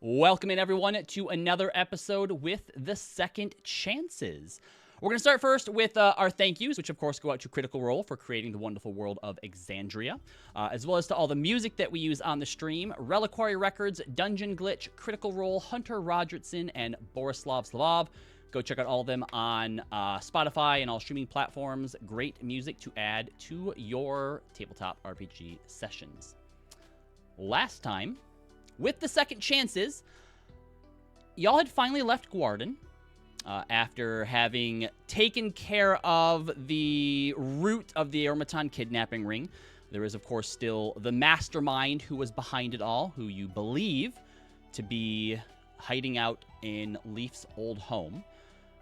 Welcome in, everyone, to another episode with the Second Chances. We're going to start first with our thank yous, which of course go out to Critical Role for creating the wonderful world of Exandria, as well as to all the music that we use on the stream: Reliquary Records, Dungeon Glitch, Critical Role, Hunter Rogertson, and Borislav Slavov. Go check out all of them on Spotify and all streaming platforms. Great music to add to your tabletop RPG sessions. Last time, with the Second Chances, y'all had finally left Guarden after having taken care of the root of the automaton kidnapping ring. There is, of course, still the mastermind who was behind it all, who you believe to be hiding out in Leaf's old home.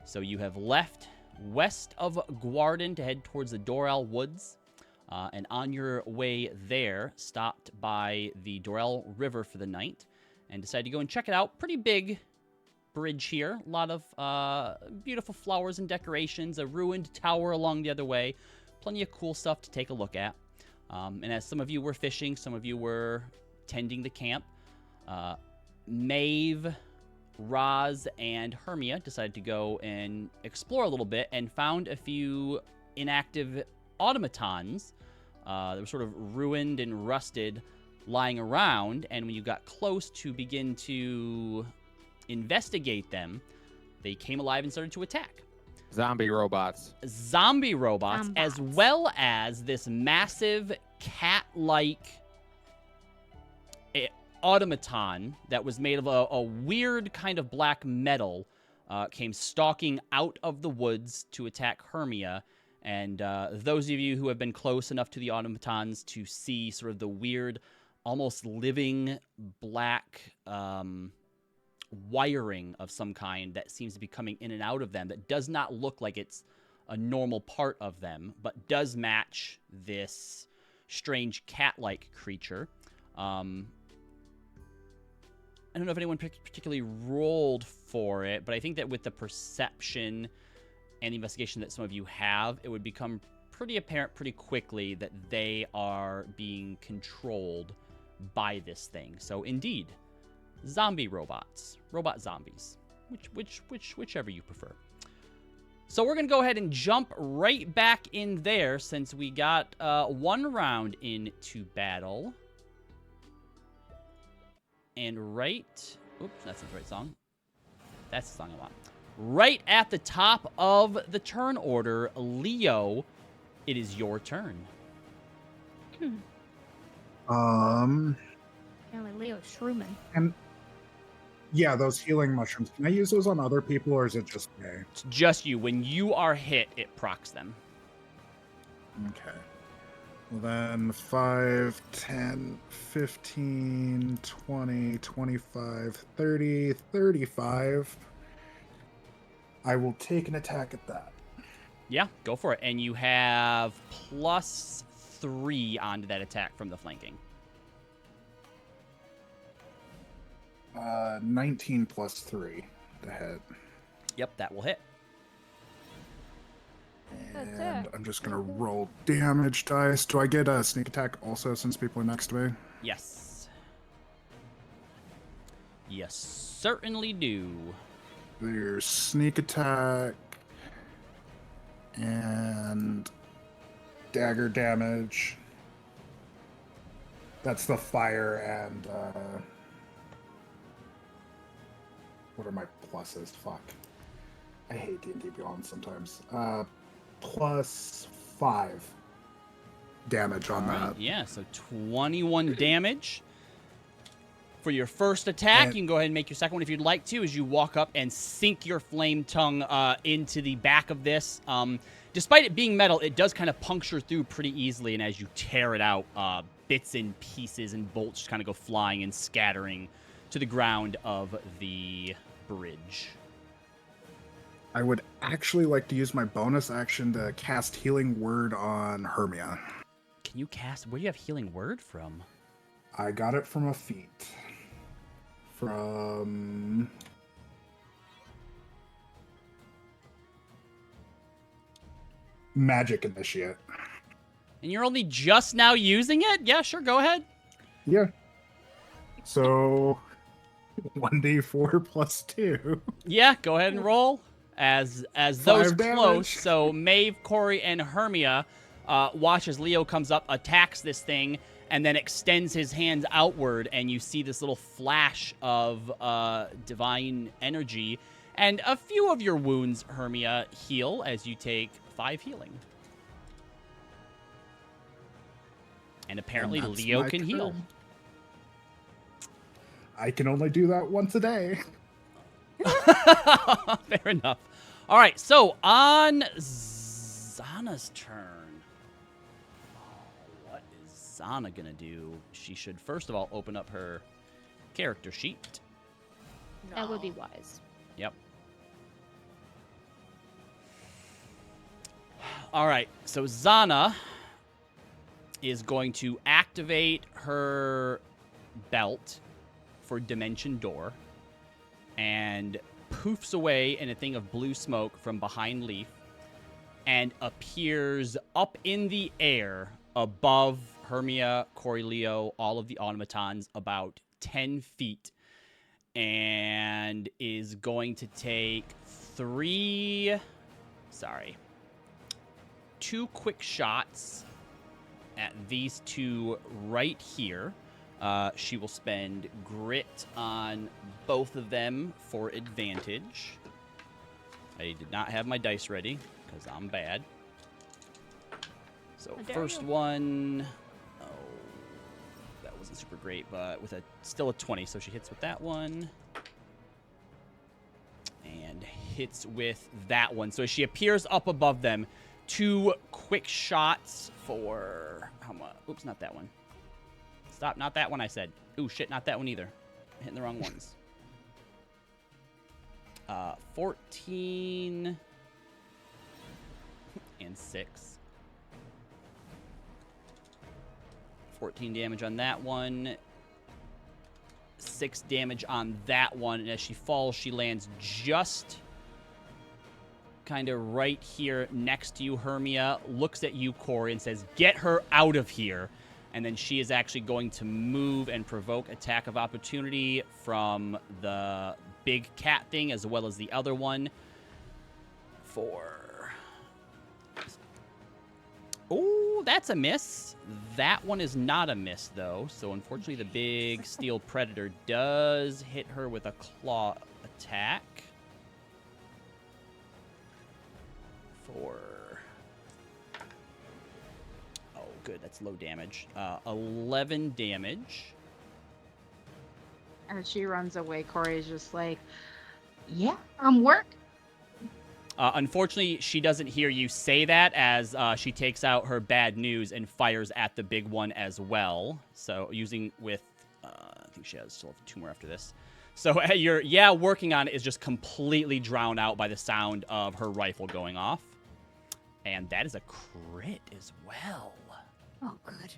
So you have left west of Guarden to head towards the Doralle Woods. And on your way there, stopped by the Doralle River for the night and decided to go and check it out. Pretty big bridge here. A lot of beautiful flowers and decorations, a ruined tower along the other way. Plenty of cool stuff to take a look at. And as some of you were fishing, some of you were tending the camp, Maeve, Roz, and Hermia decided to go and explore a little bit and found a few inactive automatons that were sort of ruined and rusted lying around, and when you got close to begin to investigate them, they came alive and started to attack. Zombie robots, as well as this massive cat-like automaton that was made of a weird kind of black metal came stalking out of the woods to attack Hermia. And those of you who have been close enough to the automatons to see sort of the weird, almost living black wiring of some kind that seems to be coming in and out of them that does not look like it's a normal part of them, but does match this strange cat-like creature. I don't know if anyone particularly rolled for it, but I think that with the perception and the investigation that some of you have, it would become pretty apparent pretty quickly that they are being controlled by this thing. So indeed, zombie robots, robot zombies, whichever you prefer. So we're gonna go ahead and jump right back in there since we got one round into battle. And oops, that's not the right song. That's the song I want. Right at the top of the turn order, Leo, it is your turn. Apparently Leo's shrooming. And yeah, those healing mushrooms. Can I use those on other people, or is it just me? It's just you. When you are hit, it procs them. Okay. Well then, 5, 10, 15, 20, 25, 30, 35. I will take an attack at that. Yeah, go for it. And you have +3 onto that attack from the flanking. 19 plus 3 to hit. Yep, that will hit. And I'm just gonna roll damage dice. Do I get a sneak attack also since people are next to me? Yes. Yes, certainly do. There's sneak attack and dagger damage. That's the fire and what are my pluses? Fuck. I hate D&D Beyond sometimes. +5 damage on that. Yeah, so 21 damage. For your first attack, you can go ahead and make your second one if you'd like to, as you walk up and sink your flame tongue into the back of this. Despite it being metal, it does kind of puncture through pretty easily, and as you tear it out, bits and pieces and bolts just kind of go flying and scattering to the ground of the bridge. I would actually like to use my bonus action to cast Healing Word on Hermia. Can you cast? Where do you have Healing Word from? I got it from a feat. From Magic Initiate. And you're only just now using it? Yeah, sure, go ahead. Yeah. So 1d4 plus 2. Yeah, go ahead and roll. As those 5 damage. close, so Maeve, Corey, and Hermia watch as Leo comes up, attacks this thing, and then extends his hands outward, and you see this little flash of divine energy. And a few of your wounds, Hermia, heal as you take 5 healing. And apparently And that's Leo my can heal. turn. I can only do that once a day. Fair enough. All right, so on Zana's turn. Oh, what is Zana going to do? She should, first of all, open up her character sheet. That would be wise. Yep. All right, so Zana is going to activate her belt for Dimension Door and poofs away in a thing of blue smoke from behind Leaf and appears up in the air above Hermia, Corey, Leo, all of the automatons, about 10 feet, and is going to take 2 quick shots at these 2 right here. She will spend grit on both of them for advantage. I did not have my dice ready because I'm bad. So first one, oh, that wasn't super great, but with still a 20, so she hits with that one. And hits with that one. So she appears up above them. 2 quick shots for, how much? Oops, not that one. Stop, not that one I said. Ooh, shit, not that one either. I'm hitting the wrong ones. 14 and 6. 14 damage on that one. 6 damage on that one. And as she falls, she lands just kind of right here next to you, Hermia. Looks at you, Corey, and says, "Get her out of here." And then she is actually going to move and provoke attack of opportunity from the big cat thing as well as the other one for... Oh, that's a miss. That one is not a miss, though. So, unfortunately, the big steel predator does hit her with a claw attack. For... Oh, good. That's low damage. 11 damage. As she runs away, Corey's just like, yeah, I'm work. Unfortunately, she doesn't hear you say that as she takes out her bad news and fires at the big one as well. So using with, I think she has still have 2 more after this. So your working on it is just completely drowned out by the sound of her rifle going off. And that is a crit as well. Oh, good.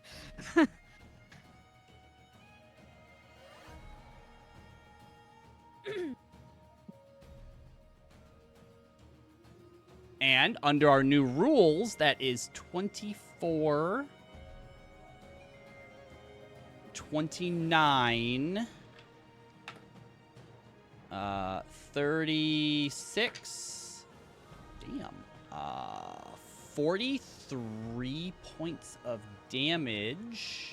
And under our new rules, that is 24, 29, 36, damn, 43 points of damage.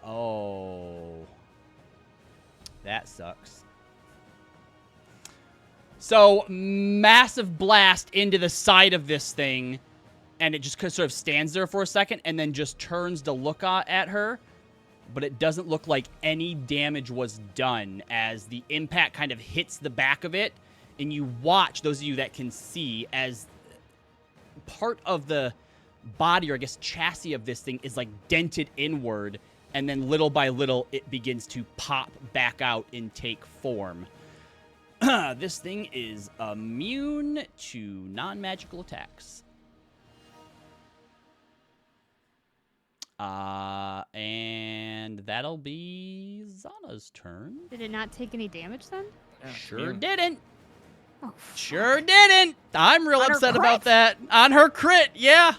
Oh, that sucks. So, massive blast into the side of this thing, and it just sort of stands there for a second, and then just turns to look at her, but it doesn't look like any damage was done as the impact kind of hits the back of it, and you watch, those of you that can see, as part of the body, or I guess chassis of this thing is like dented inward, and then little by little, it begins to pop back out and take form. This thing is immune to non-magical attacks. And that'll be Zana's turn. Did it not take any damage then? Sure didn't. Oh, Sure didn't. I'm real On her upset about crit? that. On her crit, yeah. You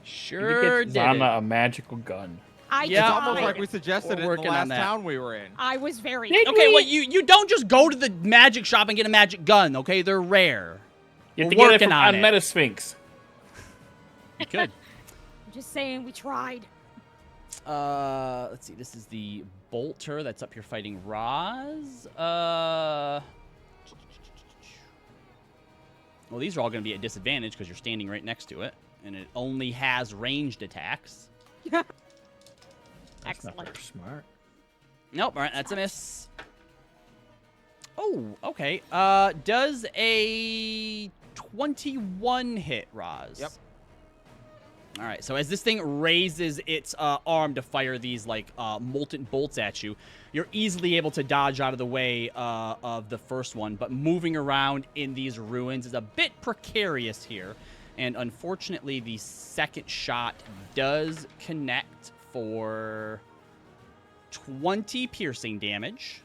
Sure get didn't. Zana a magical gun. I Yeah. It's almost tried. like we suggested We're it in the working on last that. town we were in. I was very. Did Okay, we? well, you don't just go to the magic shop and get a magic gun, okay? They're rare. You have to We're get it working from on on it. Metasphinx. You could. I'm just saying we tried. Let's see. This is the bolter that's up here fighting Roz. Well, these are all going to be at disadvantage because you're standing right next to it, and it only has ranged attacks. That's Excellent. not very smart. Nope. All right, that's a miss. Oh, okay. Does a 21 hit, Roz? Yep. All right, so as this thing raises its arm to fire these, like, molten bolts at you, you're easily able to dodge out of the way of the first one, but moving around in these ruins is a bit precarious here, and unfortunately, the second shot does connect for 20 piercing damage.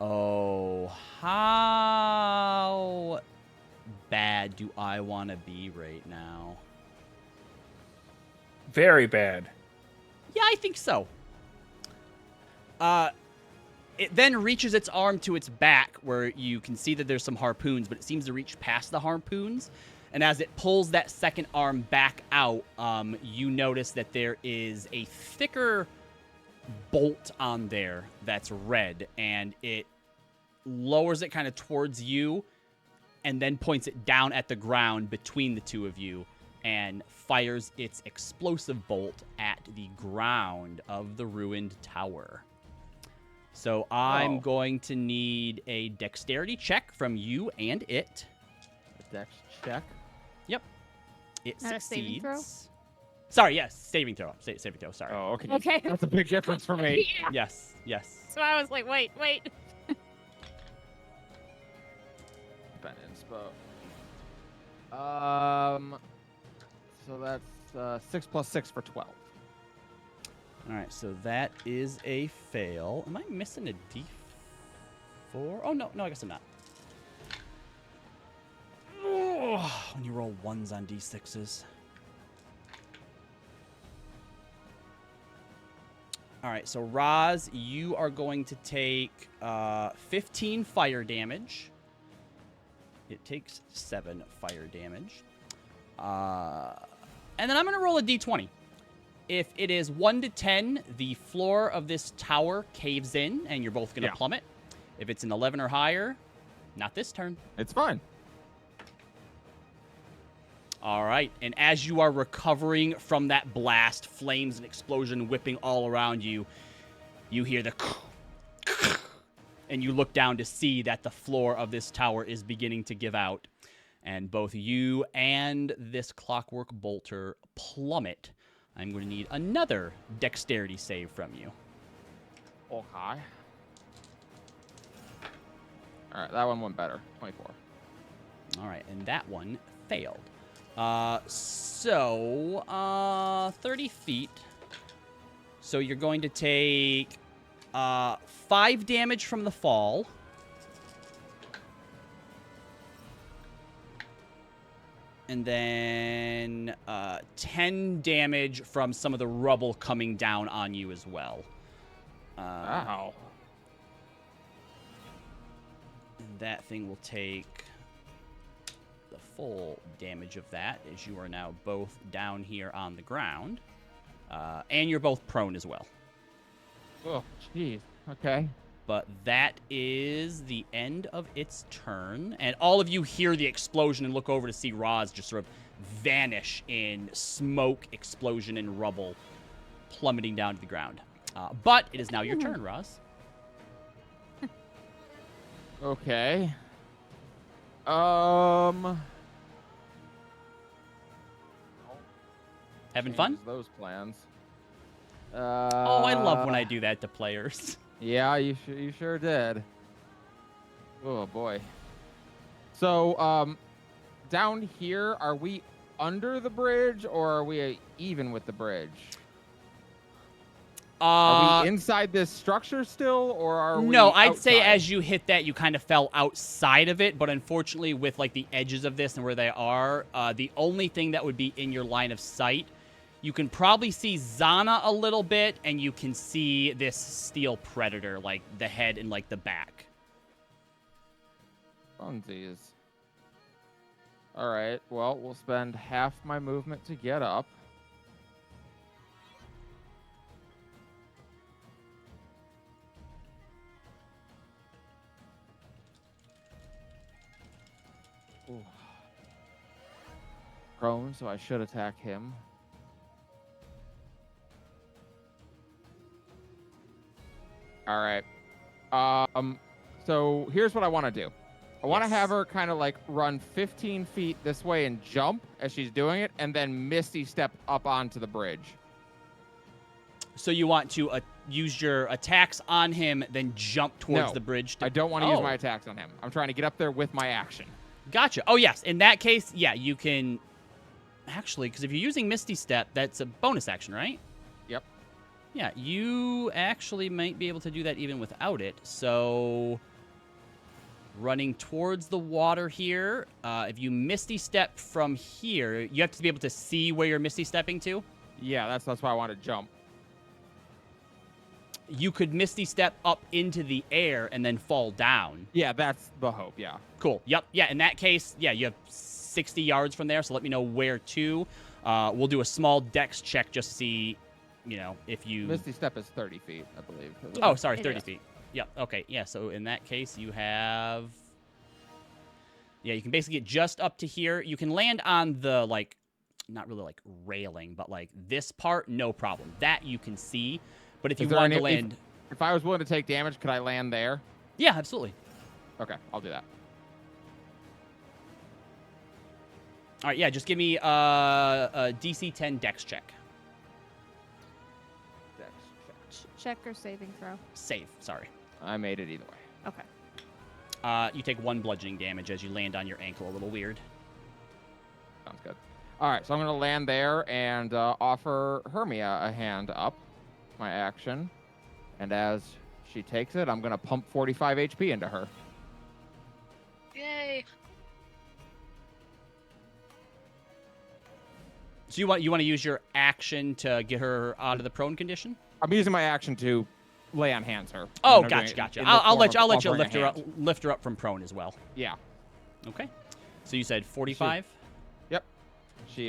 Oh, how bad do I want to be right now? Very bad. Yeah, I think so. It then reaches its arm to its back, where you can see that there's some harpoons, but it seems to reach past the harpoons. And as it pulls that second arm back out, you notice that there is a thicker bolt on there that's red, and it lowers it kind of towards you and then points it down at the ground between the two of you and fires its explosive bolt at the ground of the ruined tower. So I'm going to need a dexterity check from you and it. Dex check. Yep. It Not a saving throw? succeeds. Sorry, yes, saving throw. Saving throw, sorry. Oh, okay. Okay. That's a big difference for me. Yeah. Yes, yes. So I was like, wait. Pen inspo. So that's 6 plus 6 for 12. All right, so that is a fail. Am I missing a D4? Oh, no, I guess I'm not. Oh, when you roll ones on D6s. All right, so Roz, you are going to take 15 fire damage. It takes 7 fire damage. And then I'm going to roll a D20. If it is 1 to 10, the floor of this tower caves in, and you're both going to plummet. If it's an 11 or higher, not this turn. It's fine. All right, and as you are recovering from that blast, flames and explosion whipping all around you, you hear the and you look down to see that the floor of this tower is beginning to give out, and both you and this clockwork bolter plummet. I'm going to need another dexterity save from you. Okay. All right, that one went better. 24. All right, and that one failed. 30 feet. So you're going to take 5 damage from the fall. And then 10 damage from some of the rubble coming down on you as well. Ow. And that thing will take the full damage of that, as you are now both down here on the ground. And you're both prone as well. Oh, jeez. Okay. But that is the end of its turn. And all of you hear the explosion and look over to see Roz just sort of vanish in smoke, explosion, and rubble plummeting down to the ground. But it is now your turn, Roz. Okay. Having fun? Changes those plans. Oh, I love when I do that to players. Yeah, you sure did. Oh boy. So, down here, are we under the bridge or are we even with the bridge? Are we inside this structure still, or are we No, I'd say outside? as you hit that, you kind of fell outside of it, but unfortunately with like the edges of this and where they are, the only thing that would be in your line of sight, you can probably see Zana a little bit, and you can see this steel predator, like the head and like the back. Funsies. All right, well, we'll spend half my movement to get up. Ooh. Prone, so I should attack him. All right. So here's what I want to do. I want to have her kind of like run 15 feet this way and jump as she's doing it, and then Misty step up onto the bridge. So you want to use your attacks on him, then jump towards the bridge? I don't want to use my attacks on him. I'm trying to get up there with my action. Gotcha. Oh, yes. In that case, yeah, you can... Actually, because if you're using Misty Step, that's a bonus action, right? Yep. Yeah, you actually might be able to do that even without it. So... Running towards the water here. If you Misty Step from here, you have to be able to see where you're Misty Stepping to. Yeah, that's why I want to jump. You could Misty Step up into the air and then fall down. Yeah, that's the hope, yeah. Cool. Yep. Yeah, in that case, yeah, you have 60 yards from there, so let me know where to. We'll do a small dex check just to see, you know, if you... Misty Step is 30 feet, I believe. Oh, sorry, 30 feet. Yep. Okay. Yeah. So in that case, you have. Yeah, you can basically get just up to here. You can land on the like, not really like railing, but like this part, no problem. That you can see. But if you want to land, if I was willing to take damage, could I land there? Yeah, absolutely. Okay, I'll do that. All right. Yeah, just give me a DC 10 Dex check. Dex check. Check or saving throw. Save. Sorry. I made it either way. Okay. You take 1 bludgeoning damage as you land on your ankle. A little weird. Sounds good. All right, so I'm going to land there and offer Hermia a hand up, my action. And as she takes it, I'm going to pump 45 HP into her. Yay. So you want to use your action to get her out of the prone condition? I'm using my action to lay on hands her. Oh, gotcha. I'll let you lift her up from prone as well. Yeah. Okay. So you said 45? Yep. She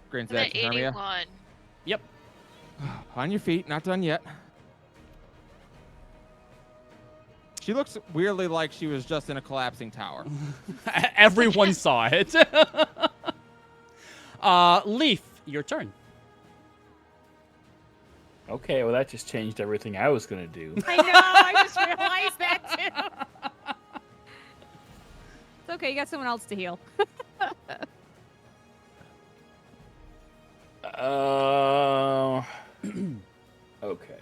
grins I'm that at to Hermia. 81. Yep. On your feet, not done yet. She looks weirdly like she was just in a collapsing tower. Everyone saw it. Leaf, your turn. Okay, well that just changed everything I was gonna do. I know. I just realized that too. It's okay. You got someone else to heal. Okay.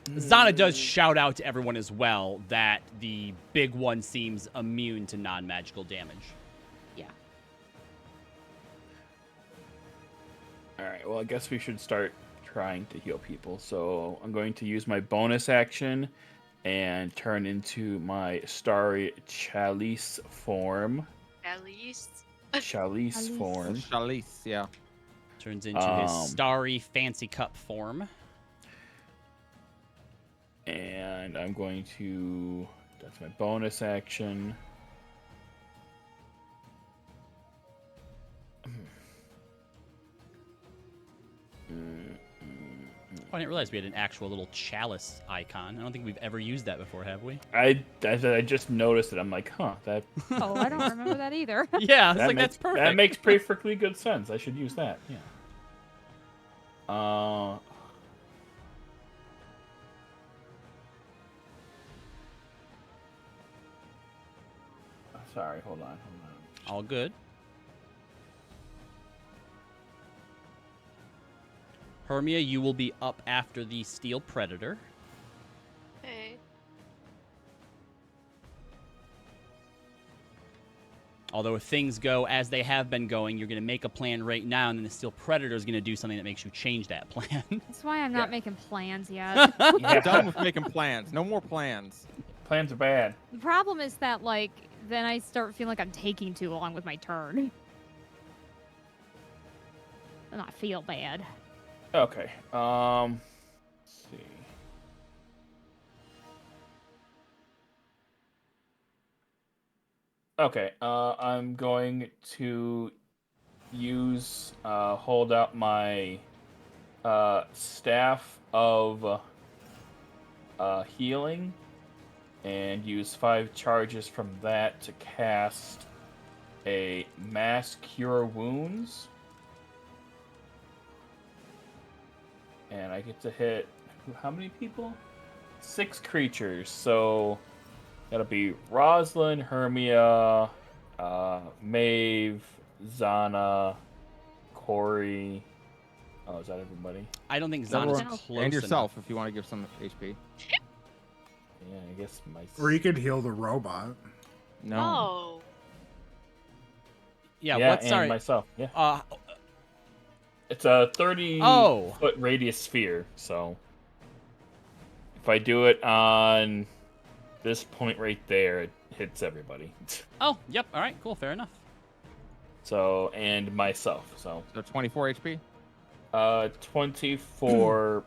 Zana does shout out to everyone as well that the big one seems immune to non-magical damage. Alright, well I guess we should start trying to heal people. So I'm going to use my bonus action and turn into my starry chalice form. Chalice form. Chalice, yeah. Turns into his starry fancy cup form. And I'm going to... That's my bonus action. Oh, I didn't realize we had an actual little chalice icon. I don't think we've ever used that before, have we? I just noticed it. I'm like, huh, that... Oh, I don't remember that either. Yeah, it's like, that's perfect. That makes perfectly good sense. I should use that, yeah. Sorry, hold on. All good. Hermia, you will be up after the steel predator. Hey. Although if things go as they have been going, you're going to make a plan right now, and then the Steel Predator is going to do something that makes you change that plan. That's why I'm not making plans yet. I'm done with making plans. No more plans. Plans are bad. The problem is that, like, then I start feeling like I'm taking too long with my turn. And I feel bad. Okay. Let's see. Okay. I'm going to hold out my staff of healing and use 5 charges from that to cast a mass cure wounds. And I get to hit how many people? 6 creatures. So that'll be Rosalind, Hermia, Maeve, Zana, Corey. Oh, is that everybody? I don't think Zana's Or- close and yourself, enough. if you want to give some HP. Yeah, I guess my. Or you could heal the robot. No. Oh. Yeah, yeah, what's and sorry? myself. Yeah. It's a 30-foot radius sphere, so if I do it on this point right there, it hits everybody. Oh, yep. All right, cool. Fair enough. So, and myself, so. So 24 HP? 24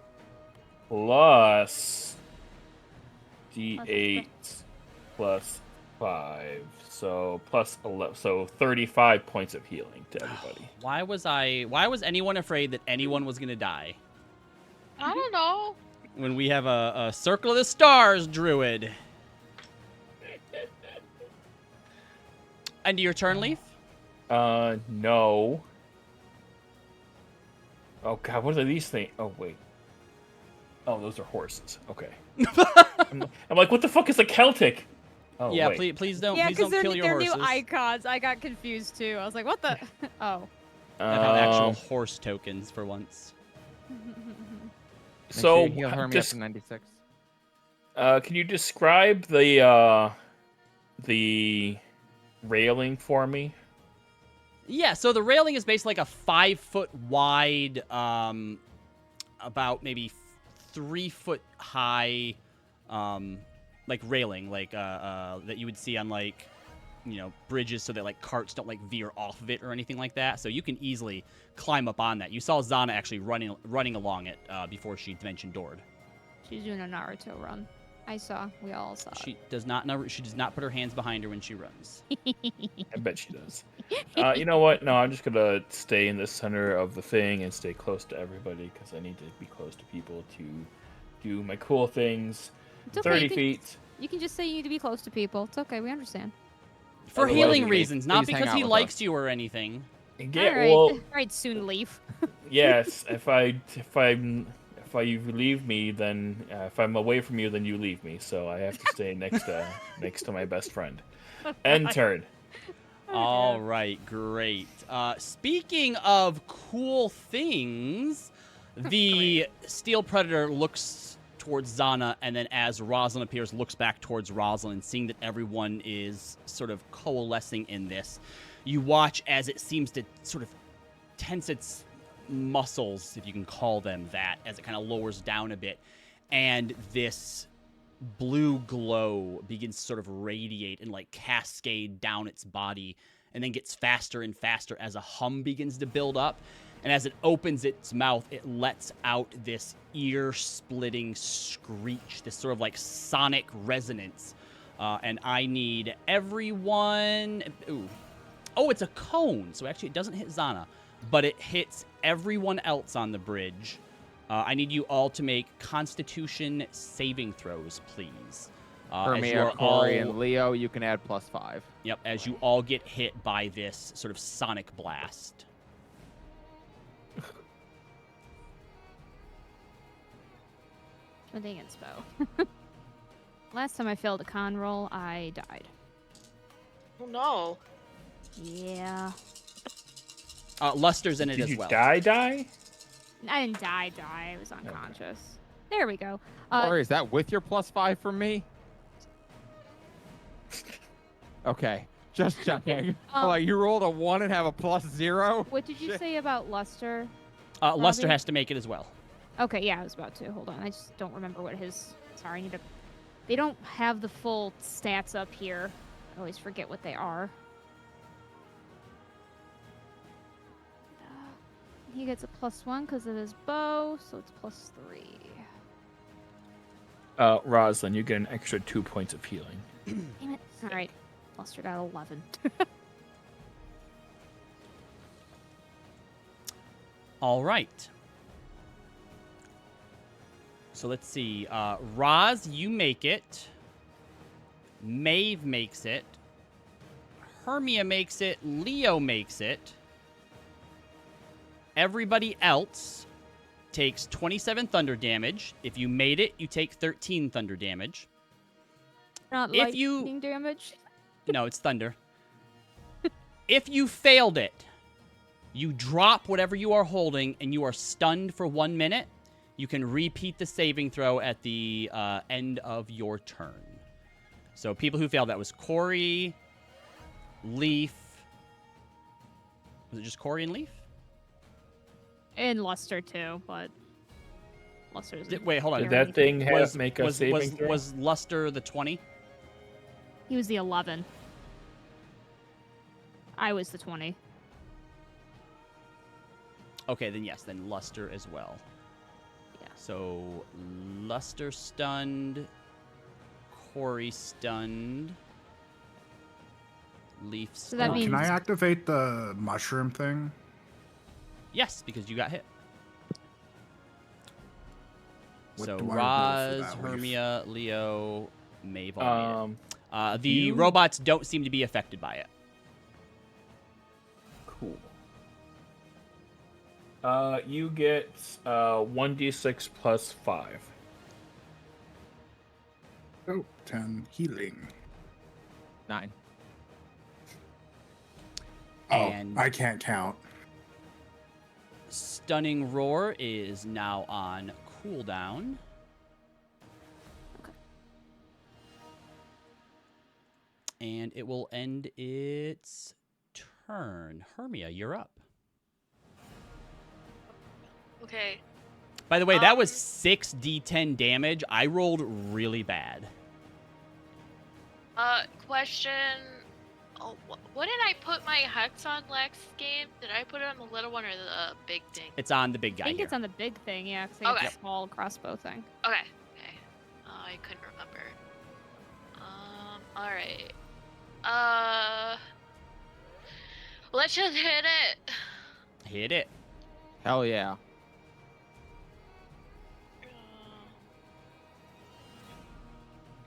plus D8 plus 5, so plus 11, so 35 points of healing to everybody. Why was anyone afraid that anyone was going to die I don't know. when we have a Circle of the Stars druid? End of your turn, Leaf? No. Oh god, what are these things? Oh wait. Oh, those are horses. Okay. I'm like, what the fuck is a Celtic? Oh, Yeah, wait. please don't. Yeah, Please don't because kill your they're horses. new icons. I got confused too. I was like, what the? Oh. I have actual Um, horse tokens for once. Make So, sure you heal Hermia just, up to 96. can you describe the railing for me? Yeah, so the railing is basically like a 5-foot wide, about maybe 3-foot high, like railing, like that you would see on like, bridges, so that like carts don't like veer off of it or anything like that. So you can easily climb up on that. You saw Zana actually running along it before she mentioned Dord. She's doing a Naruto run. I saw. We all saw. She does not know. She does not put her hands behind her when she runs. I bet she does. You know what? No, I'm just gonna stay in the center of the thing and stay close to everybody because I need to be close to people to do my cool things. It's okay, 30 you can- feet. You can just say you need to be close to people. It's okay. We understand. For Otherwise, healing please- reasons, not please hang because out he with likes us. you or anything. Yeah, all right. well, All right, soon leave. yes. If you leave me, then if I'm away from you, then you leave me. So I have to stay next to my best friend. End turn. All right, great. Speaking of cool things, the Steel Predator looks towards Zana, and then as Rosalind appears, looks back towards Rosalind, seeing that everyone is sort of coalescing in this. You watch as it seems to sort of tense its muscles, if you can call them that, as it kind of lowers down a bit, and this blue glow begins to sort of radiate and like cascade down its body, and then gets faster and faster as a hum begins to build up. And as it opens its mouth, it lets out this ear-splitting screech, this sort of like sonic resonance. And I need everyone... Ooh. Oh, it's a cone, so actually it doesn't hit Zana, but it hits everyone else on the bridge. I need you all to make Constitution saving throws, please. Hermia, Corey, and Leo, you can add +5. Yep, as you all get hit by this sort of sonic blast. One thing inspo. Last time I failed a con roll, I died. Oh no. Yeah. Luster's in it Did as you well. die? I didn't die. I was unconscious. There we go. Corey, is that with your +5 from me? Okay. Just checking. Um, Like, you rolled a 1 and have a +0? What did you say about Luster? Luster Robbie? has to make it as well. Okay, yeah, I was about to. Hold on. I just don't remember what his... Sorry, I need to... They don't have the full stats up here. I always forget what they are. He gets a +1 because of his bow, so it's +3. Roslyn, you get an extra 2 points of healing. Damn it. All right. Luster got 11. All right. So let's see. Roz, you make it. Maeve makes it. Hermia makes it. Leo makes it. Everybody else takes 27 thunder damage. If you made it, you take 13 thunder damage. Not If you- lightning damage. No, it's thunder. If you failed it, you drop whatever you are holding and you are stunned for 1 minute. You can repeat the saving throw at the end of your turn. So people who failed, that was Corey, Leaf. Was it just Corey and Leaf? And Luster, too, but... Luster's... Wait, hold on. Did that thing make a saving throw? Was Luster the 20? He was the 11. I was the 20. Okay, then yes, then Luster as well. Yeah. So Luster stunned, Corey stunned, Leaf So that stunned. means- Can I activate the mushroom thing? Yes, because you got hit. What So do I roll for Roz, that, Leaf? Hermia, Leo, Maeve. all made it. The you- robots don't seem to be affected by it. Cool. You get 1d6 plus 5. Oh, 10 healing. 9. Oh, And- I can't count. Stunning Roar is now on cooldown. Okay. And it will end its turn. Hermia, you're up. Okay. By the way, that was 6d10 damage. I rolled really bad. Question. Oh, what did I put my hex on last game? Did I put it on the little one or the big thing? It's on the big guy I think here. it's on the big thing, yeah, because I Okay. got the small crossbow thing. Okay. Okay. I couldn't remember. All right. Let's just hit it. Hit it. Hell yeah.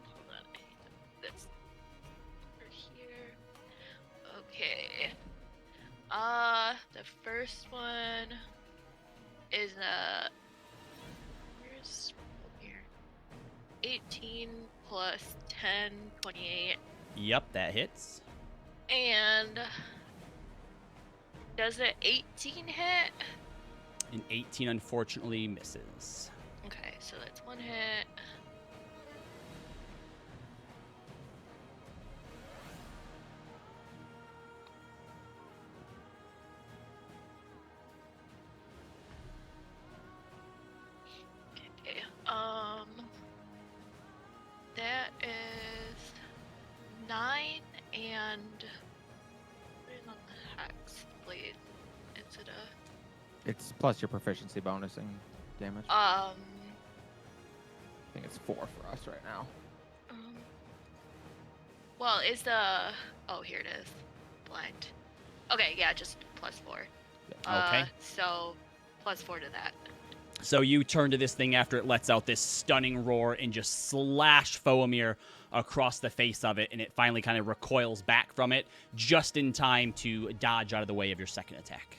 Hold on. This over here. Okay. The first one is where's here? 18 plus 10, 28. Yep, that hits. And does it 18 hit? An 18 unfortunately misses. Okay, so that's one hit. Okay, that is 9 and what is on the hex blade? Is it a It's plus your proficiency bonusing damage. I think it's 4 for us right now. well, is the oh here it is, blind. Okay, yeah, just +4. Okay. So +4 to that. So you turn to this thing after it lets out this stunning roar and just slash Foamir across the face of it, and it finally kind of recoils back from it just in time to dodge out of the way of your second attack.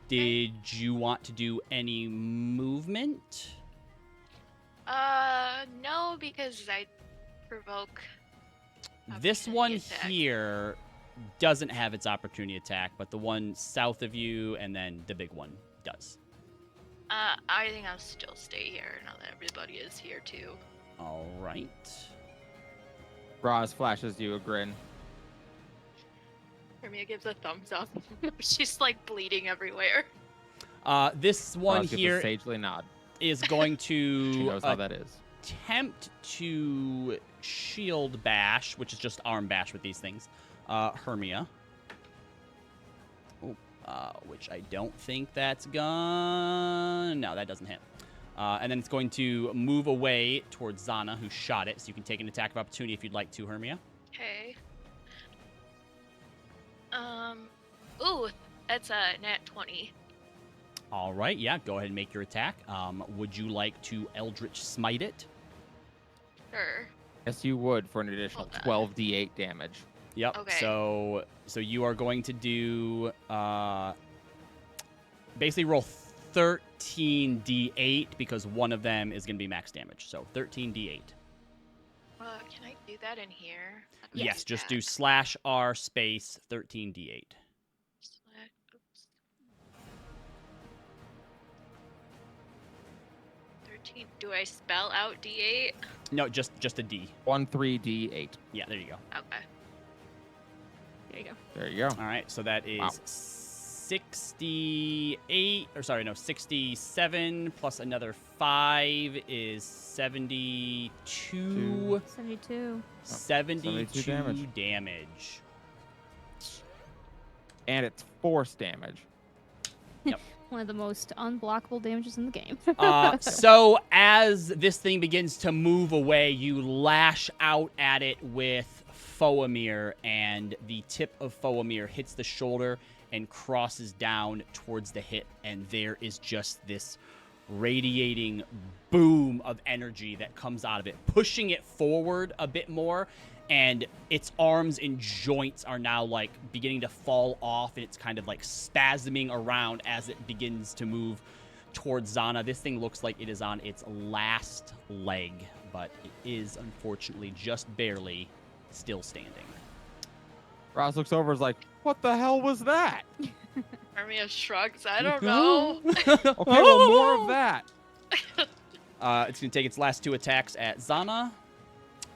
Did you want to do any movement? No, because I provoke. This opportunity one attack. here doesn't have its opportunity attack, but the one south of you and then the big one does. I think I'll still stay here now that everybody is here too. All right. Roz flashes you a grin. Hermia gives a thumbs up. She's like bleeding everywhere. This one Ross gives a here sagely nod. is going to She knows how that is. attempt to shield bash, which is just arm bash with these things. Hermia. Which I don't think that's gonna... No, that doesn't hit. And then it's going to move away towards Zana, who shot it, so you can take an attack of opportunity if you'd like to, Hermia. Okay. Ooh, that's a nat 20. All right, yeah, go ahead and make your attack. Would you like to Eldritch Smite it? Sure. Yes, you would for an additional Hold on. 12d8 damage. Yep. Okay. So you are going to do basically roll 13d8 because one of them is going to be max damage. So 13d8. Can I do that in here? Yes, just do /r space 13d8. Oops. 13. Do I spell out D8? No, just a D. 13d8. Yeah, there you go. Okay. There you go. There you go. All right, so that is Wow. 67 plus another 5 is 72. 72. 72 damage. damage. And it's force damage. One of the most unblockable damages in the game. So as this thing begins to move away, you lash out at it with Foamir, and the tip of Foamir hits the shoulder and crosses down towards the hip, and there is just this radiating boom of energy that comes out of it, pushing it forward a bit more, and its arms and joints are now like beginning to fall off, and it's kind of like spasming around as it begins to move towards Zana. This thing looks like it is on its last leg, but it is unfortunately just barely still standing. Ross looks over and is like, what the hell was that? Hermia shrugs. I don't know. Okay, well, more of that. It's going to take its last 2 attacks at Zana.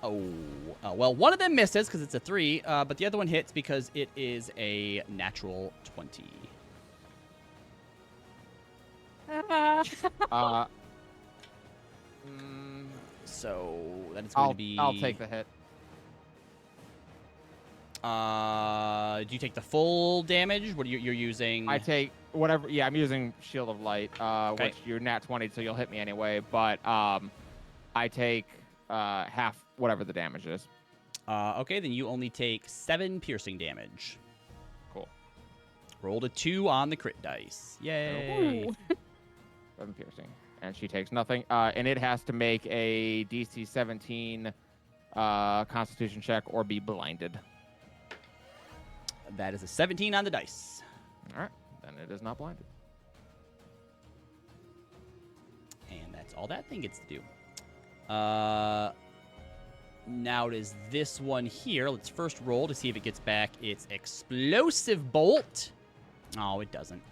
Well, one of them misses because it's a 3, but the other one hits because it is a natural 20. So that is going to be... I'll take the hit. Do you take the full damage? What you're using? I take whatever. Yeah, I'm using Shield of Light, Okay. which you're nat 20, so you'll hit me anyway. But I take half whatever the damage is. Okay, then you only take 7 piercing damage. Cool. Rolled a 2 on the crit dice. Yay! Ooh. 7 piercing, and she takes nothing. And it has to make a DC 17 Constitution check or be blinded. That is a 17 on the dice. All right, then it is not blinded. And that's all that thing gets to do. Now it is this one here. Let's first roll to see if it gets back its explosive bolt. Oh, it doesn't.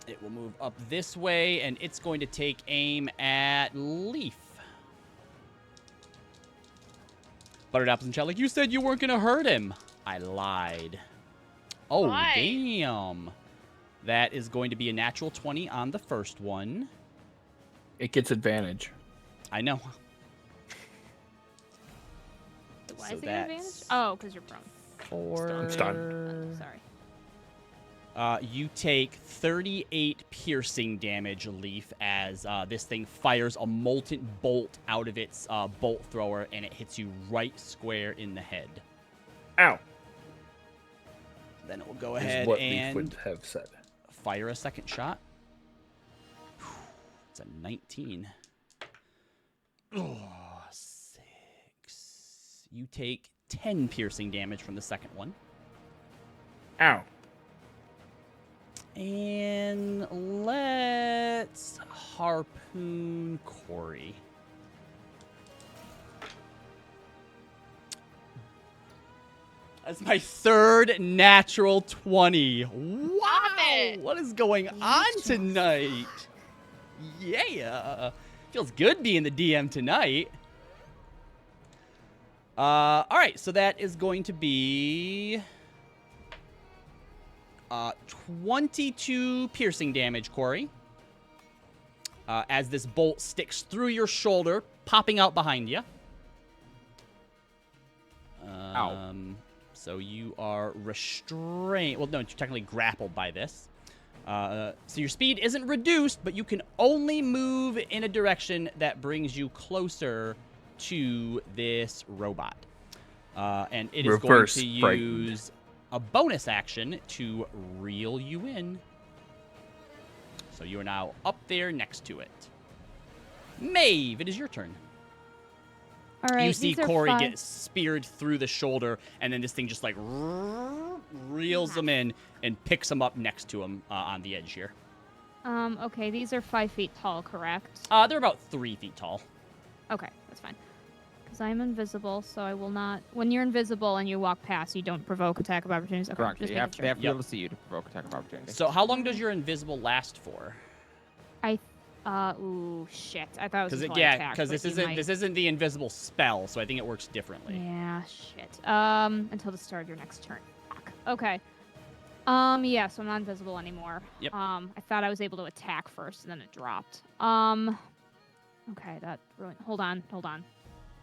It will move up this way, and it's going to take aim at Leaf. Buttered Apples and Chocolate, like, you said you weren't going to hurt him. I lied. Oh, Why? damn. That is going to be a natural 20 on the first one. It gets advantage. I know. Why So is it an advantage? that's Oh, because you're prone. I'm stunned. Sorry. You take 38 piercing damage, Leaf, as this thing fires a molten bolt out of its bolt thrower, and it hits you right square in the head. Ow. Then it will go Is ahead what Leaf and would have said. fire a second shot. It's a 19. Oh, 6. You take 10 piercing damage from the second one. Ow. And let's harpoon Corey. That's my third natural 20. Wow! it. What is going on tonight? Yeah. Feels good being the DM tonight. All right, so that is going to be 22 piercing damage, Corey. As this bolt sticks through your shoulder, popping out behind you. Ow. So you are restrained. Well, no, you're technically grappled by this. So your speed isn't reduced, but you can only move in a direction that brings you closer to this robot. And it is going Reverse to frightened. use a bonus action to reel you in. So you are now up there next to it. Maeve, it is your turn. All right. You see these are Corey 5. get speared through the shoulder, and then this thing just like reels him in and picks him up next to him on the edge here. Okay, these are 5 feet tall, correct? They're about 3 feet tall. Okay, that's fine. Because I'm invisible, so I will not. When you're invisible and you walk past, you don't provoke attack of opportunities. Okay, Correct. just They making have to sure. be able to see you to provoke attack of opportunity. So how long does your invisible last for? Ooh, shit. I thought it was Because until I yeah, attacked, because but this isn't the invisible spell, so I think it works differently. Yeah, shit. Until the start of your next turn. Fuck. Okay. Yeah, so I'm not invisible anymore. Yep. I thought I was able to attack first, and then it dropped. Okay, that ruined. Hold on.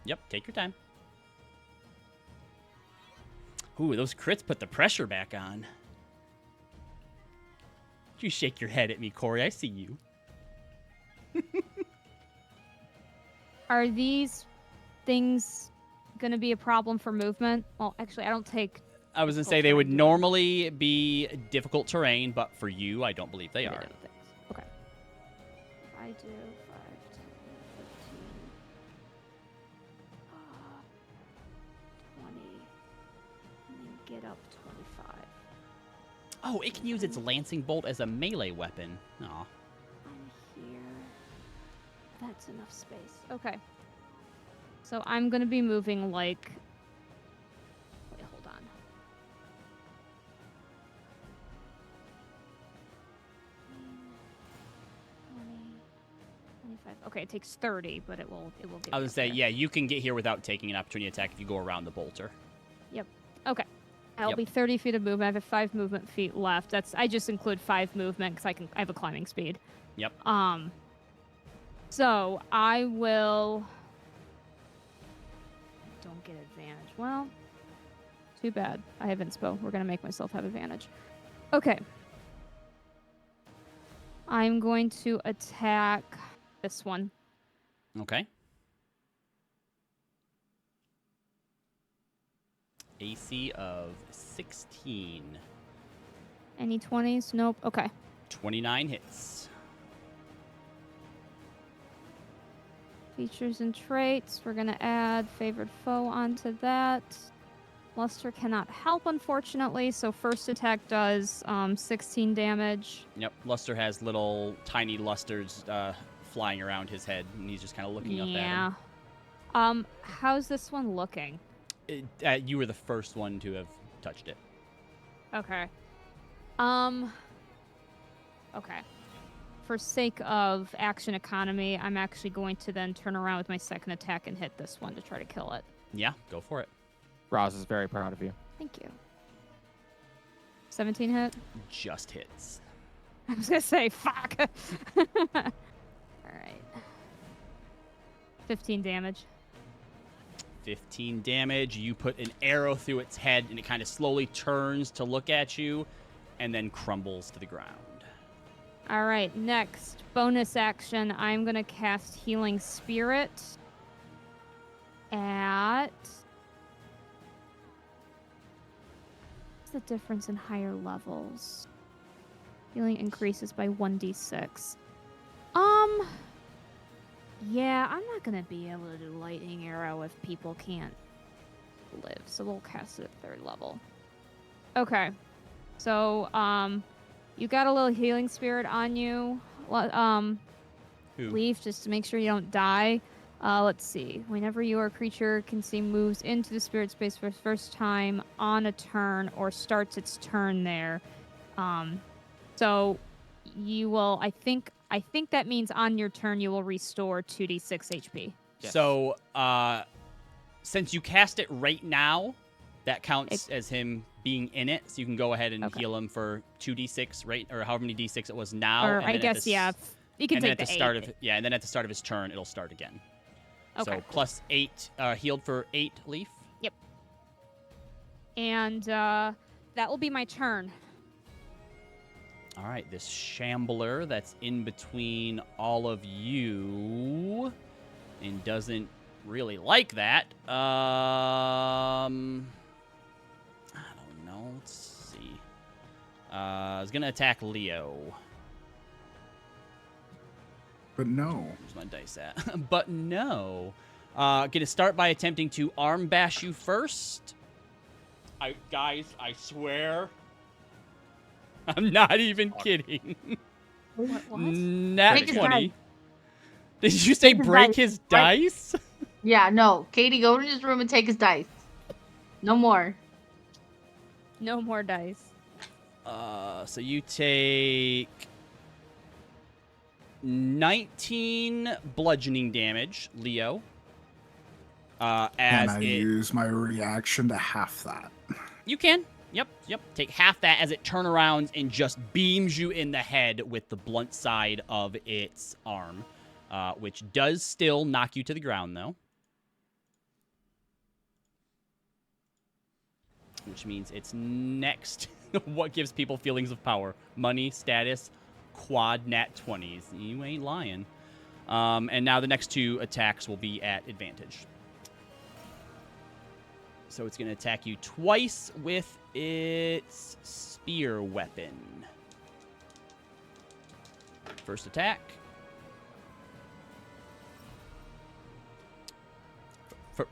Yep, take your time. Ooh, those crits put the pressure back on. You shake your head at me, Corey. I see you. Are these things gonna be a problem for movement? Well, actually, I don't take. I was going to difficult say they would terrain, do I? normally be difficult terrain, but for you, I don't believe they Maybe are. other things. Okay. I do 5, 10, 15, 20, and then get up 25. Oh, it can use its lancing bolt as a melee weapon. Aw. I'm here. That's enough space. Okay. So I'm gonna be moving like. Wait, hold on. Okay, it takes 30, but it will get. I me was up going to say, there. yeah, you can get here without taking an opportunity attack if you go around the bolter. Okay. I'll Yep. be 30 feet of movement. I have 5 movement feet left. I just include 5 movement because I have a climbing speed. Yep. So I will. Don't get advantage. Well, too bad. I have inspo. We're gonna make myself have advantage. Okay. I'm going to attack this one. Okay. AC of 16. Any 20s? Nope. Okay. 29 hits. Features and traits. We're gonna add favored foe onto that. Luster cannot help, unfortunately, so first attack does 16 damage. Yep. Luster has little tiny lusters flying around his head, and he's just kind of looking up at him. How's this one looking? You were the first one to have touched it. Okay. Okay. For sake of action economy, I'm actually going to then turn around with my second attack and hit this one to try to kill it. Yeah, go for it. Roz is very proud of you. Thank you. 17 hit? Just hits. I was gonna say, fuck! Alright. 15 damage. 15 damage. You put an arrow through its head, and it kind of slowly turns to look at you, and then crumbles to the ground. Alright, next. Bonus action. I'm gonna cast Healing Spirit at... What's the difference in higher levels? Healing increases by 1d6. Yeah, I'm not gonna be able to do Lightning Arrow if people can't live, so we'll cast it at 3rd level. Okay. So, you got a little Healing Spirit on you. Who? Leaf, just to make sure you don't die. Let's see. Whenever your creature can see moves into the spirit space for the first time on a turn or starts its turn there. So you will, I think that means on your turn you will restore 2d6 HP. Yes. So, since you cast it right now, that counts as him being in it. So you can go ahead and heal him for 2d6, right? Or however many d6 it was now. Or and I then guess, yeah. You can and then take at the start of and then at the start of his turn, it'll start again. Okay. So plus 8, healed for 8, Leaf. Yep. And that will be my turn. All right, this shambler that's in between all of you and doesn't really like that. I don't know. Let's see. Is gonna attack Leo. But no. Where's my dice at? But no. Gonna start by attempting to arm bash you first. Guys, I swear. I'm not even kidding. What? Nat Break his 20. Did you say break his dice? Yeah, no. Katie, go to his room and take his dice. No more. No more dice. So you take 19 bludgeoning damage, Leo. As and I use my reaction to half that. You can. Yep. Take half that as it turnarounds and just beams you in the head with the blunt side of its arm, which does still knock you to the ground, though. Which means it's next. What gives people feelings of power? Money, status, quad nat 20s. You ain't lying. And now the next 2 attacks will be at advantage. So it's going to attack you twice with its spear weapon. First attack.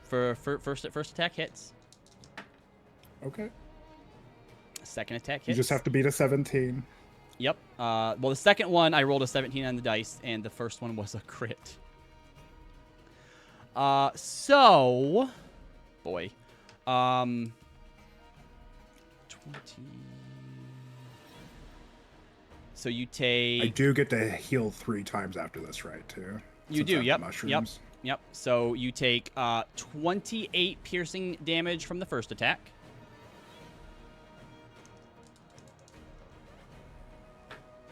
First attack hits. Okay. Second attack hits. You just have to beat a 17. Yep. Well, the second one, I rolled a 17 on the dice, and the first one was a crit. So... Boy. 20... So you take... I do get to heal 3 times after this, right, too? You do, yep. Mushrooms. Yep. So you take 28 piercing damage from the first attack.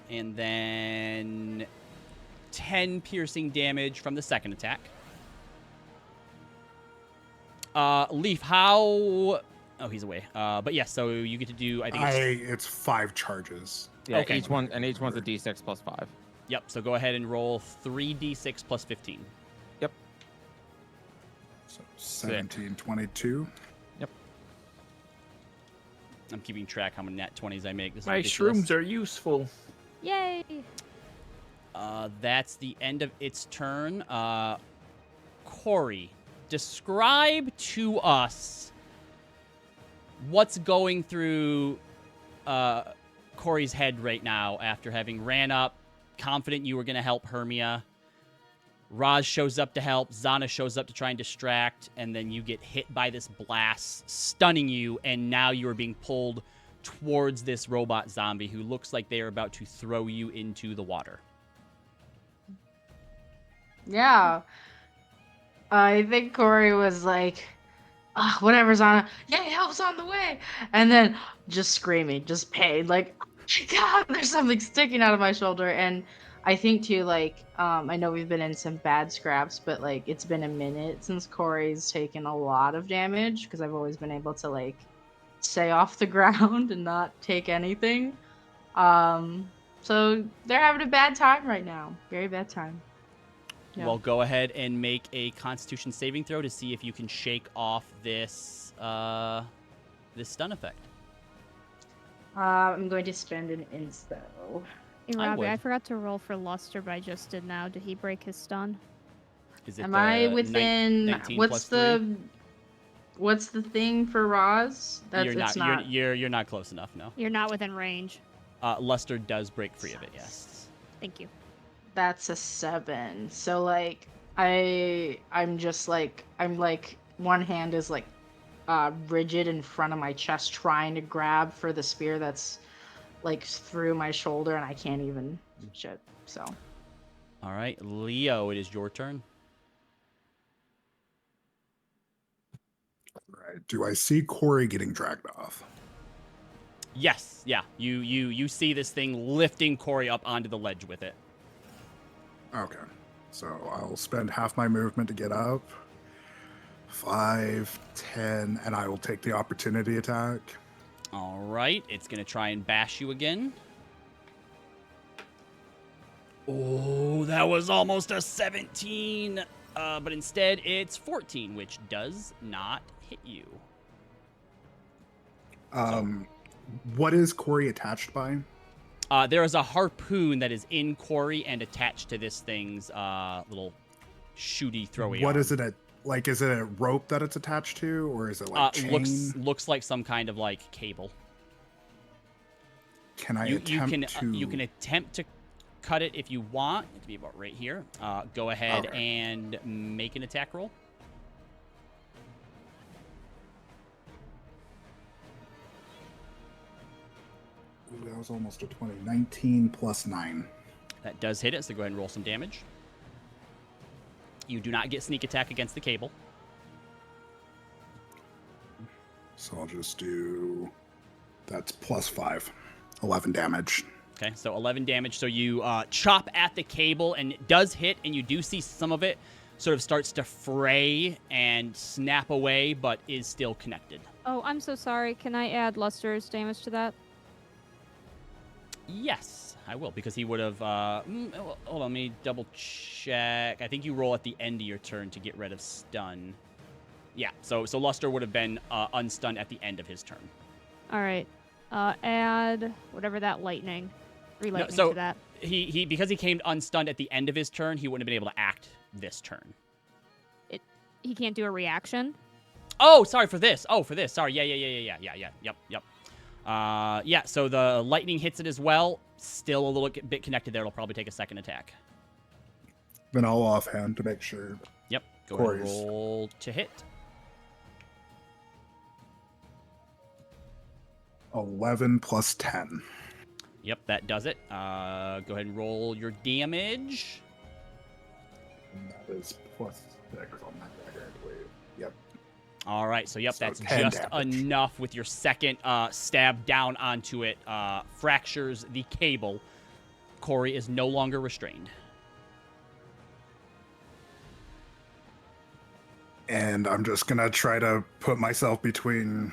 And then 10 piercing damage from the second attack. Leaf, how... Oh, he's away. But yeah, so you get to do, I think it's 5 charges. Yeah, Okay. each one's a d6 plus 5. Yep, so go ahead and roll 3d6 plus 15. Yep. So 17, 22. Yep. I'm keeping track how many nat 20s I make. This is My ridiculous. shrooms are useful. Yay! That's the end of its turn. Corey, describe to us what's going through Corey's head right now after having ran up, confident you were going to help Hermia. Raj shows up to help. Zana shows up to try and distract, and then you get hit by this blast, stunning you, and now you are being pulled towards this robot zombie who looks like they are about to throw you into the water. Yeah. I think Corey was like, whatever, Zana. Yeah, help's on the way. And then just screaming, just pain. Like, oh my God, there's something sticking out of my shoulder. And I think, too, like, I know we've been in some bad scraps, but, like, it's been a minute since Corey's taken a lot of damage because I've always been able to, like, stay off the ground and not take anything. So they're having a bad time right now. Very bad time. Yeah. Well, go ahead and make a Constitution saving throw to see if you can shake off this this stun effect. I'm going to spend an insto. Hey, I Robbie, would. I forgot to roll for Luster, but I just did now. Did he break his stun? Is it Am I the within? 19 What's plus the? 3? What's the thing for Roz? You're not. You're not close enough. No. You're not within range. Luster does break free of it. Yes. Thank you. That's a 7. So like I'm just like one hand is like rigid in front of my chest trying to grab for the spear that's like through my shoulder and I can't even reach it. So All right, Leo, it is your turn. right. Do I see Corey getting dragged off? Yes, yeah. You see this thing lifting Corey up onto the ledge with it. Okay. So I'll spend half my movement to get up. 5, 10, and I will take the opportunity attack. All right. It's going to try and bash you again. Oh, that was almost a 17. But instead, it's 14, which does not hit you. What is Corey attached by? There is a harpoon that is in Corey and attached to this thing's little shooty throwy What arm. is it? Is it a rope that it's attached to, or is it like chain? Looks like some kind of like cable. Can I You can attempt to cut it if you want. It could be about right here. Go ahead and make an attack roll. Ooh, that was almost a 20. 19 plus 9. That does hit it, so go ahead and roll some damage. You do not get sneak attack against the cable. So I'll just do... That's plus 5. 11 damage. Okay, so 11 damage. So you chop at the cable, and it does hit, and you do see some of it sort of starts to fray and snap away, but is still connected. Oh, I'm so sorry. Can I add Luster's damage to that? Yes, I will, because he would have... hold on, let me double check. I think you roll at the end of your turn to get rid of stun. Yeah, so Luster would have been unstunned at the end of his turn. All right. Add whatever that lightning. Re-lightning so to that. He because he came unstunned at the end of his turn, he wouldn't have been able to act this turn. He can't do a reaction? Oh, sorry, for this. Oh, for this. Sorry. Yeah. Yep. Yeah, so the lightning hits it as well. Still a little bit connected there. It'll probably take a second attack. Then I'll offhand to make sure. Yep. Go ahead and roll to hit. 11 plus 10. Yep, that does it. Go ahead and roll your damage. And that is plus 6 on that dagger, I believe. Yep. All right, so yep, that's 10 just damage. enough with your second stab down onto it. Fractures the cable. Corey is no longer restrained. And I'm just going to try to put myself between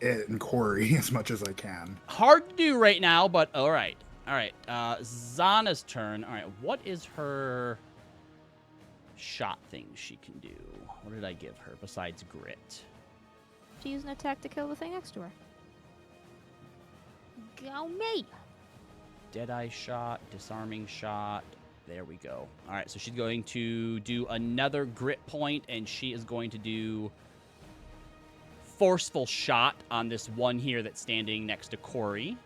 it and Corey as much as I can. Hard to do right now, but all right. All right, Zana's turn. All right, what is her shot thing she can do? What did I give her besides grit? To use an attack to kill the thing next to her. Go me! Deadeye shot, disarming shot. There we go. All right, so she's going to do another grit point, and she is going to do forceful shot on this one here that's standing next to Corey.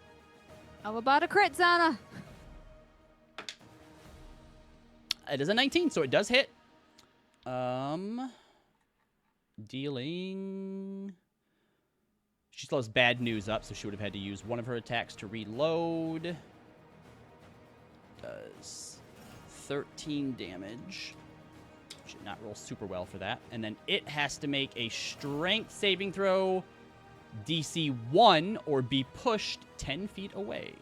How about a crit, Zana? It is a 19, so it does hit. Dealing... She still has bad news up, so she would have had to use one of her attacks to reload. Does 13 damage. Should not roll super well for that. And then it has to make a strength saving throw, DC 1, or be pushed 10 feet away.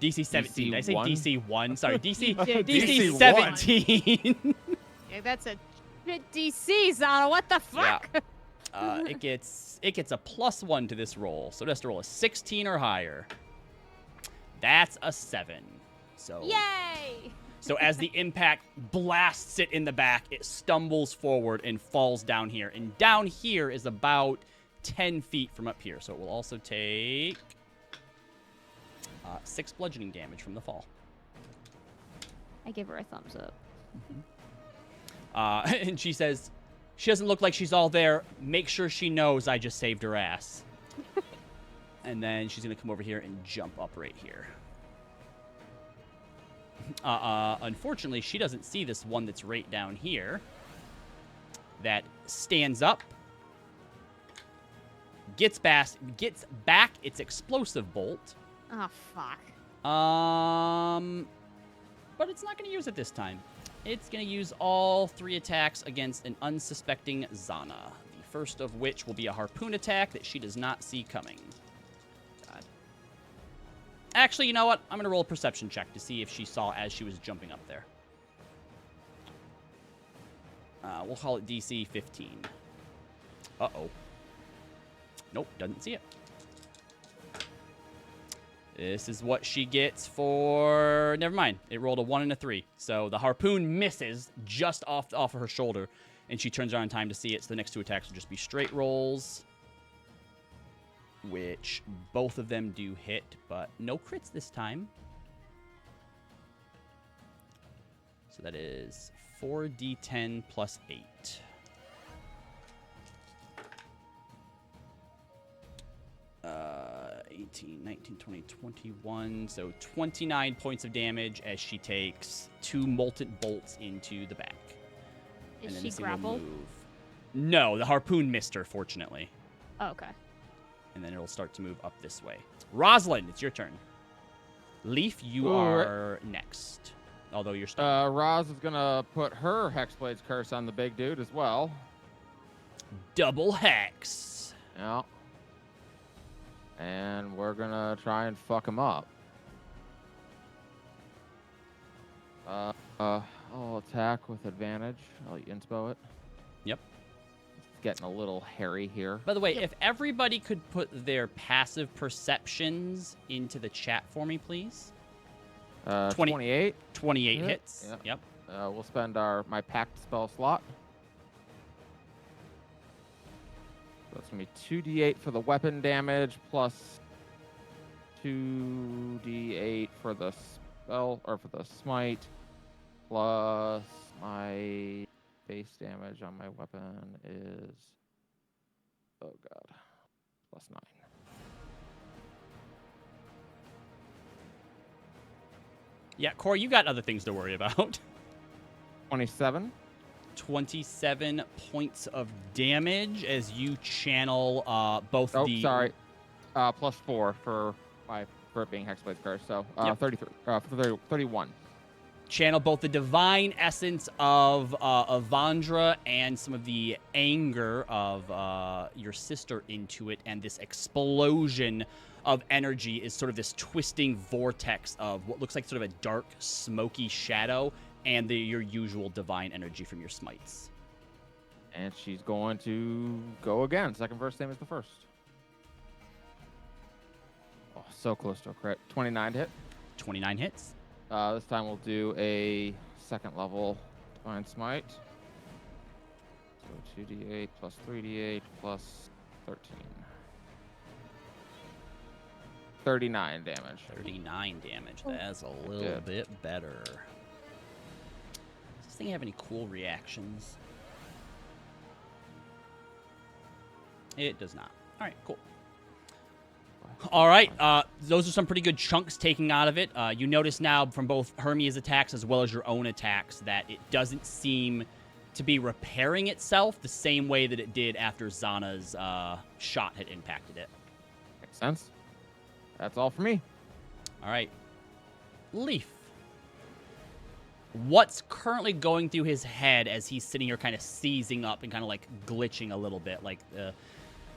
DC 17. Did I say DC 1? Sorry, DC 17. Yeah, that's a shit DC, Zana. What the fuck? Yeah. It gets a +1 to this roll, so it has to roll a 16 or higher. That's a 7. So Yay! So as the impact blasts it in the back, it stumbles forward and falls down here. And down here is about 10 feet from up here. So it will also take 6 bludgeoning damage from the fall. I give her a thumbs up. And she says, she doesn't look like she's all there. Make sure she knows I just saved her ass. And then she's going to come over here and jump up right here. Unfortunately, she doesn't see this one that's right down here. That stands up. Gets back its explosive bolt. Oh, fuck. But it's not going to use it this time. It's going to use all 3 attacks against an unsuspecting Zana. The first of which will be a harpoon attack that she does not see coming. God. Actually, you know what? I'm going to roll a perception check to see if she saw as she was jumping up there. We'll call it DC 15. Uh-oh. Nope, doesn't see it. This is what she gets for... Never mind. It rolled a 1 and a 3. So the harpoon misses just off of her shoulder, and she turns around in time to see it. So the next 2 attacks will just be straight rolls, which both of them do hit, but no crits this time. So that is 4d10 plus 8. 18, 19, 20, 21. So 29 points of damage as she takes 2 molten bolts into the back. Is she grappled? No, the harpoon missed her, fortunately. Oh, okay. And then it'll start to move up this way. Rosalind, it's your turn. Leaf, you are next. Although you're stunned. Roz is gonna put her Hexblade's Curse on the big dude as well. Double hex. Yeah. And we're gonna try and fuck him up. I'll attack with advantage. I'll inspo it. Yep. It's getting a little hairy here. By the way, if everybody could put their passive perceptions into the chat for me, please. 28. 28 hits. Yep. We'll spend my packed spell slot. That's going to be 2d8 for the weapon damage, plus 2d8 for the spell, or for the smite, plus my base damage on my weapon is, oh god, plus 9. Yeah, Corey, you got other things to worry about. 27. 27 points of damage as you channel both the... sorry. Plus 4 for it being Hexblade's Curse, so 33, 31. Channel both the divine essence of Exandria and some of the anger of your sister into it, and this explosion of energy is sort of this twisting vortex of what looks like sort of a dark, smoky shadow and your usual divine energy from your smites. And she's going to go again. Second verse, same as the first. Oh, so close to a crit. 29 to hit. 29 hits. This time we'll do a second level Divine Smite. So 2d8 plus 3d8 plus 13. 39 damage. 39 damage. That's a little bit better. Does this thing have any cool reactions? It does not. All right, cool. All right, those are some pretty good chunks taken out of it. You notice now from both Hermia's attacks as well as your own attacks that it doesn't seem to be repairing itself the same way that it did after Zana's shot had impacted it. Makes sense. That's all for me. All right. Leaf. What's currently going through his head as he's sitting here kind of seizing up and kind of like glitching a little bit? Like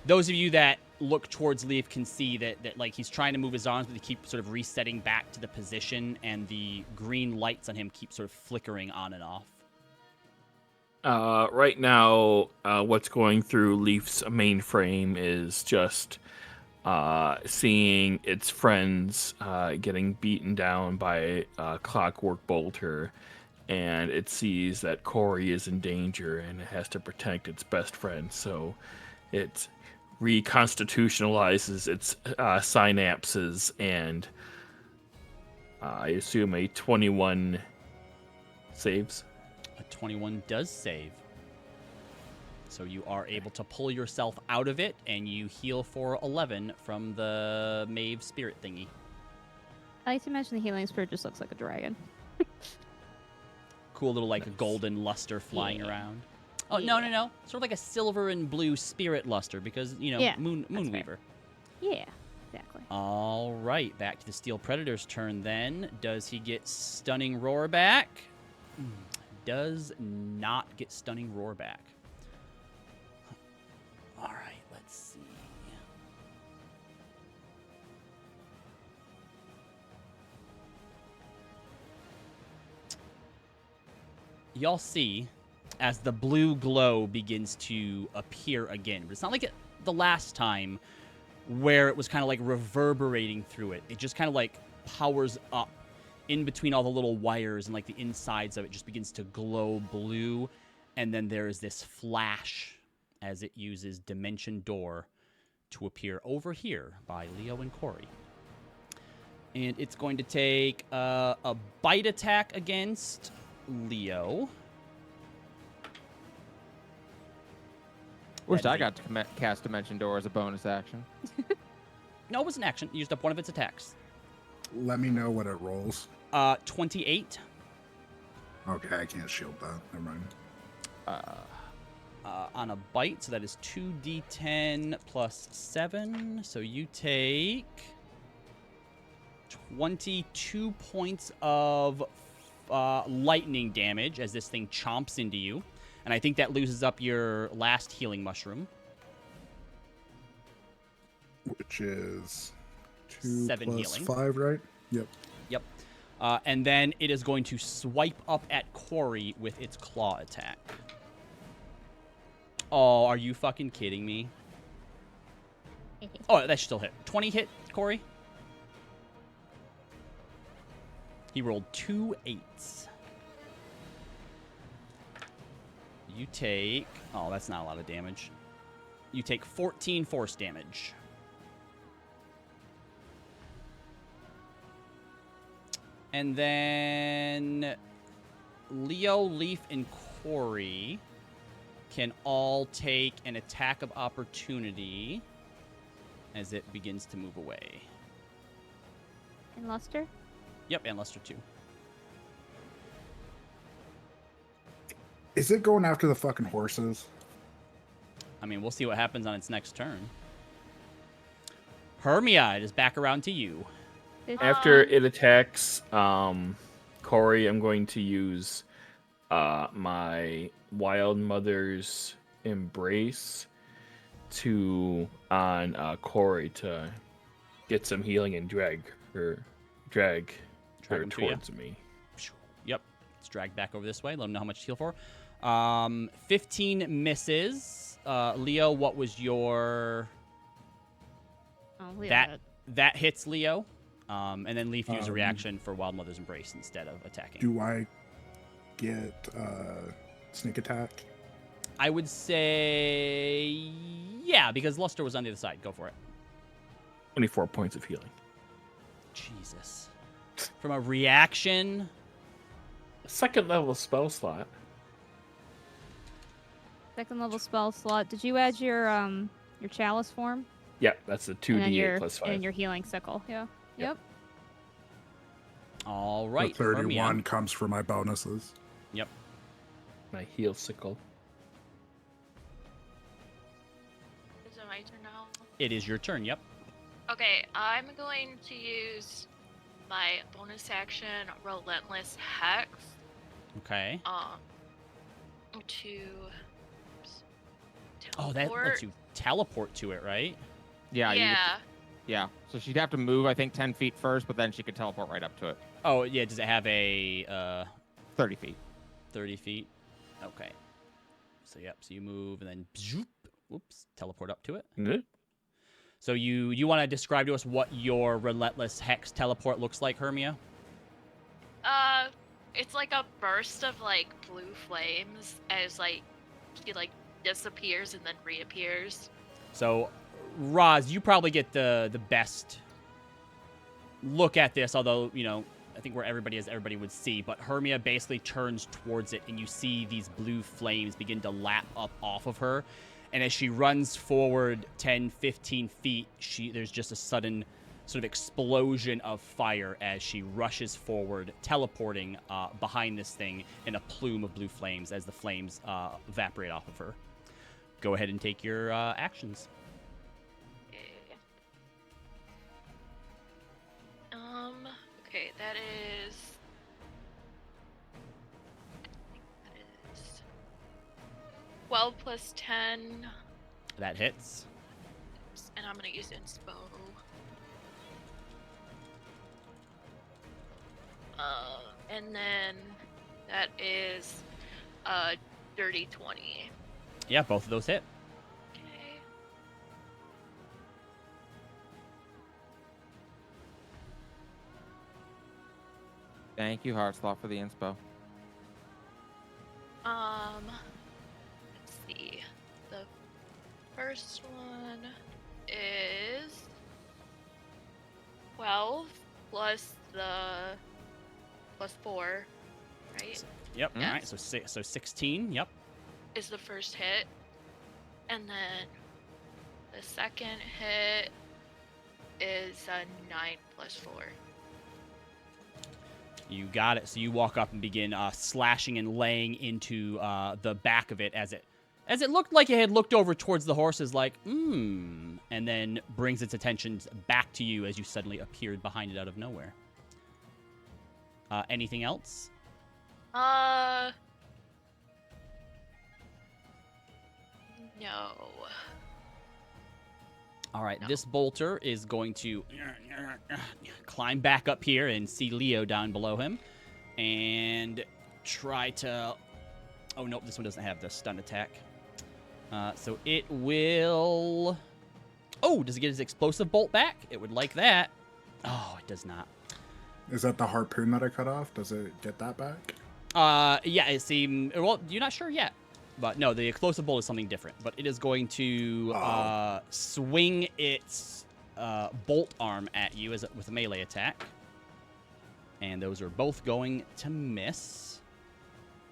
those of you that look towards Leaf can see that like he's trying to move his arms, but they keep sort of resetting back to the position, and the green lights on him keep sort of flickering on and off. Right now, what's going through Leaf's mainframe is just seeing its friends getting beaten down by Clockwork Bolter, and it sees that Corey is in danger and it has to protect its best friend, so it reconstitutionalizes its synapses, and I assume a 21 saves. A 21 does save. So you are able to pull yourself out of it, and you heal for 11 from the Maeve spirit thingy. I like to imagine the healing spirit just looks like a dragon. Cool little like golden luster flying around. Oh, no. Sort of like a silver and blue spirit luster because, you know, Moonweaver. Yeah, exactly. All right, back to the Steel Predator's turn then. Does he get Stunning Roar back? Does not get Stunning Roar back. y'all see as the blue glow begins to appear again. But it's not like the last time where it was kind of like reverberating through it. It just kind of like powers up in between all the little wires, and like the insides of it just begins to glow blue. And then there is this flash as it uses Dimension Door to appear over here by Leo and Corey. And it's going to take a bite attack against Leo. Wish I got to cast Dimension Door as a bonus action. No, it was an action. You used up one of its attacks. Let me know what it rolls. 28. Okay, I can't shield that. Never mind. On a bite, so that is 2d10 plus 7. So you take 22 points of lightning damage as this thing chomps into you. And I think that loses up your last healing mushroom. Which is 2 7 plus healing. 5, right? Yep. Yep. And then it is going to swipe up at Corey with its claw attack. Oh, are you fucking kidding me? Oh, that should still hit. 20 hit, Corey? He rolled 2 8s. You take... Oh, that's not a lot of damage. You take 14 force damage. And then Leo, Leaf, and Corey can all take an attack of opportunity as it begins to move away. And Luster? Yep, and Luster too. Is it going after the fucking horses? I mean, we'll see what happens on its next turn. Hermia, it is back around to you. After it attacks Corey, I'm going to use my Wild Mother's Embrace on Corey to get some healing and drag her towards me. Yep. Let's drag back over this way. Let them know how much to heal for. 15 misses. Leo, what was your... Oh, Leo That hits Leo. And then Leaf used a reaction for Wild Mother's Embrace instead of attacking. Do I get sneak attack? I would say... Yeah, because Luster was on the other side. Go for it. 24 points of healing. Jesus. From a reaction... Second level spell slot. Second level spell slot. Did you add your chalice form? Yeah, that's a 2d8 plus 5. And your healing sickle. Yeah. Yep. All right. The 31 Hermia. comes for my bonuses. Yep. My heal sickle. Is it my turn now? It is your turn. Yep. Okay, I'm going to use my bonus action, Relentless Hex, Okay. to Oh, teleport. that lets you teleport to it, right? Yeah. Yeah. Yeah. So she'd have to move, I think, 10 feet first, but then she could teleport right up to it. Oh, yeah. Does it have a 30 feet. 30 feet? Okay. So, yep. So you move and then zoop, whoops, teleport up to it. Mm-hmm. So you want to describe to us what your Relentless Hex teleport looks like, Hermia? It's like a burst of like blue flames as like he like disappears and then reappears. So, Roz, you probably get the best look at this, although, you know, I think where everybody would see, but Hermia basically turns towards it and you see these blue flames begin to lap up off of her. And as she runs forward 10, 15 feet, there's just a sudden sort of explosion of fire as she rushes forward, teleporting behind this thing in a plume of blue flames as the flames evaporate off of her. Go ahead and take your actions. Okay, that is 12 plus 10. That hits. And I'm gonna use inspo. And then that is dirty 20. Yeah, both of those hit. Okay. Thank you, Heartslaw, for the inspo. Let's see. The first one is 12 plus the plus 4, right? Yep. Yeah. All right. So 16. Yep. Is the first hit. And then the second hit is a 9 plus 4. You got it. So you walk up and begin slashing and laying into the back of it as it looked like it had looked over towards the horses, like, and then brings its attention back to you as you suddenly appeared behind it out of nowhere. Anything else? No. All right, No. this bolter is going to climb back up here and see Leo down below him and try to... Oh, nope, this one doesn't have the stun attack. So it will... Oh, does it get his explosive bolt back? It would like that. Oh, it does not. Is that the harpoon that I cut off? Does it get that back? Yeah, it seems... Well, you're not sure yet. But no, the explosive bolt is something different. But it is going to swing its bolt arm at you with a melee attack. And those are both going to miss.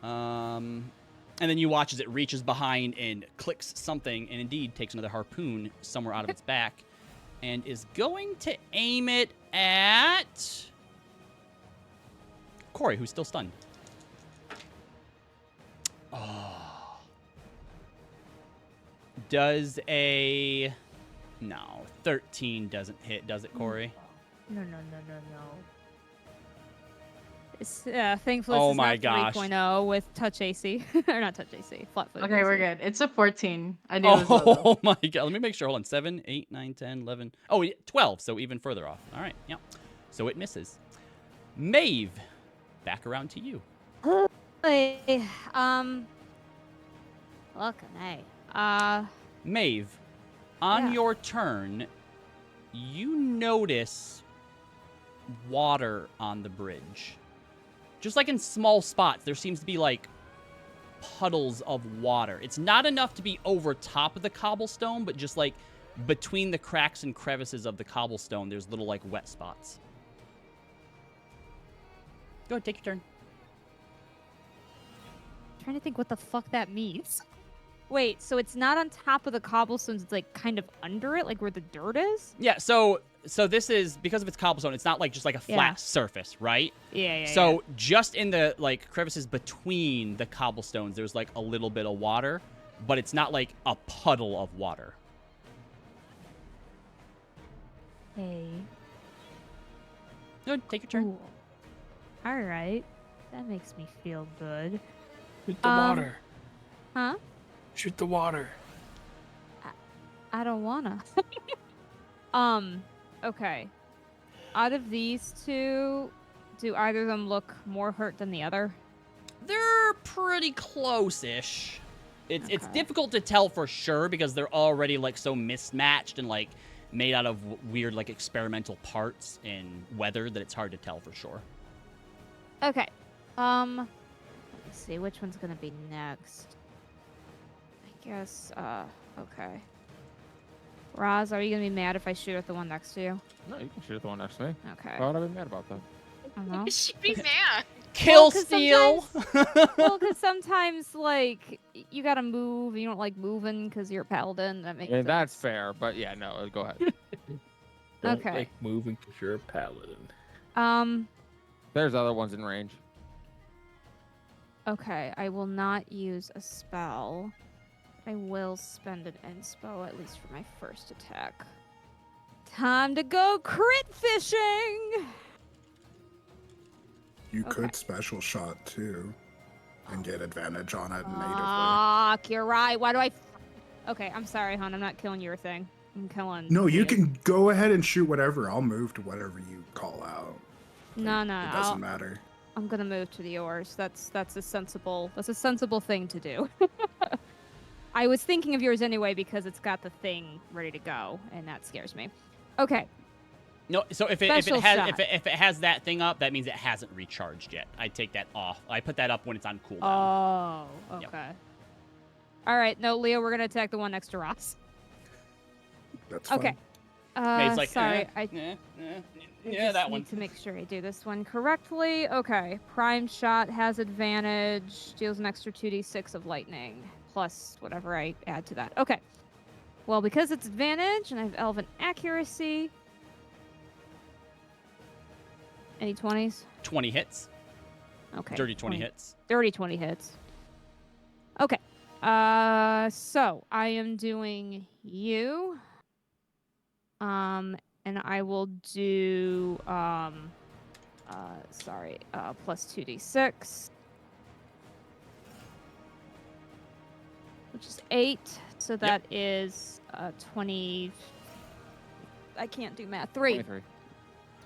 And then you watch as it reaches behind and clicks something and indeed takes another harpoon somewhere out of its back. And is going to aim it at... Corey, who's still stunned. Oh... Does a... No, 13 doesn't hit, does it, Corey? No. It's, thankfully, Oh it's my not gosh. 3.0 with touch AC. Or not touch AC, flat foot. Okay, we're good. It's a 14. I knew it was low, though. Oh my god, let me make sure. Hold on. 7, 8, 9, 10, 11. Oh, 12, so even further off. All right, yeah. So it misses. Maeve, back around to you. Hey, look, hey. Maeve, on Yeah. your turn, you notice water on the bridge. Just like in small spots, there seems to be like puddles of water. It's not enough to be over top of the cobblestone, but just like between the cracks and crevices of the cobblestone, there's little like wet spots. Go ahead, take your turn. I'm trying to think what the fuck that means. Wait, so it's not on top of the cobblestones, it's like kind of under it, like where the dirt is? Yeah, so this is, because of its cobblestone, it's not like just like a flat Yeah. surface, right? Yeah. So just in the like crevices between the cobblestones, there's like a little bit of water, but it's not like a puddle of water. Hey. Good, take your turn. Cool. All right. That makes me feel good. Shoot the water. Huh? Shoot the water. I don't wanna. Okay. Out of these two, do either of them look more hurt than the other? They're pretty close-ish. It's Okay. difficult to tell for sure because they're already like so mismatched and like made out of weird like experimental parts and weather that it's hard to tell for sure. Okay. Let me see which one's gonna be next. I guess. Okay. Roz, are you gonna be mad if I shoot at the one next to you? No, you can shoot at the one next to me. Okay. Why would I be mad about that? I don't know. You should be mad. Kill 'cause steal. Well, because sometimes like you gotta move. You don't like moving because you're a paladin. That makes I mean, sense. that's fair, but yeah, no, go ahead. Don't Okay. like moving because you're a paladin. There's other ones in range. Okay, I will not use a spell. I will spend an inspo, at least for my first attack. Time to go crit fishing! You Okay. could special shot too, and get advantage on it natively. Fuck, you're right. Why do I... Okay, I'm sorry, hon. I'm not killing your thing. I'm killing... No, you you. can go ahead and shoot whatever. I'll move to whatever you call out. No, It doesn't matter. I'm gonna move to the yours. That's a sensible thing to do. I was thinking of yours anyway because it's got the thing ready to go, and that scares me. Okay. No, so if it Special shot. has that thing up, that means it hasn't recharged yet. I take that off. I put that up when it's on cooldown. Oh, okay. Yep. All right, no, Leo, we're gonna attack the one next to Ross. That's fine. Okay. May's like, sorry, I just that need one. to make sure I do this one correctly. Okay, prime shot has advantage, deals an extra 2d6 of lightning, plus whatever I add to that. Okay. Well, because it's advantage, and I have elven accuracy. Any 20s? 20 hits. Okay. Dirty 20 hits. Dirty 20 hits. Okay. So I am doing you. And I will do plus 2d6. Which is 8. So that is 20. I can't do math. 3.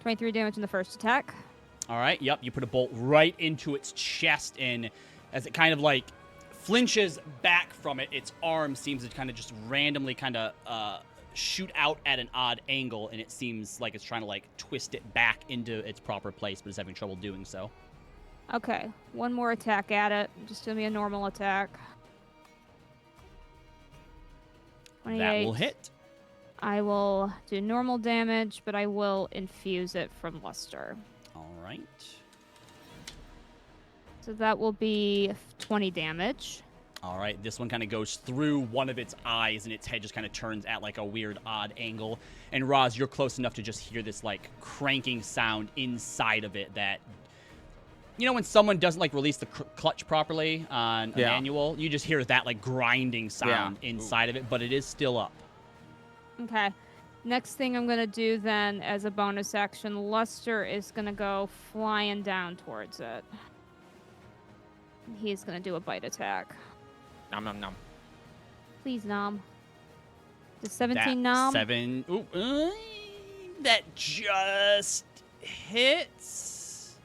23 damage in the first attack. All right. Yep. You put a bolt right into its chest, and as it kind of like flinches back from it, its arm seems to kind of just randomly kind of shoot out at an odd angle, and it seems like it's trying to like twist it back into its proper place, but it's having trouble doing so. Okay. One more attack at it. Just gonna be a normal attack. 28. That will hit. I will do normal damage, but I will infuse it from Luster. All right. So that will be 20 damage. All right, this one kind of goes through one of its eyes, and its head just kind of turns at like a weird, odd angle. And Roz, you're close enough to just hear this like cranking sound inside of it that, you know, when someone doesn't like release the clutch properly on a manual, you just hear that like grinding sound inside of it, but it is still up. Okay. Next thing I'm going to do then as a bonus action, Luster is going to go flying down towards it. He's going to do a bite attack. Nom nom nom. Please, nom. Does 17 nom? 7. Ooh, that just hits.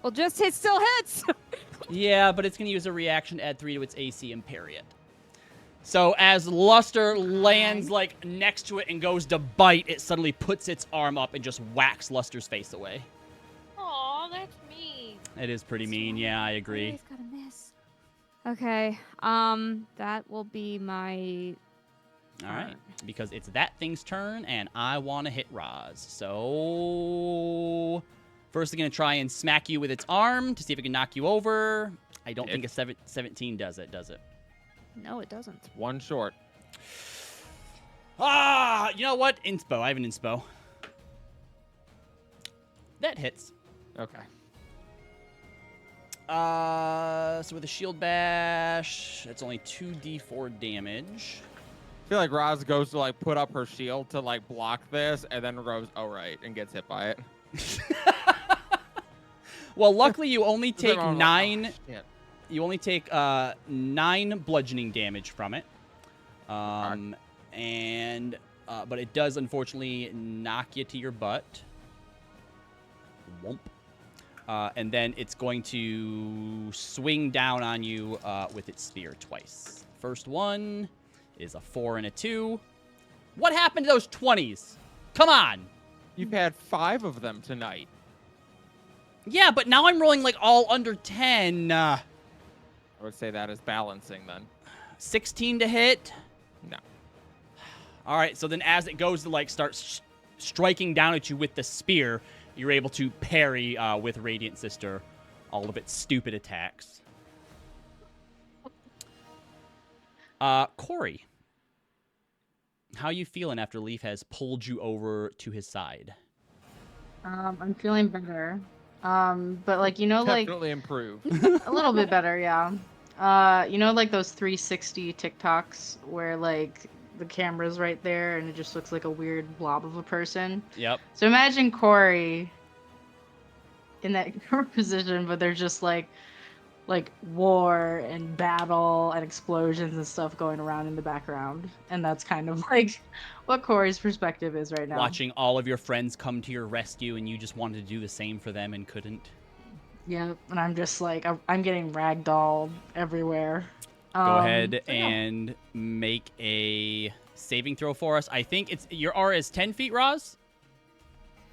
Well, just hit still hits. Yeah, but it's going to use a reaction to add 3 to its AC and parry it. So as Luster lands like next to it and goes to bite, it suddenly puts its arm up and just whacks Luster's face away. Aw, that's mean. It is pretty mean. Yeah, I agree. Always gotta miss. Okay. That will be my. All right, because it's that thing's turn, and I want to hit Roz. So first, I'm gonna try and smack you with its arm to see if it can knock you over. I don't think a 17 does it, does it? No, it doesn't. One short. You know what? Inspo. I have an inspo. That hits. Okay. So with a shield bash, that's only 2d4 damage. I feel like Roz goes to like put up her shield to like block this, and then goes, "Oh right," and gets hit by it. Well, luckily you only take Like, 9. oh, shit. You only take 9 bludgeoning damage from it, but it does unfortunately knock you to your butt. Womp. And then it's going to swing down on you with its spear twice. First one is a 4 and a 2. What happened to those 20s? Come on. You've had 5 of them tonight. Yeah, but now I'm rolling like all under 10. I would say that is balancing then. 16 to hit. No. All right, so then as it goes to like start striking down at you with the spear, you're able to parry with Radiant Sister all of its stupid attacks. Corey, how you feeling after Leaf has pulled you over to his side? I'm feeling better. But like, you know, like Definitely improved. a little bit better, yeah. You know, like those 360 TikToks where like the camera's right there and it just looks like a weird blob of a person. Yep. So imagine Corey in that position, but there's just like war and battle and explosions and stuff going around in the background. And that's kind of like what Corey's perspective is right now. Watching all of your friends come to your rescue and you just wanted to do the same for them and couldn't. Yeah, and I'm just like I'm getting ragdolled everywhere. Go ahead So yeah. and make a saving throw for us. I think it's your R is 10 feet, Roz.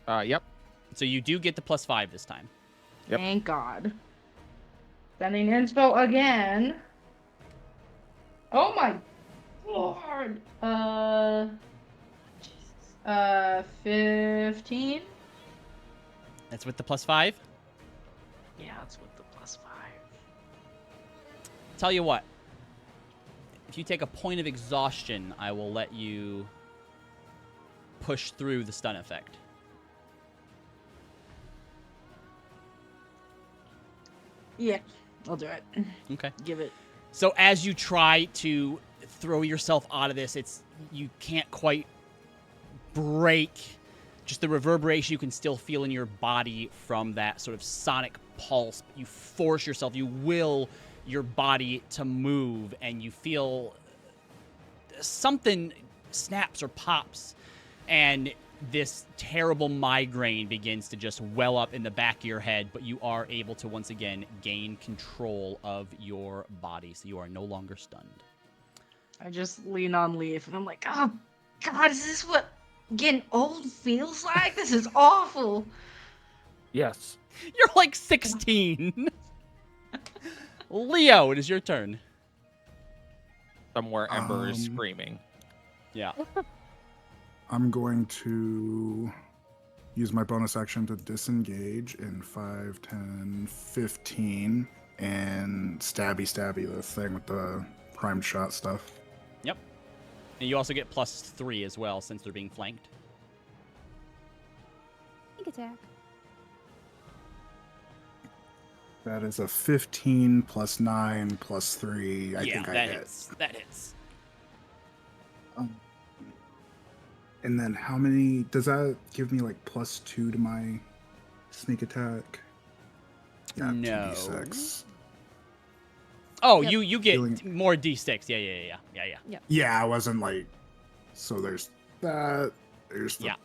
Yep. So you do get the +5 this time. Yep. Thank God. Sending inspo again. Oh my Lord. 15. That's with the +5. Yeah, that's with the +5. Tell you what. If you take a point of exhaustion, I will let you push through the stun effect. Yeah, I'll do it. Okay. Give it. So as you try to throw yourself out of this, you can't quite break. Just the reverberation you can still feel in your body from that sort of sonic pulse. You force yourself, you will your body to move, and you feel something snaps or pops, and this terrible migraine begins to just well up in the back of your head, but you are able to once again gain control of your body, so you are no longer stunned. I just lean on Leaf, and I'm like, oh, God, is this what getting old feels like? This is awful. Yes. You're like 16. Leo, it is your turn. Somewhere Ember is screaming. Yeah. I'm going to use my bonus action to disengage in 5, 10, 15, and stabby the thing with the primed shot stuff. Yep. And you also get +3 as well since they're being flanked. Sneak attack. That is a 15 plus 9 plus 3. I think I hit. Hits. That hits. And then how many does that give me? Like +2 to my sneak attack? Yeah, No. 2d6. Oh, Yep. you get Healing. more d6. Yeah. Yeah, I wasn't like. So there's that. There's the Yeah.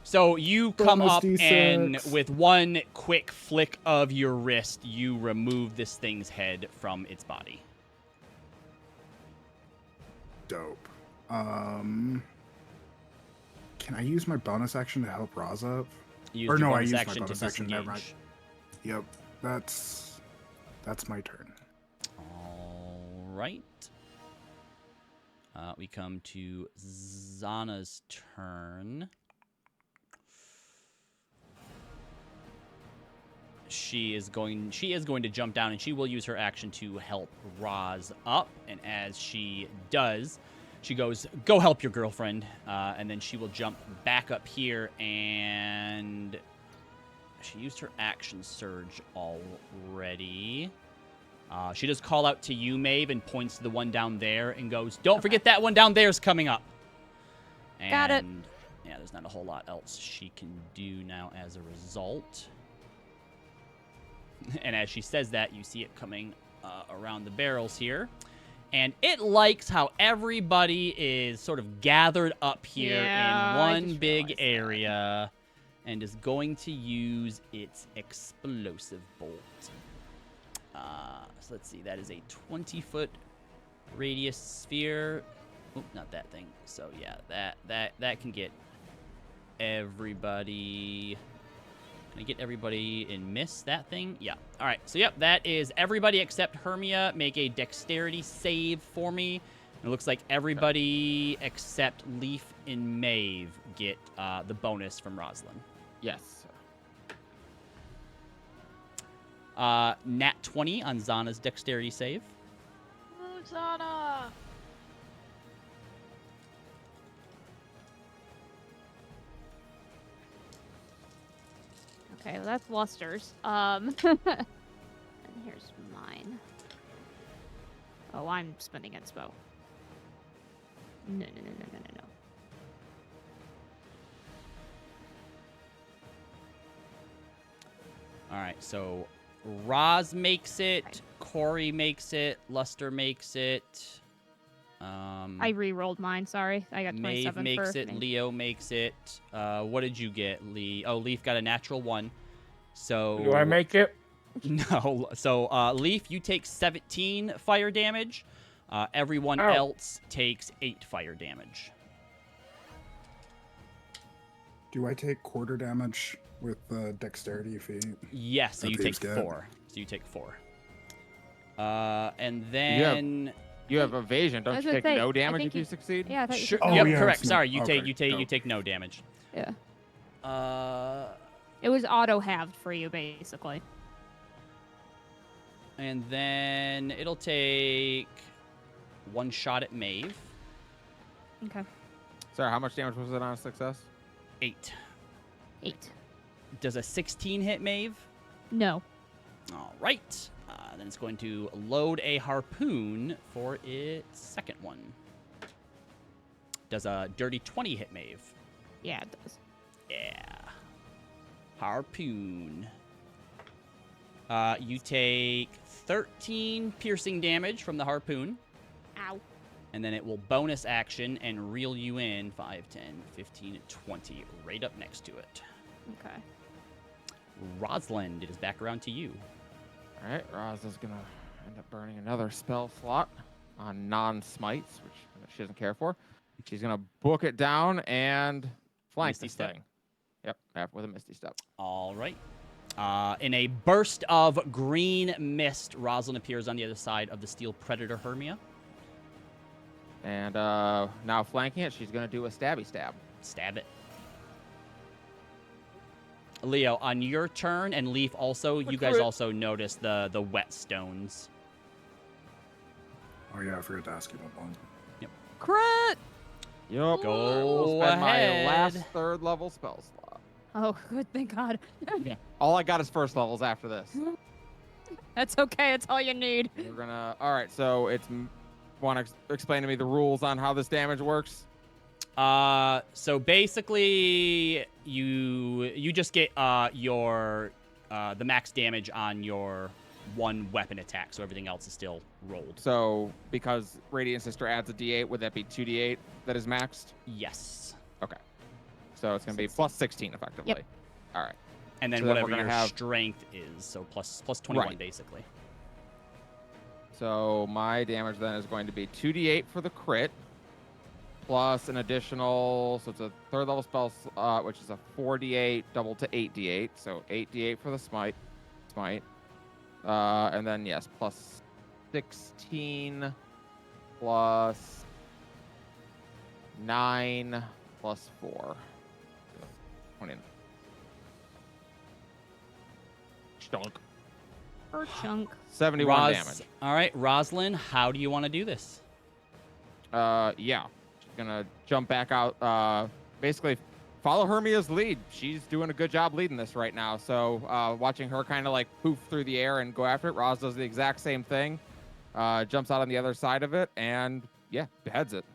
So you come Bonus up and D6. with one quick flick of your wrist, you remove this thing's head from its body. dope. Can I use my bonus action to help Roz up? Use Or your no, I bonus used my action bonus to action, never mind. disengage. Yep, that's my turn. All right. We come to Zana's turn. She is going to jump down, and she will use her action to help Roz up. And as she does, she goes, "Go help your girlfriend," and then she will jump back up here, and she used her action surge already. She does call out to you, Maeve, and points to the one down there and goes, "Don't forget that one down there is coming up." And, Got it. yeah, there's not a whole lot else she can do now as a result. And as she says that, you see it coming around the barrels here. And it likes how everybody is sort of gathered up here Yeah, in I one just big realized that. area and is going to use its explosive bolt. So let's see, that is a 20-foot radius sphere. Oh, not that thing. So yeah, that can get everybody. Can I get everybody and miss that thing? Yeah. All right. So, yep, that is everybody except Hermia. Make a dexterity save for me. And it looks like everybody except Leaf and Maeve get the bonus from Roslyn. Yes. Nat 20 on Zana's dexterity save. Oh, Zana! Okay, well that's Luster's. And here's mine. Oh, I'm spending inspo. No. All right. So, Roz makes it. Corey makes it. Luster makes it. I re-rolled mine, sorry. I got Maeve 27 makes for it. Maeve. Leo makes it. What did you get, Lee? Oh, Leaf got a natural 1. So Do I make it? No. So, Leaf, you take 17 fire damage. Everyone Ow. else takes 8 fire damage. Do I take quarter damage with the dexterity feat? Yes, so That you take thieves get? 4. So you take 4. And then You have evasion. I Don't was you gonna take say, no I damage think if you you- succeed? Yeah, I thought you sure. took Oh, Yep, yeah, correct. it's Sorry, no- you okay, you go. take no damage. Yeah. Uh, It was auto-halved for you, basically. and then it'll take 1 shot at Maeve. Okay. Sorry, how much damage was it on a success? 8. 8. Does a 16 hit Maeve? No. All right. Then it's going to load a harpoon for its second one. Does a dirty 20 hit Maeve? Yeah, it does. Yeah. Harpoon. You take 13 piercing damage from the harpoon. Ow. And then it will bonus action and reel you in 5, 10, 15, 20, right up next to it. Okay. Rosalind, it is back around to you. All right, Roz is gonna end up burning another spell slot on non-smites, which she doesn't care for. She's gonna book it down and flank Misty this step. thing. Yep, with a misty step. All right. In a burst of green mist, Rosalind appears on the other side of the steel predator Hermia. And now flanking it, she's gonna do a stabby stab. Stab it. Leo, on your turn, and Leaf also, you guys also notice the whetstones. Oh yeah, I forgot to ask you about one. Crit! Yup. Go spend my ahead. last third level spell slot. Oh, good, thank God. Yeah. All I got is first levels after this. That's okay, it's all you need. We're gonna. All right, so it's. Want to explain to me the rules on how this damage works? So basically, you just get your the max damage on your one weapon attack, so everything else is still rolled. So because Radiant Sister adds a D8, would that be 2D8 that is maxed? Yes. Okay. So it's gonna be plus 16 effectively. Yep. All right. And then So then we're whatever gonna your have- strength is, so plus 21 Right. basically. So my damage then is going to be 2D8 for the crit, plus an additional. So it's a third level spell, which is a 4D8 doubled to 8D8. So 8D8 for the smite. And then yes, plus 16 plus 9 plus 4. 20. Stunk. Per chunk. 71 damage. All right, Rosalind, how do you want to do this? Yeah. She's gonna jump back out. Basically, follow Hermia's lead. She's doing a good job leading this right now. So, watching her kind of like poof through the air and go after it. Roz does the exact same thing. Jumps out on the other side of it and yeah, beheads it.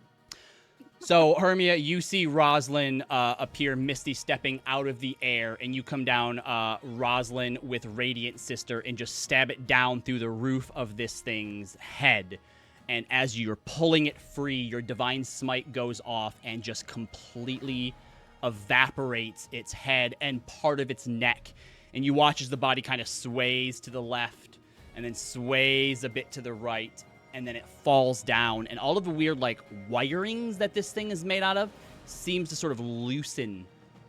So, Hermia, you see Rosalind appear misty stepping out of the air, and you come down, Rosalind, with Radiant Sister, and just stab it down through the roof of this thing's head. And as you're pulling it free, your Divine Smite goes off and just completely evaporates its head and part of its neck. And you watch as the body kind of sways to the left, and then sways a bit to the right, and then it falls down, and all of the weird, like, wirings that this thing is made out of seems to sort of loosen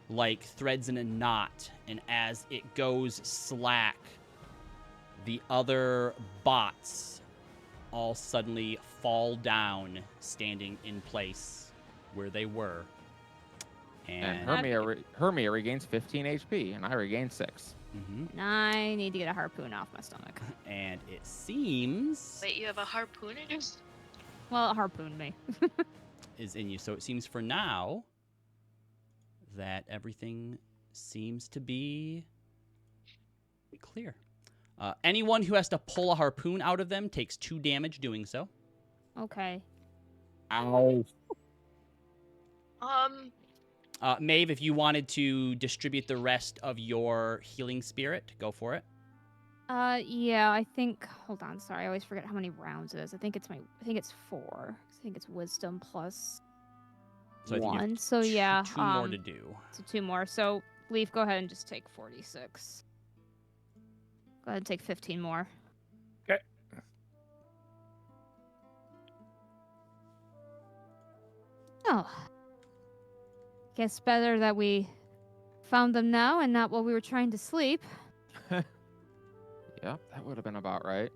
like threads in a knot, and as it goes slack, the other bots all suddenly fall down, standing in place where they were. And And, Hermia regains 15 HP, and I regain 6. Mhm. I need to get a harpoon off my stomach. And it seems Wait, you have a harpoon in your Well, it harpooned me. is in you. So it seems for now that everything seems to be clear. Anyone who has to pull a harpoon out of them takes 2 damage doing so. Okay. Ow. Maeve, if you wanted to distribute the rest of your healing spirit, go for it. Yeah, I think. Hold on, sorry, I always forget how many rounds it is. I think it's 4. I think it's Wisdom plus So I think you have 1. So yeah, 2 more to do. So 2 more. So Leaf, go ahead and just take 46. Go ahead and take 15 more. Okay. Oh. Guess better that we found them now and not while we were trying to sleep. Yeah, that would have been about right.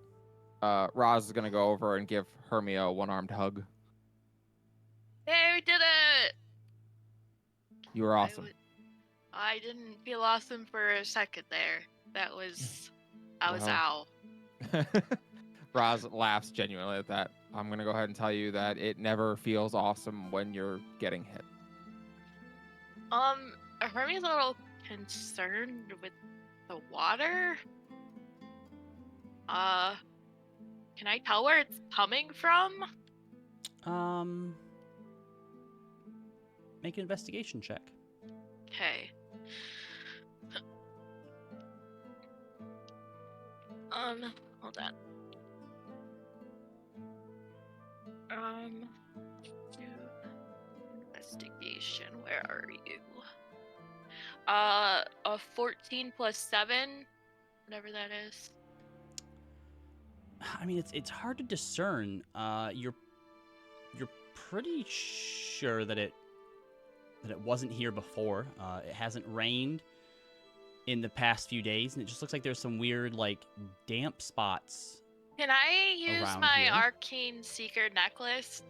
Roz is gonna go over and give Hermia a one-armed hug. Hey, we did it! You were awesome. I didn't feel awesome for a second there. That was... I was Wow. ow. Roz laughs genuinely at that. I'm gonna go ahead and tell you that it never feels awesome when you're getting hit. Hermie's a little concerned with the water. Can I tell where it's coming from? Make an investigation check. Okay. Hold on. Do investigation. Where are you? A 14 plus 7, whatever that is. I mean, it's hard to discern. You're pretty sure that it wasn't here before. It hasn't rained in the past few days, and it just looks like there's some weird, like, damp spots. Can I use Around my here. arcane seeker necklace?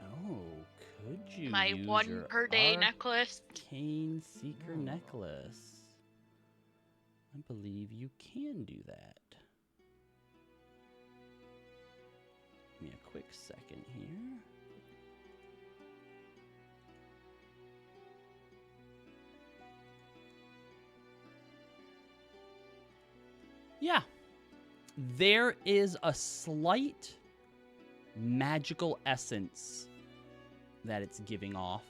Oh, could you My use 1 your per day necklace? Arcane Seeker necklace? I believe you can do that. Give me a quick second here. Yeah. There is a slight magical essence that it's giving off.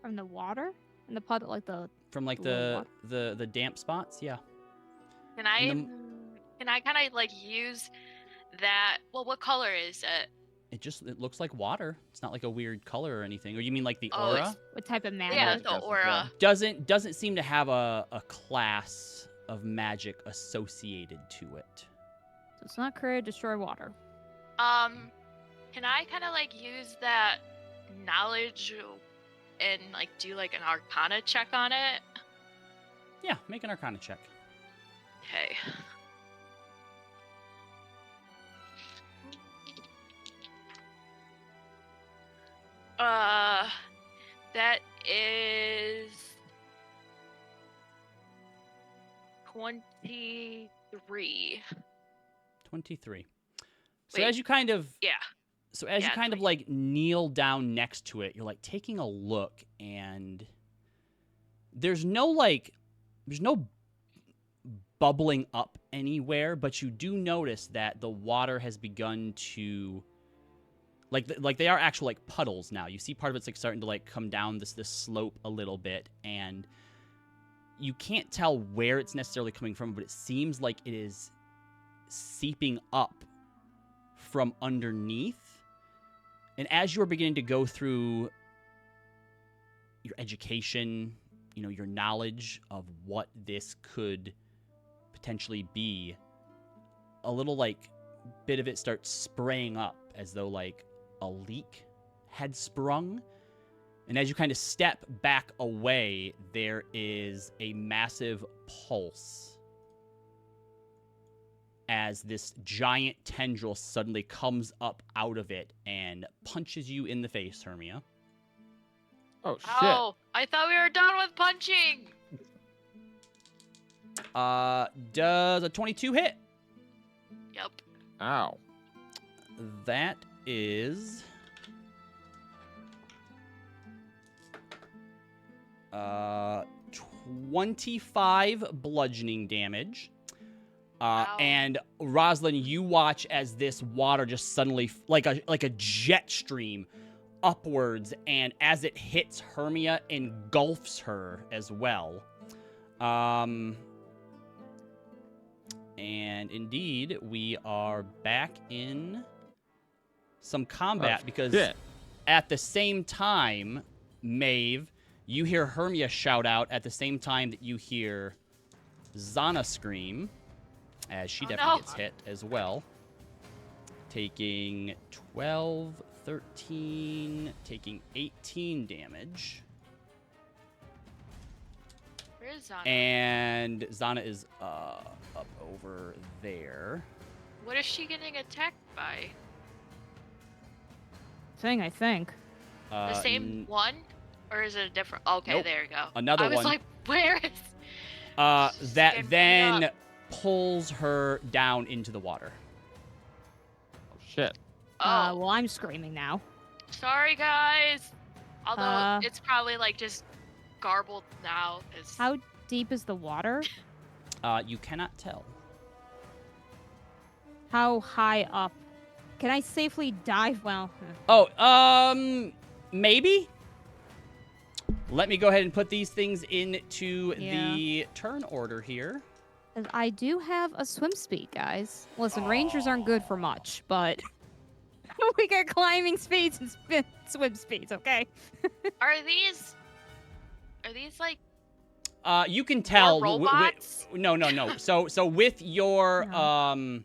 From the water? And the puddle, like the... From like The the damp spots, yeah. Can I And kind of like use that? Well, what color is it? It looks like water. It's not like a weird color or anything. Or you mean like the Oh, aura? What type of magic? Yeah, magic the essence, aura. Doesn't seem to have a class of magic associated to it. So it's not create, destroy water. Can I kind of like use that knowledge and like do like an Arcana check on it? Yeah, make an Arcana check. Okay. That is 23. 23. So Wait. as you kind of Yeah. So as you Yeah, kind of like kneel down next to it, you're like taking a look, and there's no bubbling up anywhere, but you do notice that the water has begun to like they are actual like puddles now. You see part of it's like starting to like come down this slope a little bit, and you can't tell where it's necessarily coming from, but it seems like it is seeping up from underneath. And as you're beginning to go through your education, your knowledge of what this could potentially be, a little like bit of it starts spraying up as though like a leak had sprung. And as you kind of step back away, there is a massive pulse as this giant tendril suddenly comes up out of it and punches you in the face, Hermia. Oh, shit. Oh, I thought we were done with punching. Does a 22 hit? Yep. Ow. That is... 25 bludgeoning damage. Wow. And Rosalind, you watch as this water just suddenly, like a jet stream, upwards, and as it hits Hermia, engulfs her as well. And indeed, we are back in some combat because at the same time, Maeve, You hear Hermia shout out at the same time that you hear Zana scream, as she definitely gets hit as well. Taking 12, 13, taking 18 damage. Where is Zana? And Zana is up over there. What is she getting attacked by? I think. The same one? Or is it a different? Okay, Nope. there you go. Another I was one. like, where is... That getting then beat up. pulls her down into the water. Oh, shit. Oh, Well, I'm screaming now. sorry guys. Although Uh, it's probably like just garbled now. How deep is the water? You cannot tell. How high up? Can I safely dive? Well, Oh, maybe? Let me go ahead and put these things into Yeah. the turn order here. 'cause I do have a swim speed, guys. Listen, rangers aren't good for much, but we got climbing speeds and swim speeds, okay? Are these like You can tell. more robots? No. So with your No.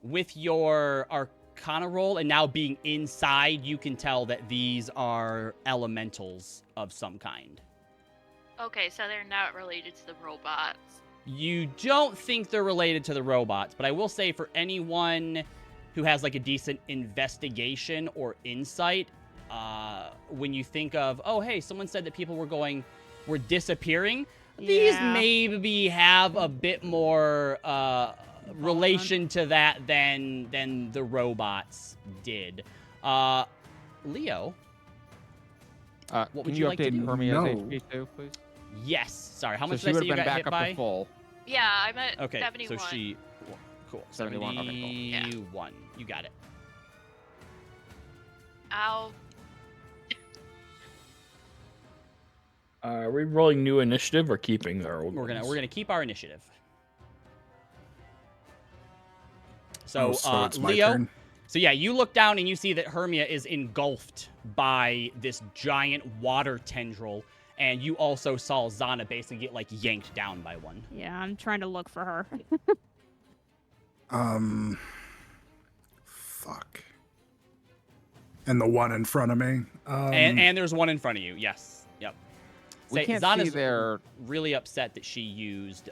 with your Arcana roll and now being inside, you can tell that these are elementals of some kind. Okay, so they're not related to the robots. You don't think they're related to the robots, but I will say for anyone who has like a decent investigation or insight, when you think of, oh, hey, someone said that people were disappearing, these Yeah. maybe have a bit more relation to that than the robots did. Leo, what would Can you like to update do? Hermia's No. HP too, please? yes. Sorry, how So much she did I would say have you been got back hit up by? to full. Yeah, I'm at Okay, 71. so she... Cool. 71, okay, cool. Yeah. 71. You got it. Ow. Are we rolling new initiative or keeping our old We're ones? gonna keep our initiative. So, so it's my Leo... turn. So yeah, you look down and you see that Hermia is engulfed by this giant water tendril, and you also saw Zana basically get, like, yanked down by one. Yeah, I'm trying to look for her. Fuck. And the one in front of me. And there's one in front of you, yes. Yep. We can't see Zana's their... really upset that she used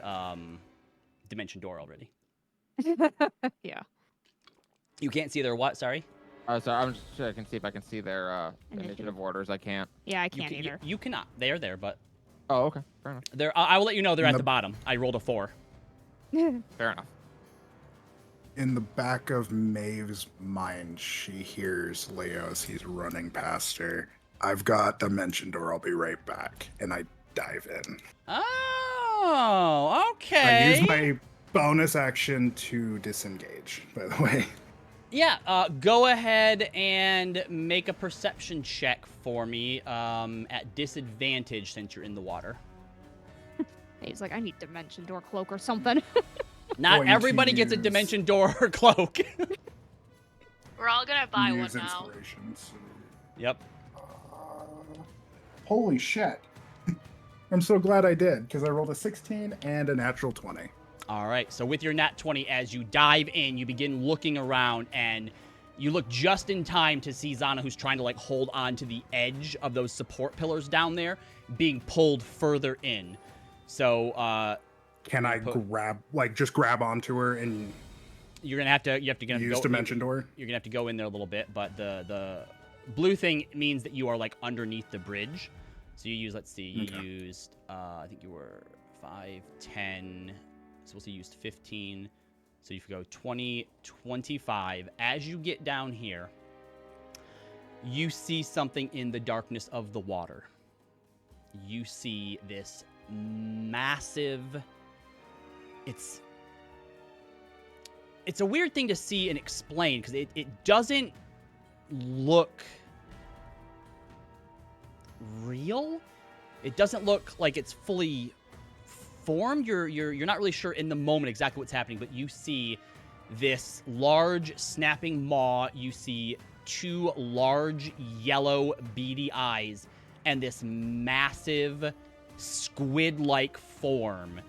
Dimension Door already. Yeah. You can't see their what? Sorry? sorry, I'm just checking to see if I can see their Initiative. initiative orders. I can't. Yeah, I can't either. You cannot. They are there, but Oh, okay. Fair enough. I will let you know they're at Nope. the bottom. I rolled a 4. Fair enough. In the back of Maeve's mind, she hears Leo as he's running past her. I've got Dimension Door. I'll be right back. And I dive in. Oh, okay. I use my bonus action to disengage, by the way. Yeah, go ahead and make a perception check for me at disadvantage since you're in the water. He's like, I need Dimension Door cloak or something. Not Going to everybody gets a use- Dimension Door cloak. We're all gonna buy one Use now. inspiration, so- Yep. Holy shit. I'm so glad I did, because I rolled a 16 and a natural 20. All right, so with your nat 20, as you dive in, you begin looking around, and you look just in time to see Zana, who's trying to, like, hold on to the edge of those support pillars down there, being pulled further in. So, Can I just grab onto her and you're gonna have to use go, Dimension Door? You're gonna have to go in there a little bit, but the blue thing means that you are, like, underneath the bridge. So you use, let's see, you Okay. used, I think you were 5, 10, supposed to use 15. So you go 20, 25. As you get down here, you see something in the darkness of the water. You see this massive... It's a weird thing to see and explain, because it doesn't look real. It doesn't look like it's fully formed. You're not really sure in the moment exactly what's happening, but you see this large snapping maw. You see 2 large yellow beady eyes, and this massive squid-like form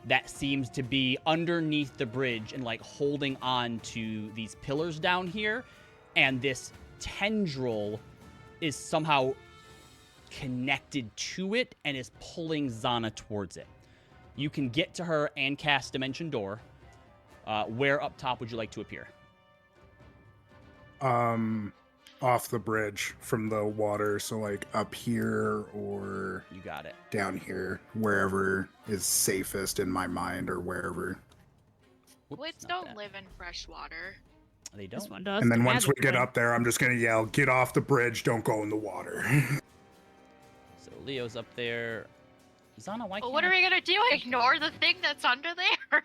that seems to be underneath the bridge and like holding on to these pillars down here. And this tendril is somehow connected to it and is pulling Zana towards it. You can get to her and cast Dimension Door. Where up top would you like to appear? Off the bridge from the water, so like up here or You got it. down here, wherever is safest in my mind, or wherever. Whoops, Squids not don't that. live in fresh water. They This don't. one does. And then the once we magic get one. up there, I'm just gonna yell, "Get off the bridge! Don't go in the water!" So Leo's up there. Zana, why But can't what I- are we gonna do? Ignore the thing that's under there?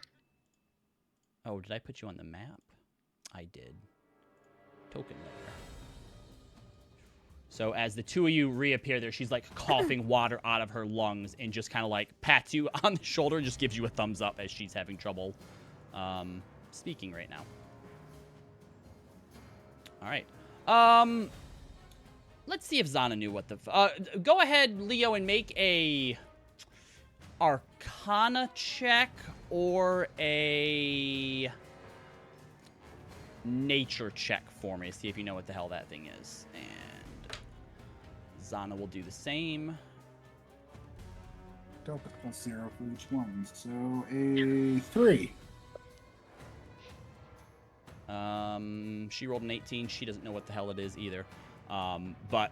Oh, did I put you on the map? I did. Token layer. So as the two of you reappear there, she's like coughing water out of her lungs and just kind of like pats you on the shoulder and just gives you a thumbs up as she's having trouble speaking right now. All right. Let's see if Zana knew what the... go ahead, Leo, and make a Arcana check or a Nature check for me. See if you know what the hell that thing is. And Zana will do the same. Delta plus 0 for each one, so a 3. She rolled an 18. She doesn't know what the hell it is either. But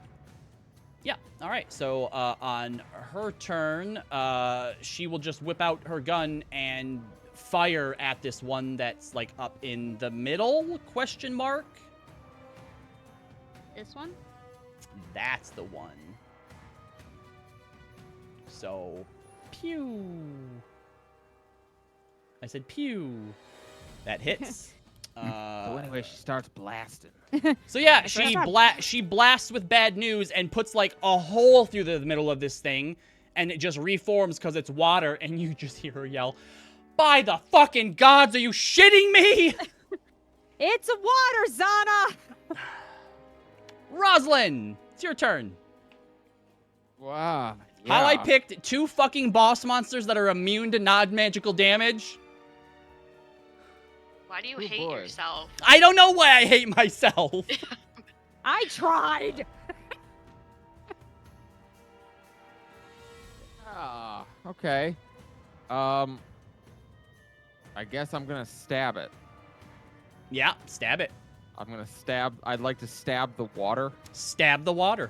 yeah, all right. So on her turn, she will just whip out her gun and fire at this one that's like up in the middle? Question mark. This one? That's the one. So, pew. I said pew. That hits. So anyway, she starts blasting. So yeah, That's she right. she blasts with bad news and puts like a hole through the middle of this thing, and it just reforms because it's water, and you just hear her yell, "By the fucking gods, are you shitting me?" It's a water, Zana! Roslyn, it's your turn. Wow. How I yeah. picked 2 fucking boss monsters that are immune to non-magical damage. Why do you Oh, hate boy. yourself? I don't know why I hate myself. I tried! Ah, okay. I guess I'm gonna stab it. Yeah, stab it. I'm gonna stab. I'd like to stab the water. Stab the water.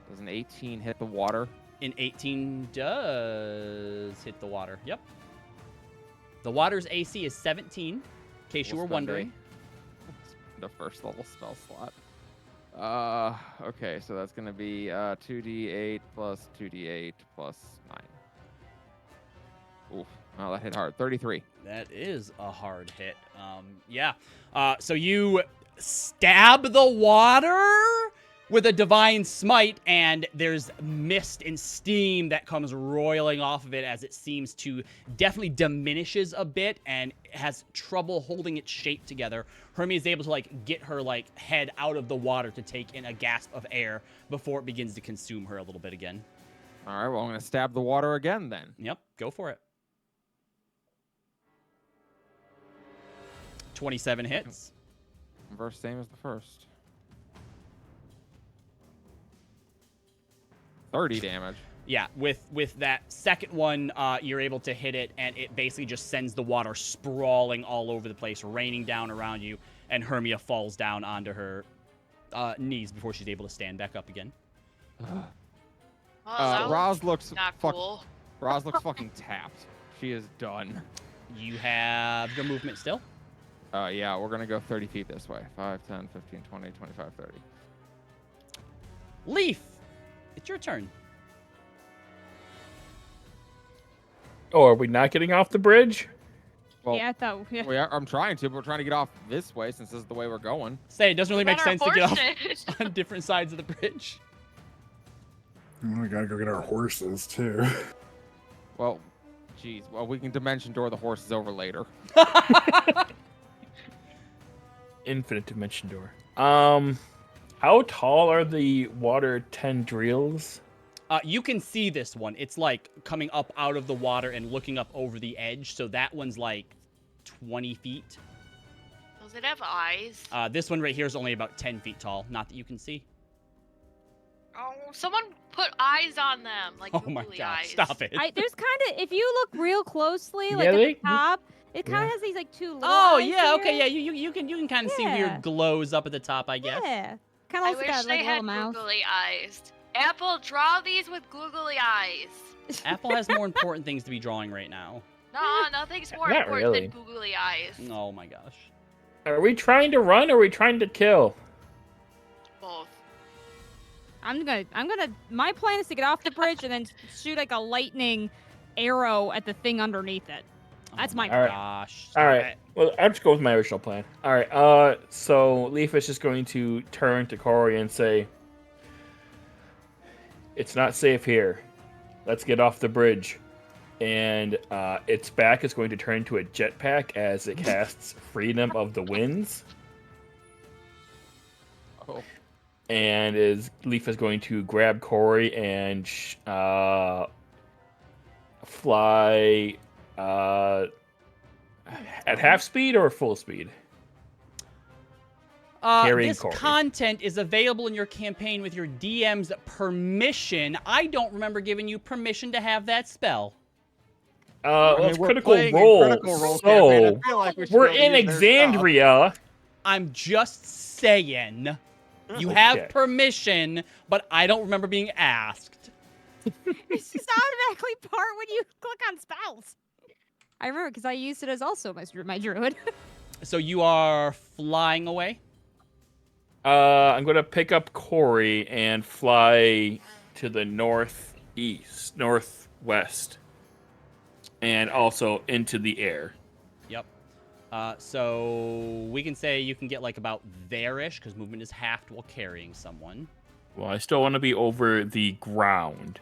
Does an 18 hit the water? An 18 does hit the water. Yep. The water's AC is 17, in case you We'll were spend wondering. The first level spell slot. Okay, so that's gonna be 2d8 plus 2d8 plus 9. Oof. Oh, that hit hard. 33. That is a hard hit. Yeah. So you stab the water with a divine smite, and there's mist and steam that comes roiling off of it as it seems to definitely diminishes a bit and has trouble holding its shape together. Hermia is able to like get her like head out of the water to take in a gasp of air before it begins to consume her a little bit again. All right, well, I'm gonna stab the water again then. Yep, go for it. 27 hits. Verse same as the first. 30 damage. Yeah, with that second one, you're able to hit it, and it basically just sends the water sprawling all over the place, raining down around you, and Hermia falls down onto her knees before she's able to stand back up again. Well, that was Roz looks not cool. Roz looks fucking tapped. She is done. You have your movement still. Yeah, we're gonna go 30 feet this way. 5, 10, 15, 20, 25, 30. Leaf, it's your turn. Oh, are we not getting off the bridge? Well, yeah, I thought. Yeah. I'm trying to, but we're trying to get off this way since this is the way we're going. Say, it doesn't really But make our sense to get off horses- on different sides of the bridge. We gotta go get our horses too. Well, geez. Well, we can dimension door the horses over later. Infinite dimension door. How tall are the water tendrils? You can see this one. It's like coming up out of the water and looking up over the edge. So that one's like 20 feet. Does it have eyes? This one right here is only about 10 feet tall. Not that you can see. Oh, someone put eyes on them, like Oh my googly gosh, eyes. stop it. There's kind of, if you look real closely, like Yeah, at they- the top, it kind of yeah. has these like two little Oh, eyes yeah, okay, here. yeah, you can kind of see Yeah. weird glows up at the top, I guess. Yeah. Kind of I also wish got they like a had little mouth. googly eyes. Apple, draw these with googly eyes. Apple has more important things to be drawing right now. No, nothing's more Not important really. than googly eyes. Oh my gosh. Are we trying to run or are we trying to kill? Both. My plan is to get off the bridge and then shoot like a lightning arrow at the thing underneath it. That's my Oh plan. All right. gosh. All right. Stop it. Well, I'll just go with my original plan. All right. So Leaf is just going to turn to Corey and say, "It's not safe here. Let's get off the bridge." And its back is going to turn into a jetpack as it casts Freedom of the Winds. Oh. And Leaf is going to grab Corey and fly at half speed or full speed? Carrying This Corey. content is available in your campaign with your DM's permission. I don't remember giving you permission to have that spell. Well, I mean, it's we're critical playing a role, Critical Role campaign. so I feel like we should we're be able in to use their stuff. Exandria. I'm just saying. You have Okay. permission, but I don't remember being asked. It's just automatically part when you click on spells. I remember because I used it as also my druid. So you are flying away? I'm gonna pick up Corey and fly to the northwest, and also into the air. Yep. So we can say you can get like about there-ish, because movement is halved while carrying someone. Well, I still want to be over the ground,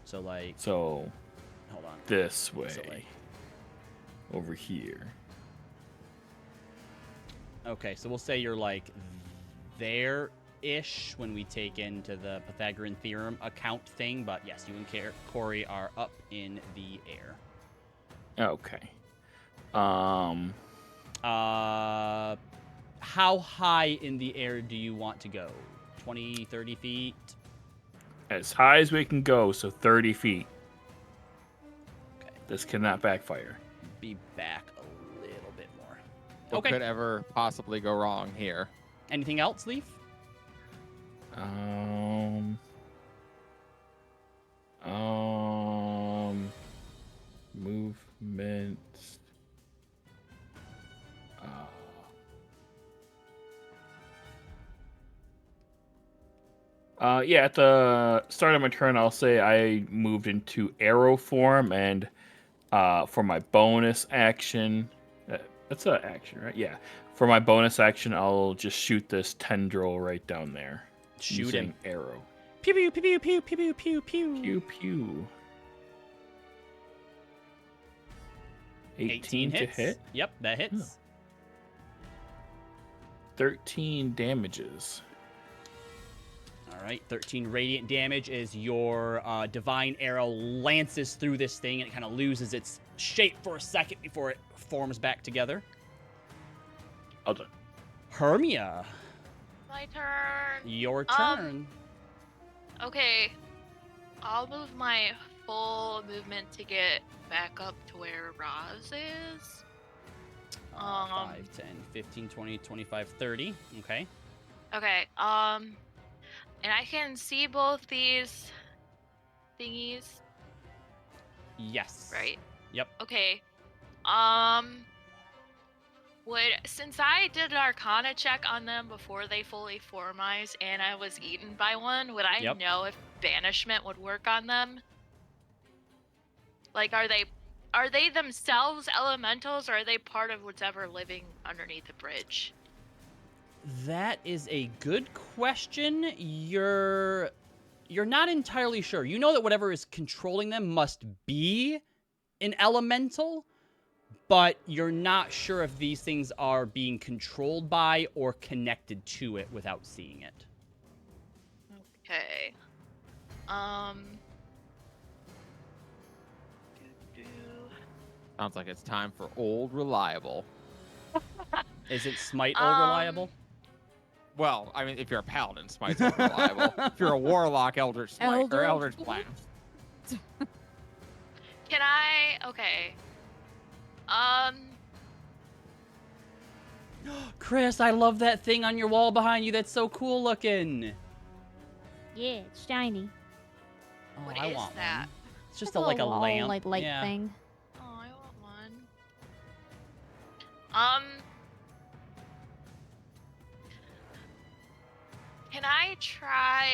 So like, so hold on. this way, So like, over here. okay, so we'll say you're like there-ish when we take into the Pythagorean theorem account thing, but yes, you and Corey are up in the air. Okay. How high in the air do you want to go? 20, 30 feet? As high as we can go, so 30 feet. Okay. This cannot backfire. Be back a little bit more. What Okay. could ever possibly go wrong here? Anything else, Leaf? Movements. Yeah, at the start of my turn, I'll say I moved into arrow form, and for my bonus action, that's an action, right? Yeah. For my bonus action, I'll just shoot this tendril right down there. Shoot using him. arrow. Pew pew pew pew pew pew pew pew. Pew pew. 18 to hits. hit. Yep, that hits. 13 damages. All right, 13 radiant damage as your divine arrow lances through this thing, and it kind of loses its shape for a second before it forms back together. All done. Hermia, My turn. your turn. Okay. I'll move my full movement to get back up to where Roz is. 5, 10, 15, 20, 25, 30. Okay. Okay. And I can see both these thingies, Yes. right? Yep. Okay. Since I did an Arcana check on them before they fully formized and I was eaten by one, would I Yep. know if banishment would work on them? Like, are they themselves elementals, or are they part of whatever living underneath the bridge? That is a good question. You're not entirely sure. You know that whatever is controlling them must be an elemental, but you're not sure if these things are being controlled by or connected to it without seeing it. Okay. Sounds like it's time for old reliable. Is it Smite old reliable? Well, I mean, if you're a paladin, Smite's old reliable. If you're a warlock, Eldritch Smite or Eldritch Blast. Can I? Okay. Chris, I love that thing on your wall behind you. That's so cool looking. Yeah, it's shiny. Oh, What I is want that? one. It's just Like like a wall, lamp. like light yeah. thing. Oh, I want one. Can I try?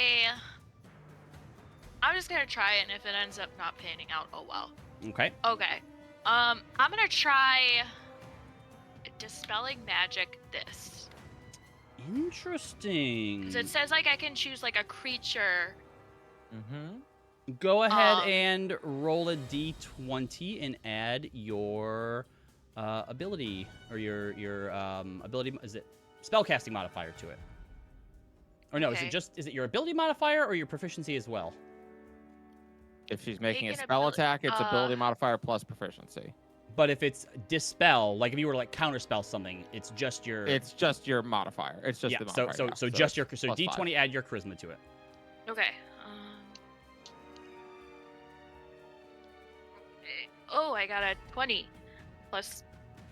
I'm just gonna try it, and if it ends up not panning out, oh well. Okay. Okay. I'm gonna try dispelling magic this. Interesting. Because it says like I can choose like a creature. Mm-hmm. Go ahead and roll a d20 and add your ability or your ability. Is it spellcasting modifier to it? Or no? Okay. Is it your ability modifier or your proficiency as well? If she's making a Make an spell ability- attack, it's ability modifier plus proficiency. But if it's dispel, like if you were to like counterspell something, it's just your. It's just your modifier. It's just yeah. the modifier. So just your it's so plus d20 5. add your charisma to it. Okay. Oh, I got a 20 plus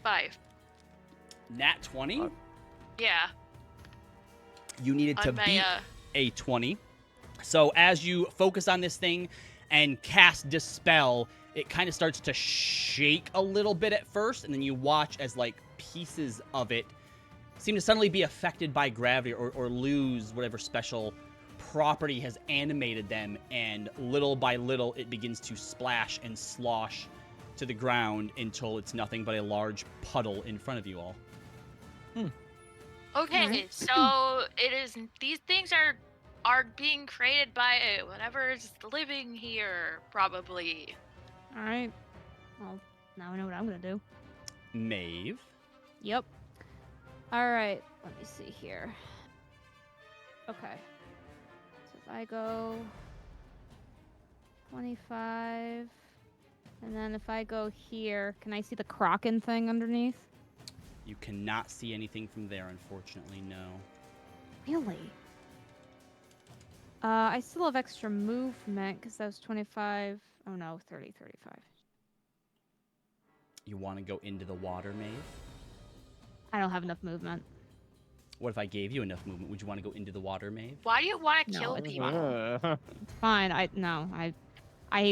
5. Nat 20. Yeah. You needed to On my beat a 20. So as you focus on this thing and cast Dispel, it kind of starts to shake a little bit at first, and then you watch as like pieces of it seem to suddenly be affected by gravity or lose whatever special property has animated them, and little by little it begins to splash and slosh to the ground until it's nothing but a large puddle in front of you all. Okay, Alright. so it is. These things are being created by whatever's living here, probably. All right. Well, now I know what I'm gonna do. Maeve. Yep. All right. Let me see here. Okay. So if I go 25, and then if I go here, can I see the Kraken thing underneath? You cannot see anything from there, unfortunately, no. Really? I still have extra movement because that was 25. Oh no, 30, 35. You want to go into the water, Maeve? I don't have enough movement. What if I gave you enough movement? Would you want to go into the water, Maeve? Why do you want to No, kill it's people? It's fine. I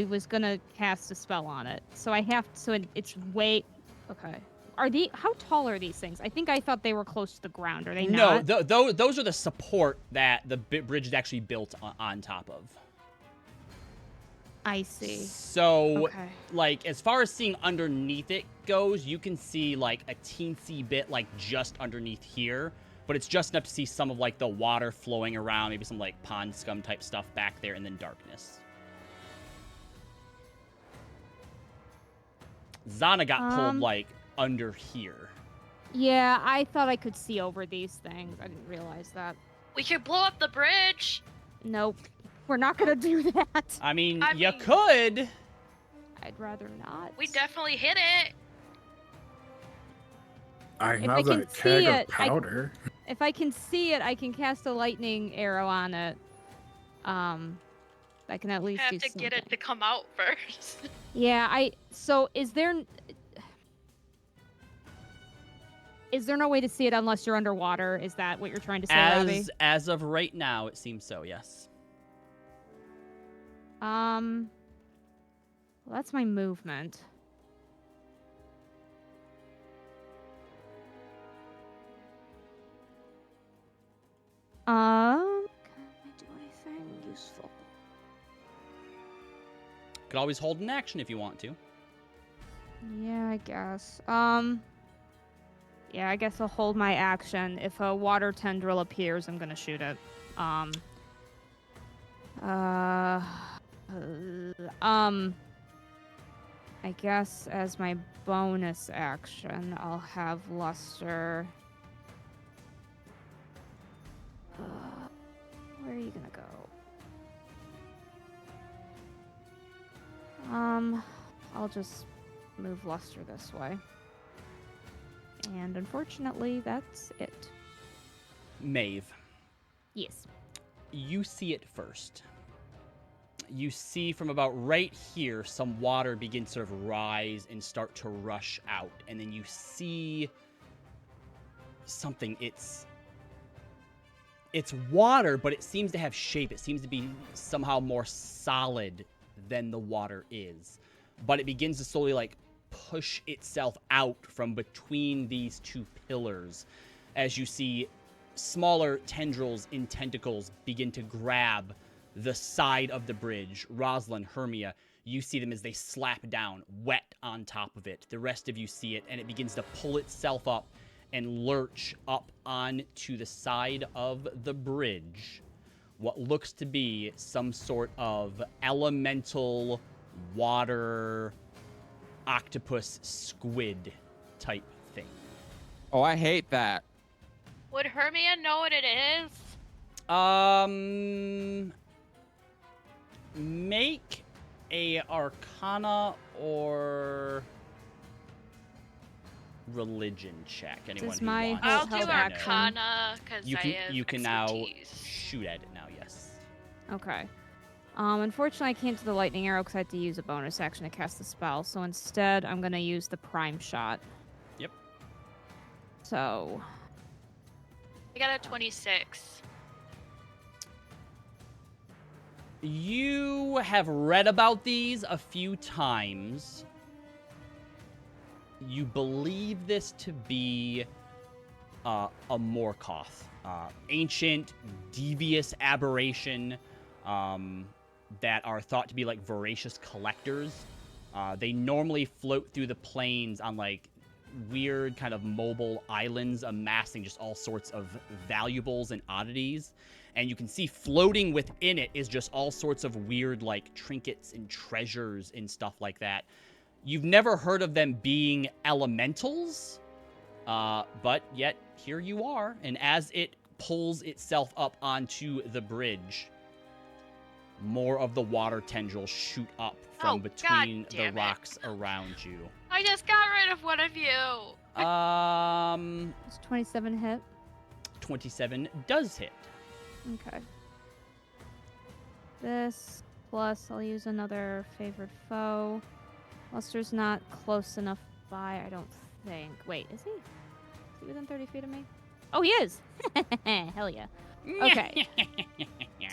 was gonna cast a spell on it, so I have to. So it's way. Okay. How tall are these things? I think I thought they were close to the ground. Are they No, not? those are the support that the bridge is actually built on top of. I see. So, Okay. like, as far as seeing underneath it goes, you can see, like, a teensy bit, like, just underneath here. But it's just enough to see some of, like, the water flowing around, maybe some, like, pond scum type stuff back there, and then darkness. Zana got pulled, like, under here. Yeah, I thought I could see over these things. I didn't realize that. We could blow up the bridge. Nope. We're not gonna do that. I mean, I you mean- could. I'd rather not. We definitely hit it. I If I have can that keg see of it, powder. If I can see it, I can cast a lightning arrow on it. I can at least Have do to get it something. to come out first. Yeah, so is there no way to see it unless you're underwater? Is that what you're trying to say, Abby? As of right now, it seems so, yes. Well, that's my movement. Can I do anything useful? Could always hold an action if you want to. Yeah, I guess. Yeah, I guess I'll hold my action. If a water tendril appears, I'm gonna shoot it. I guess as my bonus action, I'll have Luster. Where are you gonna go? I'll just move Luster this way. And unfortunately, that's it. Maeve, Yes. you see it first. You see from about right here some water begin to sort of rise and start to rush out. And then you see something. It's water, but it seems to have shape. It seems to be somehow more solid than the water is. But it begins to slowly, like, push itself out from between these two pillars as you see smaller tendrils and tentacles begin to grab the side of the bridge. Rosalind, Hermia, you see them as they slap down, wet on top of it. The rest of you see it, and it begins to pull itself up and lurch up onto the side of the bridge. What looks to be some sort of elemental water octopus squid type thing. Oh, I hate that. Would Hermia know what it is? Make a Arcana or religion check. Anyone Does who my wants I'll to do held know. action. Arcana because I have You can now expertise. shoot at it now. Yes. Okay. Unfortunately, I can't do the lightning arrow because I had to use a bonus action to cast the spell. So instead, I'm going to use the prime shot. Yep. So, I got a 26. You have read about these a few times. You believe this to be a Morkoth, ancient, devious aberration that are thought to be like voracious collectors. They normally float through the plains on like weird kind of mobile islands, amassing just all sorts of valuables and oddities. And you can see floating within it is just all sorts of weird like trinkets and treasures and stuff like that. You've never heard of them being elementals, but yet here you are. And as it pulls itself up onto the bridge, more of the water tendrils shoot up from between the damn it. rocks around you. I just got rid of one of you. does 27 hit? 27 does hit. Okay. This, plus I'll use another favorite foe. Luster's not close enough by, I don't think. Wait, is he? Is he within 30 feet of me? Oh, he is! Hell yeah. Okay.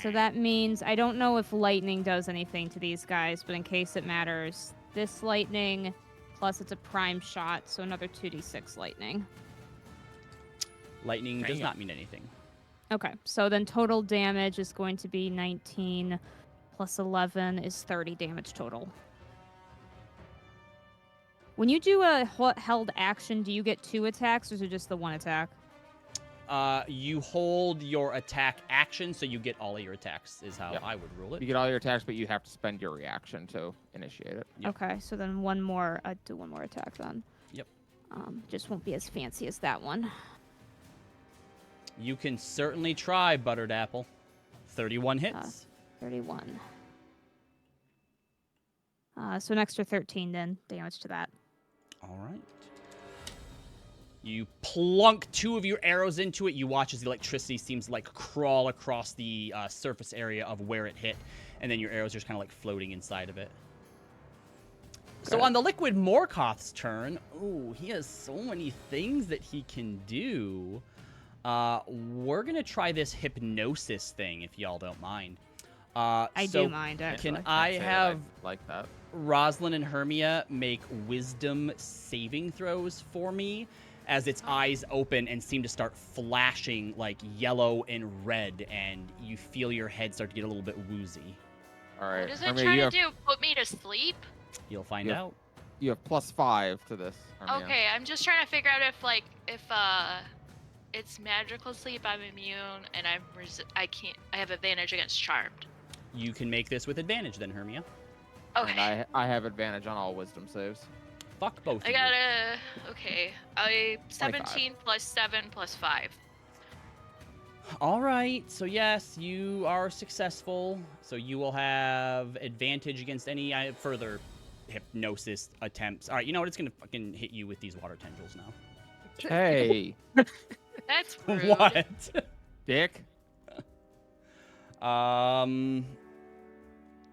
So that means, I don't know if lightning does anything to these guys, but in case it matters, this lightning, plus it's a prime shot, so another 2d6 lightning. Lightning does not mean anything. Okay, so then total damage is going to be 19 plus 11 is 30 damage total. When you do a held action, do you get 2 attacks, or is it just the 1 attack? You hold your attack action, so you get all of your attacks, is how I would rule it. You get all your attacks, but you have to spend your reaction to initiate it. Yep. Okay, so then one more. I'd do one more attack then. Yep. Just won't be as fancy as that one. You can certainly try, Buttered Apple. 31 hits. 31. So an extra 13 then damage to that. All right. You plunk 2 of your arrows into it. You watch as the electricity seems to like crawl across the surface area of where it hit, and then your arrows are just kind of like floating inside of it. So on the Liquid Morkoth's turn, ooh, he has so many things that he can do. We're gonna try this hypnosis thing, if y'all don't mind. I do mind, actually. Can I have like that? Rosalind and Hermia make wisdom saving throws for me as its eyes open and seem to start flashing like yellow and red, and you feel your head start to get a little bit woozy. All right. What is it Hermia, trying you to have, do? Put me to sleep? You'll find Yeah. out. You have +5 to this. Hermia. Okay, I'm just trying to figure out if it's magical sleep, I'm immune, and I have advantage against charmed. You can make this with advantage then, Hermia. Okay. And I have advantage on all wisdom saves. Fuck both of I you. gotta. Okay. 17 plus 7 plus 5. All right, so yes, you are successful. So you will have advantage against any further hypnosis attempts. All right, you know what? It's going to fucking hit you with these water tendrils now. Hey, That's rude. What? dick.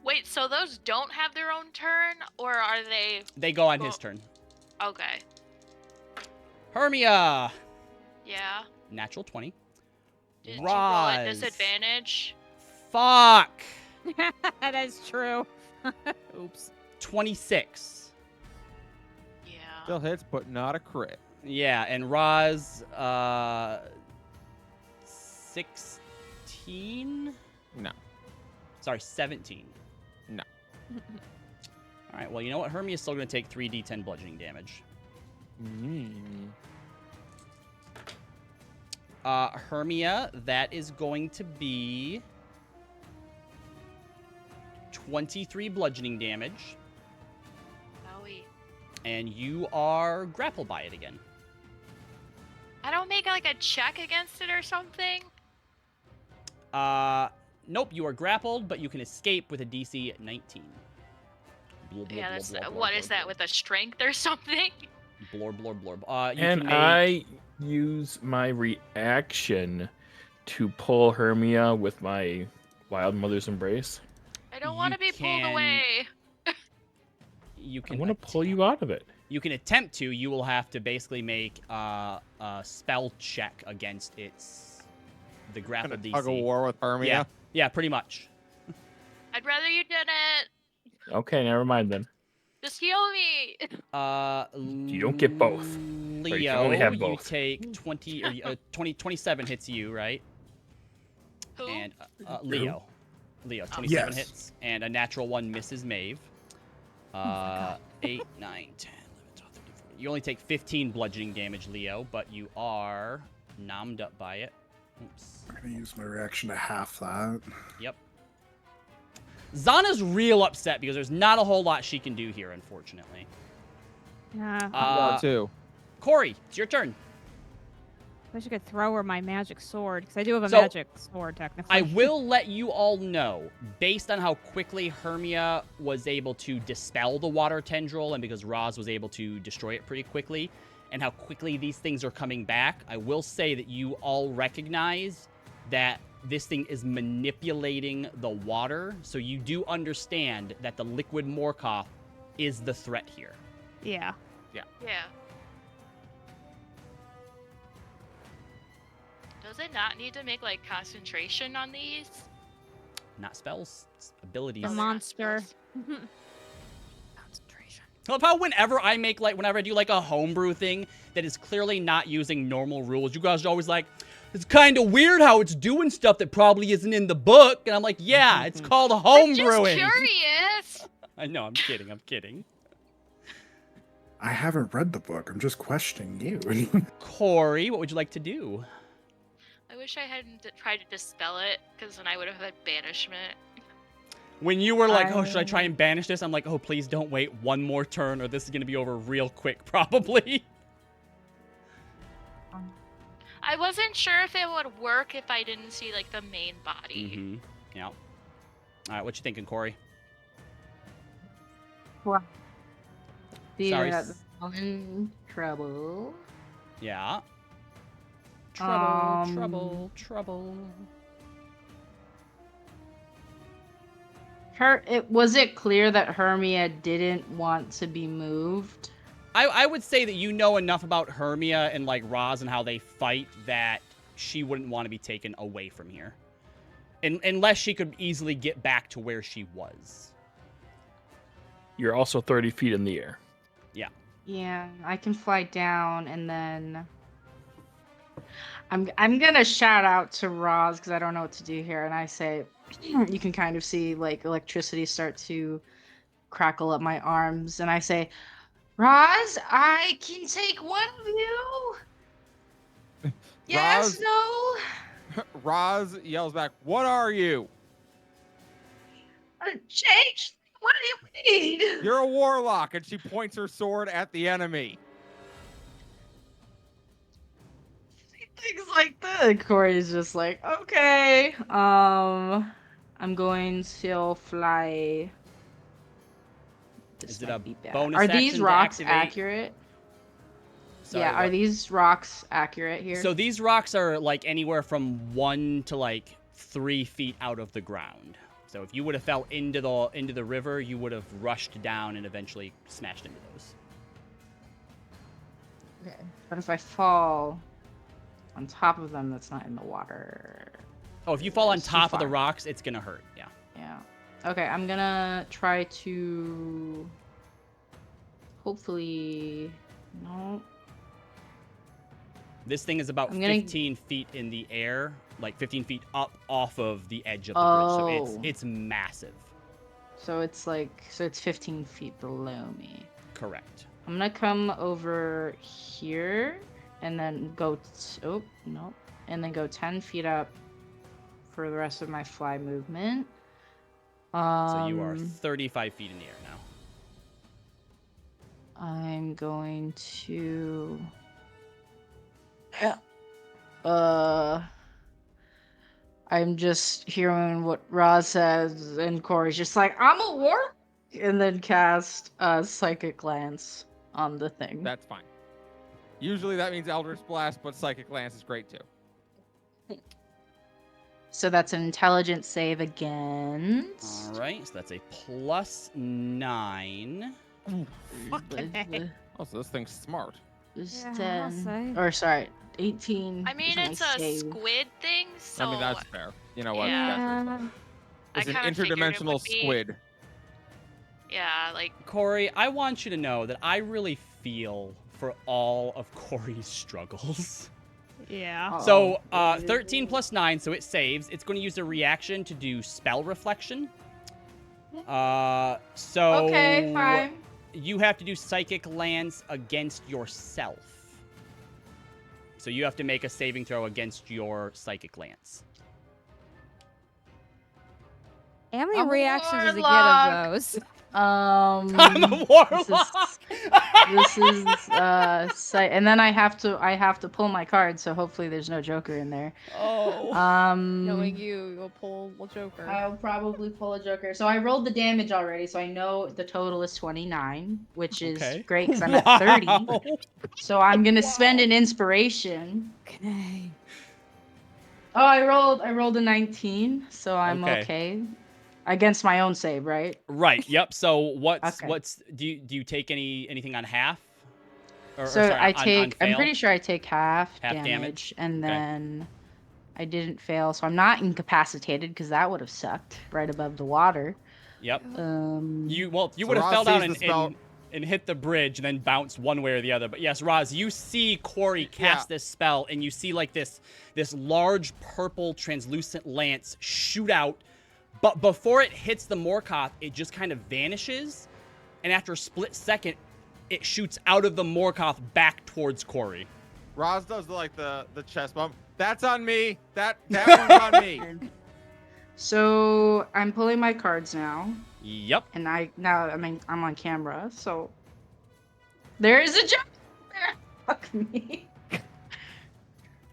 Wait, so those don't have their own turn, or are they? They go on his turn. Okay. Hermia! Yeah. Natural 20. Did you roll at Roz. disadvantage? Fuck! That is true. Oops. 26. Yeah. Still hits, but not a crit. Yeah, and Roz, 16? No. Sorry, 17. No. All right, well, you know what? Hermia's still going to take 3d10 bludgeoning damage. Hermia, that is going to be 23 bludgeoning damage, Owie. and you are grappled by it again. I don't make like a check against it or something. Nope, you are grappled, but you can escape with a DC 19. Blor, blor, Yeah, blor, that's blor, blor, what blor, is that blor. with a strength or something? Blor, blor, blor. You And can make... I use my reaction to pull Hermia with my Wild Mother's Embrace. I don't You want to be pulled can- away. You I can want to pull you out of it. You can attempt to. You will have to basically make a spell check against the grapple Gonna DC. tug of war with Hermia. Yeah, pretty much. I'd rather you didn't. Okay, never mind then. Just heal me. You don't get both. Leo, you can only have you both. take 27 hits you, right? Who? And Leo. Leo, 27 Yes. hits. And a natural 1 misses Maeve. 8, 9, 10, 11, 12, 13, 14. You only take 15 bludgeoning damage, Leo, but you are nommed up by it. Oops. I'm gonna use my reaction to half that. Yep. Zana's real upset because there's not a whole lot she can do here, unfortunately. Yeah. Too. Corey, it's your turn. I wish I could throw her my magic sword, because I do have a So, magic sword, technically. I will let you all know, based on how quickly Hermia was able to dispel the water tendril, and because Roz was able to destroy it pretty quickly, and how quickly these things are coming back, I will say that you all recognize that this thing is manipulating the water, so you do understand that the liquid Morkoth is the threat here. Yeah. Yeah. Does it not need to make like concentration on these? Not spells, it's abilities. The Oh, they're not monster. spells. Concentration. I love how whenever I do like a homebrew thing that is clearly not using normal rules, you guys are always like, it's kind of weird how it's doing stuff that probably isn't in the book. And I'm like, yeah, it's called I'm just homebrewing. curious. I know, I'm kidding. I haven't read the book. I'm just questioning you. Corey, what would you like to do? I wish I hadn't tried to dispel it, because then I would have had banishment. When you were like, oh, should I try and banish this? I'm like, oh, please don't wait one more turn or this is going to be over real quick, probably. I wasn't sure if it would work if I didn't see like the main body. Mm-hmm. Yeah. All right, what you thinking, Corey? Well, Sorry. I'm in trouble. Yeah. Trouble, Um, trouble. Was it clear that Hermia didn't want to be moved? I would say that you know enough about Hermia and like Roz and how they fight that she wouldn't want to be taken away from here. Unless she could easily get back to where she was. You're also 30 feet in the air. Yeah, I can fly down and then I'm gonna shout out to Roz because I don't know what to do here, and I say you can kind of see like electricity start to crackle up my arms, and I say, Roz, I can take one of you. Yes, Roz? no. Roz yells back, "What are you?" Change What do you mean? You're a warlock, and she points her sword at the enemy. Things like that. Corey's just like, okay. I'm going to fly. This Is it might a be bad. bonus Are action these to rocks activate? accurate? Sorry, yeah, are what? these rocks accurate here? So these rocks are like anywhere from 1 to like 3 feet out of the ground. So if you would have fell into the river, you would have rushed down and eventually smashed into those. Okay. But if I fall on top of them, that's not in the water. Oh, if you fall on It's too top of the far. rocks, it's gonna hurt. Yeah. Yeah. Okay, I'm gonna try to hopefully no. This thing is about I'm gonna- 15 feet in the air, like 15 feet up off of the edge of the bridge. So Oh. it's massive. So it's 15 feet below me. Correct. I'm gonna come over here and then go and then go 10 feet up for the rest of my fly movement. So you are 35 feet in the air now. I'm going to I'm just hearing what Roz says, and Corey's just like, I'm a warlock, and then cast a psychic glance on the thing. That's fine. Usually that means Eldritch Blast, but Psychic Lance is great too. So that's an intelligence save against. All right, so that's a +9. Oh, so this thing's smart. Just Yeah, I'll 10. say. Or sorry, 18. I mean, is my it's a save. squid thing, so I mean, that's fair. You know what? Yeah. That's reasonable. I It's an kinda figured it interdimensional would be- squid. yeah, like Corey, I want you to know that I really feel for all of Corey's struggles. Yeah. So, 13 plus 9, so it saves. It's going to use a reaction to do spell reflection. So... Okay, fine. You have to do Psychic Lance against yourself. So you have to make a saving throw against your Psychic Lance. How many I'm a reactions does it get warlock. of those? I'm a warlock! This is and then I have to pull my card, so hopefully there's no Joker in there. Oh. Knowing you'll pull a Joker. I'll probably pull a Joker. So I rolled the damage already, so I know the total is 29, which is Okay. great because I'm at 30. So I'm gonna spend an inspiration. Okay. Oh, I rolled a 19, so I'm Okay. okay. Against my own save, right? Right, yep. So what's Okay. do you take anything on half? Or So sorry, I on take, I'm fail? pretty sure I take half Damage? damage, and Okay. then I didn't fail, so I'm not incapacitated because that would have sucked right above the water. Yep. You You So would have Roz fell down sees the spell- and hit the bridge and then bounced one way or the other. But yes, Roz, you see Corey cast this spell, and you see like this large purple translucent lance shoot out. But before it hits the Morkoth, it just kind of vanishes. And after a split second, it shoots out of the Morkoth back towards Corey. Roz does the chest bump. That's on me. That one's on me. So I'm pulling my cards now, Yep. and I'm on camera, so there is a Joker there. Fuck me.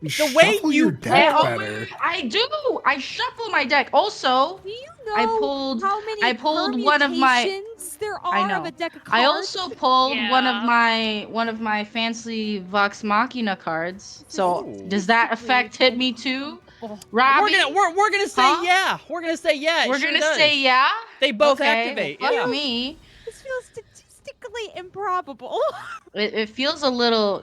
The way Shuffle you your deck Oh, better. I do. I shuffle my deck. Also, Do you know I pulled- how many I pulled one of my- permutations there I are know. of a deck of cards? I also pulled one Yeah. of my fancy Vox Machina cards. So Ooh. does that effect hit me too, Oh. Robbie? We're gonna say Huh? yeah. We're gonna say yeah. it We're sure gonna does. say yeah. They both Okay, activate. Fuck Yeah. me. This feels statistically improbable. It feels a little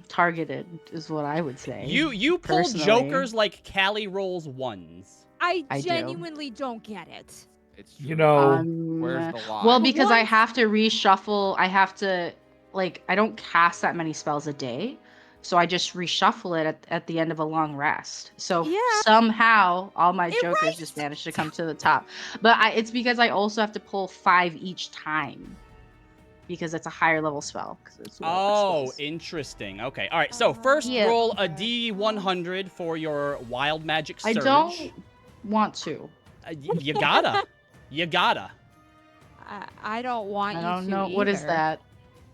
targeted, is what I would say. You pull personally. jokers like Callie rolls ones. I I do. genuinely don't get it. It's You know, where's the lie? Well, because I What? have to reshuffle. I have to, I don't cast that many spells a day. So I just reshuffle it at the end of a long rest. So Yeah. somehow all my It jokers writes- just managed to come to the top. But it's because I also have to pull 5 each time. Because it's a higher level spell. 'cause it's lower Oh, spells. interesting. Okay. All right. So first, Yeah. roll a D100 for your wild magic I surge. don't want to. You gotta. You gotta. I don't want I you don't to know. What is either. that?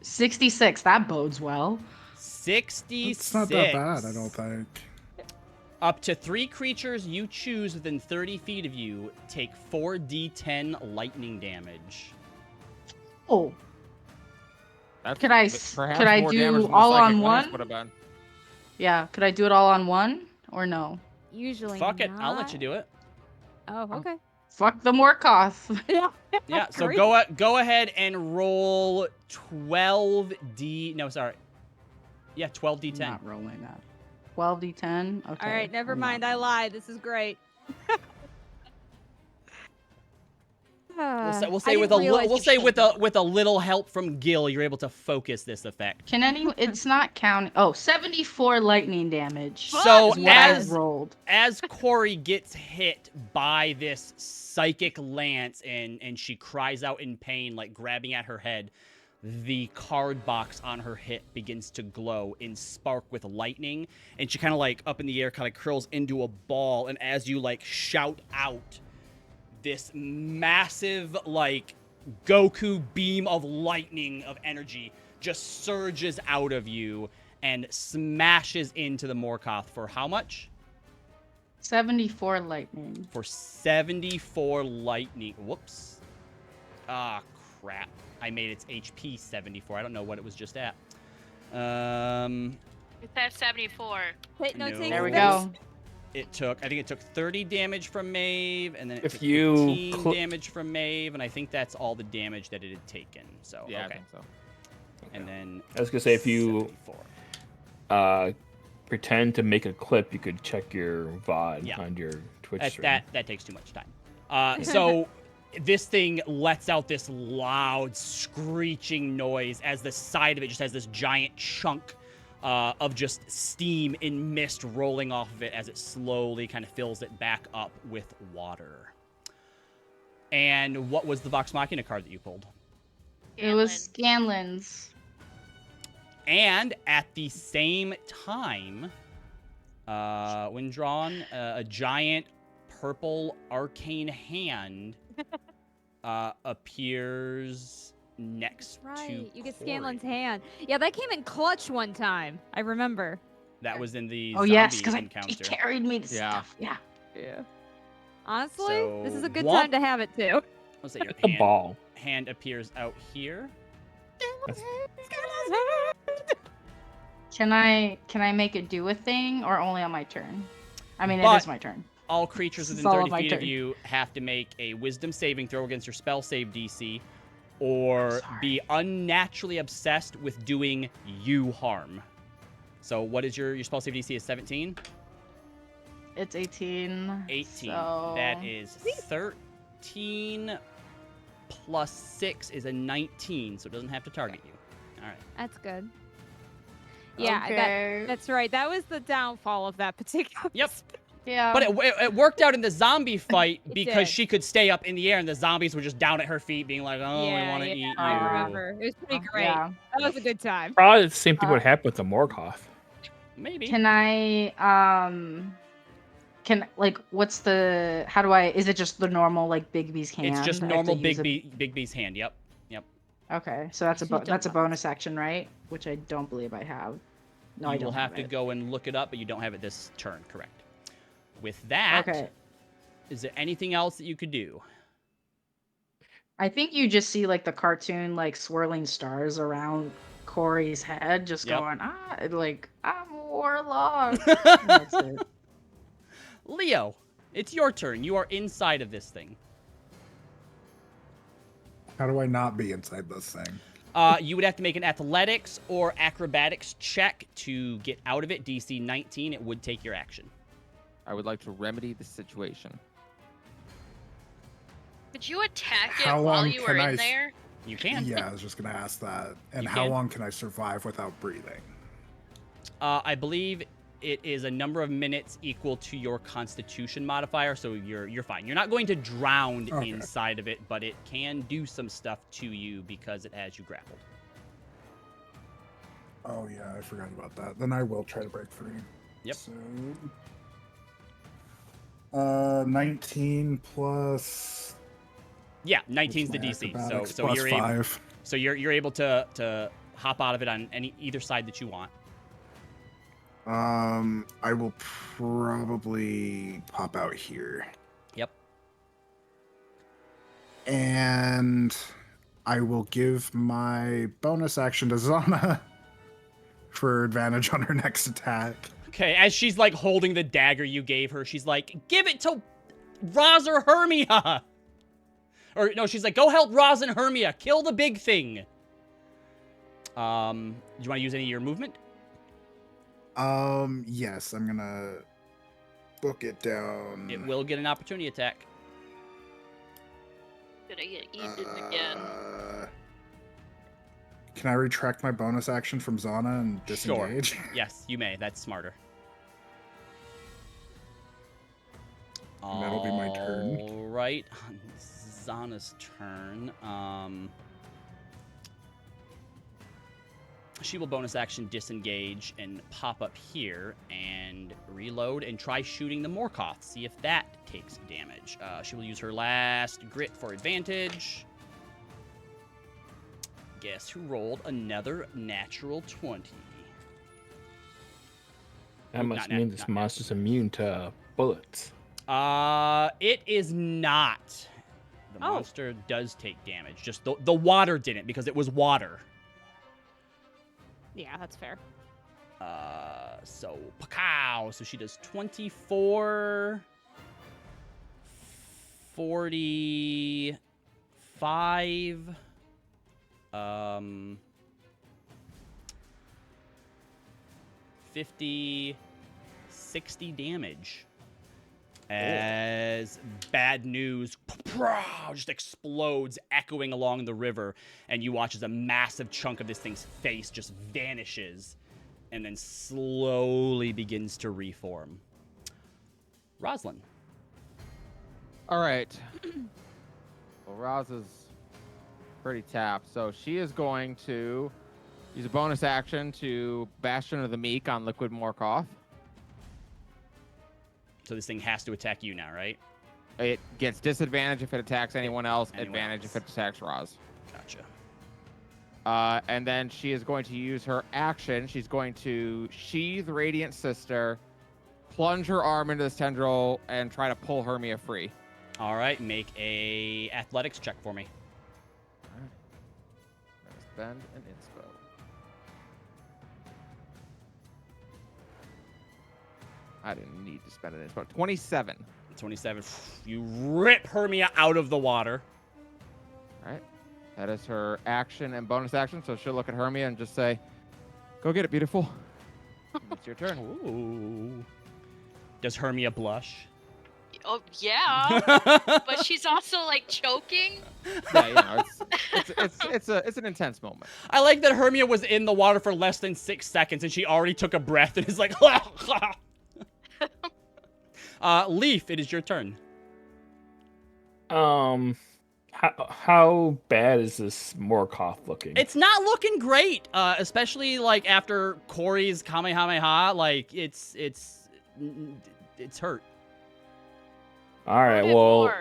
66. That bodes well. 66. It's not that bad, I don't think. Up to 3 creatures you choose within 30 feet of you take 4d10 lightning damage. Oh, That's Could I perhaps could I more do damage than the all psychic on lance one? would have been. yeah. Could I do it all on one or no? Usually Fuck it, I'll let not. you do it. Oh, okay. Fuck the Morkoth. Yeah. Yeah, so Great. go ahead and roll 12d. No, sorry. Yeah, 12d10. Not rolling that. 12d10. Okay. All right, never I'm mind. not- I lied. This is great. We'll say with a little help from Gil, you're able to focus this effect. Can anyone? It's not counting. Oh, 74 lightning damage. So is what I as rolled. as Corey gets hit by this psychic lance and she cries out in pain, like grabbing at her head, the card box on her hip begins to glow and spark with lightning, and she kind of like up in the air, kind of curls into a ball. And as you like shout out, this massive like Goku beam of lightning of energy just surges out of you and smashes into the Morkoth for how much? 74 lightning. For 74 lightning. Whoops. Ah, crap. I made its HP 74. I don't know what it was just at. It's at 74. Wait, no, No. take There we this. go. I think it took 30 damage from Maeve, and then it If took you 15 damage from Maeve, and I think that's all the damage that it had taken. So, Yeah, I okay. think so. And then I was gonna say, if you 74. pretend to make a clip, you could check your VOD Yeah. on your Twitch stream. That takes too much time. So this thing lets out this loud screeching noise as the side of it just has this giant chunk of just steam and mist rolling off of it as it slowly kind of fills it back up with water. And what was the Vox Machina card that you pulled? It was Scanlan's. And at the same time, when drawn, a giant purple arcane hand appears next to Right, you get Corey. Scanlan's hand. Yeah, that came in clutch one time. I remember. That was in the Oh yes, zombie because he encounter. carried me to Yeah. stuff. Yeah. Yeah. Honestly, this is So, a good what- time to have it too. Let's say your The ball. hand appears out here. Can I make it do a thing or only on my turn? I mean, it But- is my turn. All creatures This is within all 30 my feet of turn. you have to make a wisdom saving throw against your spell save DC, or Sorry. be unnaturally obsessed with doing you harm. So what is your spell save DC is 17? It's 18. 18. So... That is 13 plus 6 is a 19, so it doesn't have to target you. All right. That's good. Yeah, Okay. that's right. That was the downfall of that particular. Yep. Yeah. But it worked out in the zombie fight It because did. she could stay up in the air and the zombies were just down at her feet being like, oh, I want to eat you. I remember. It was pretty great. Yeah. That was a good time. Probably the same thing would happen with the Morgoth. Maybe. Can I what's the how do I is it just the normal like Bigby's hand? It's just I have to normal use Bigby's hand. Yep. Yep. Okay, so that's a She's that's a done bonus action, right? Which I don't believe I have. No, I You don't will have to it. go and look it up, but you don't have it this turn, correct? With that, Okay. is there anything else that you could do? I think you just see like the cartoon like swirling stars around Corey's head, just Yep. going like I'm a warlock. And that's it. Leo, it's your turn. You are inside of this thing. How do I not be inside this thing? You would have to make an athletics or acrobatics check to get out of it. DC 19, it would take your action. I would like to remedy the situation. Could you attack it How while long you were can I in s- there? You can. Yeah, I was just gonna ask that. And You how can. long can I survive without breathing? I believe it is a number of minutes equal to your Constitution modifier, so you're fine. You're not going to drown Okay. inside of it, but it can do some stuff to you because it has you grappled. Oh yeah, I forgot about that. Then I will try to break free. Yep. So 19 plus Yeah, 19's the My DC. acrobatics So plus you're 5. you're able to hop out of it on either side that you want. I will probably pop out here. Yep. And I will give my bonus action to Zana for advantage on her next attack. Okay, as she's like holding the dagger you gave her, she's like, give it to Roz or Hermia. Or no, she's like, go help Roz and Hermia. Kill the big thing. Do you want to use any of your movement? Yes, I'm gonna book it down. It will get an opportunity attack. Did I get eaten again? Can I retract my bonus action from Zana and disengage? Sure. Yes, you may. That's smarter. And that'll be my turn. All right, Zana's turn. She will bonus action disengage and pop up here and reload and try shooting the Morkoth. See if that takes damage. She will use her last grit for advantage. Guess who rolled another natural 20? That must mean this monster's immune to bullets. It is not. The monster does take damage. Just the water didn't because it was water. Yeah, that's fair. So Pakow. So she does 24, 45, 50, 60 damage. As bad news just explodes, echoing along the river, and you watch as a massive chunk of this thing's face just vanishes and then slowly begins to reform. Roslyn. All right. Well, Roz is pretty tapped, so she is going to use a bonus action to Bastion of the Meek on Liquid Morkoth. So this thing has to attack you now, right? It gets disadvantage if it attacks anyone else, advantage if it attacks Roz. Gotcha. And then she is going to use her action. She's going to sheathe Radiant Sister, plunge her arm into this tendril, and try to pull Hermia free. All right, make a athletics check for me. All right. Spend an inspo. I didn't need to spend an inspo. 27. 27. You rip Hermia out of the water. All right. That is her action and bonus action. So she'll look at Hermia and just say, go get it, beautiful. It's your turn. Ooh. Does Hermia blush? Oh yeah, but she's also like choking. Yeah, you know, it's an intense moment. I like that Hermia was in the water for less than 6 seconds and she already took a breath and is like, Leaf, it is your turn. How bad is this Morkoth looking? It's not looking great, especially like after Corey's Kamehameha. Like it's hurt. All right, Hurt it well,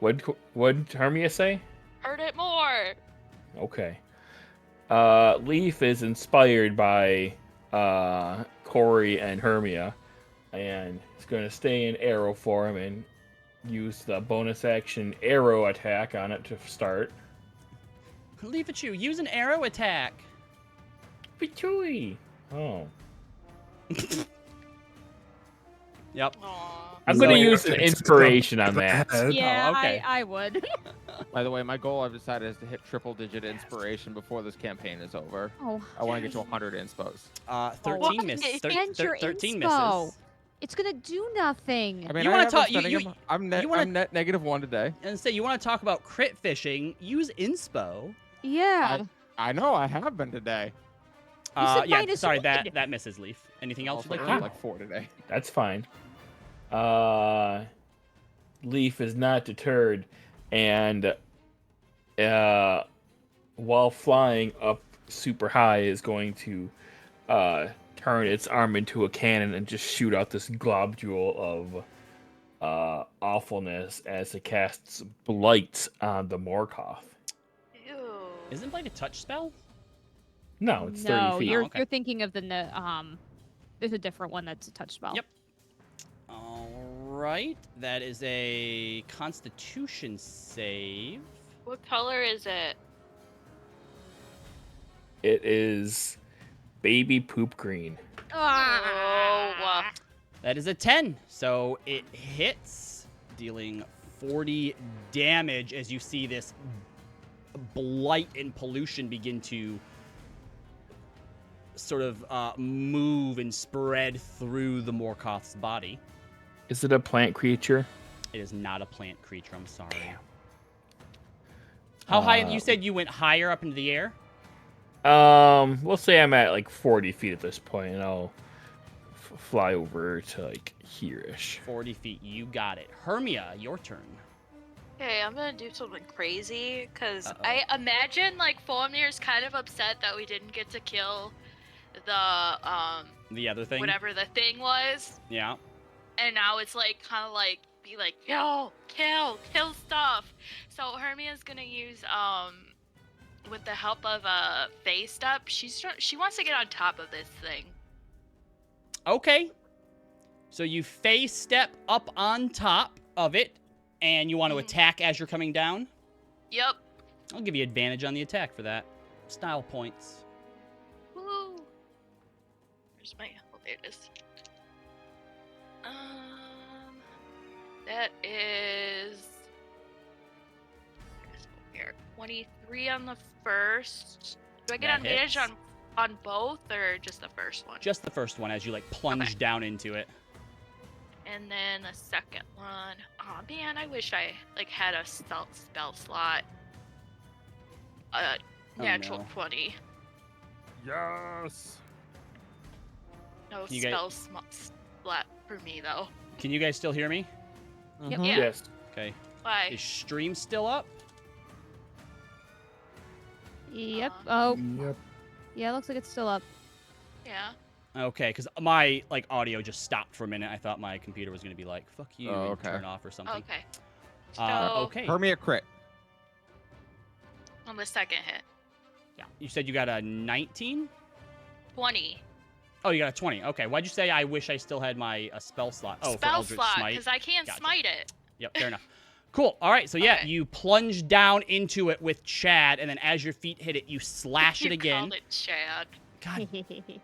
more. what'd Hermia say? Hurt it more. Okay. Leaf is inspired by Corey and Hermia, and he's going to stay in arrow form and use the bonus action arrow attack on it to start. Leaf at you. Use an arrow attack. Pichooey. Oh. Yep. Aww. I'm going to use an inspiration on that. Yeah, Oh, okay. I would. By the way, my goal I've decided is to hit triple-digit inspiration before this campaign is over. Oh, I want to get to 100 inspos. 13 misses. and your 13 inspo. misses. It's gonna do nothing. I mean, You I wanna have talk- been spending them. I'm net -1 today. And say you want to talk about crit fishing, use inspo. Yeah. I know I have been today. said Yeah, minus sorry, one. that misses, Leaf. Anything else Also, you'd I like have to like 4 today. That's fine. Leaf is not deterred, and while flying up super high, is going to turn its arm into a cannon and just shoot out this globule of awfulness as it casts Blight on the Morkoth. Ew. Isn't Blight a touch spell? No, it's 30 No, feet. you're okay. you're thinking of the there's a different one that's a touch spell. Yep. All right. That is a Constitution save. What color is it? It is baby poop green. Oh, That is a 10. So it hits, dealing 40 damage as you see this blight and pollution begin to sort of move and spread through the Morkoth's body. Is it a plant creature? It is not a plant creature, I'm sorry. How high? You said you went higher up into the air? We'll say I'm at like 40 feet at this point, and I'll fly over to like here-ish. 40 feet, you got it. Hermia, your turn. okay, I'm gonna do something crazy because Uh-oh. I imagine like Fulmir's kind of upset that we didn't get to kill the The other thing? whatever the thing was, Yeah. and now it's like kind of like be like kill stuff. So Hermia's gonna use with the help of a face step. She wants to get on top of this thing. Okay. So you face step up on top of it, and you want to attack as you're coming down? Yep. I'll give you advantage on the attack for that. Style points. Woo. Where's my? Oh, there it is. That is. Here, 23 on the first. Do I get That advantage hits. on both or just the first one? Just the first one as you like plunge Okay. down into it. And then the second one. Oh man, I wish I like had a spell slot. Natural no. 20. Yes. No You guys- spell slot for me though. Can you guys still hear me? Yep. Yeah. Yes. Okay. Why? Is stream still up? Yep. Uh, Oh, Yep. yeah, looks like it's still up. Yeah. Okay, because my like audio just stopped for a minute. I thought my computer was gonna be like, "Fuck you," Oh, and okay. turn off or something. Okay. So Okay. Hermia crit. on the second hit, Yeah. You said you got a 19? 20. Oh, you got a 20. Okay. Why'd you say I wish I still had my spell slot? Oh, for Spell Eldritch slot, Smite. because I can't Gotcha. smite it. Yep, fair enough. Cool. All right, so yeah, Okay. you plunge down into it with Chad, and then as your feet hit it, you slash it You again. called it Chad. God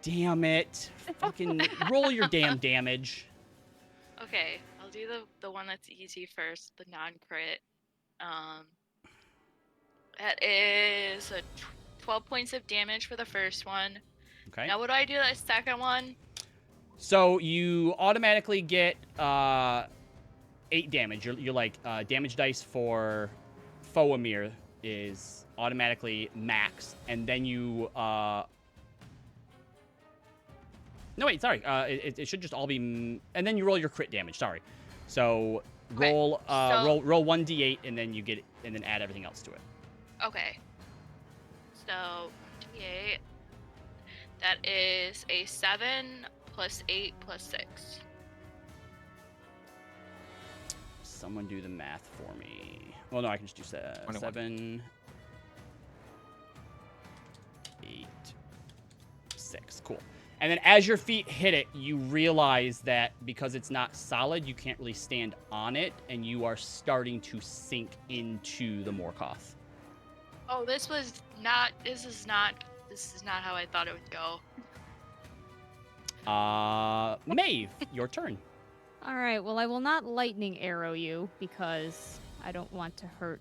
damn it. Fucking roll your damn damage. Okay, I'll do the one that's easy first, the non-crit. That is a 12 points of damage for the first one. Okay. Now what do I do the second one? So you automatically get 8 damage. You're like damage dice for Foamir is automatically max, and then you no wait, sorry. It should just all be and then you roll your crit damage. Sorry. So Okay, roll so- roll 1d8 and then you get it, and then add everything else to it. Okay. So, d8. That is a 7 plus 8 plus 6. Someone do the math for me. Well, no, I can just do 21. 7, 8, 6. Cool. And then as your feet hit it, you realize that because it's not solid, you can't really stand on it, and you are starting to sink into the Morkoth. Oh, this is not how I thought it would go. Maeve, your turn. All right. Well, I will not lightning arrow you because I don't want to hurt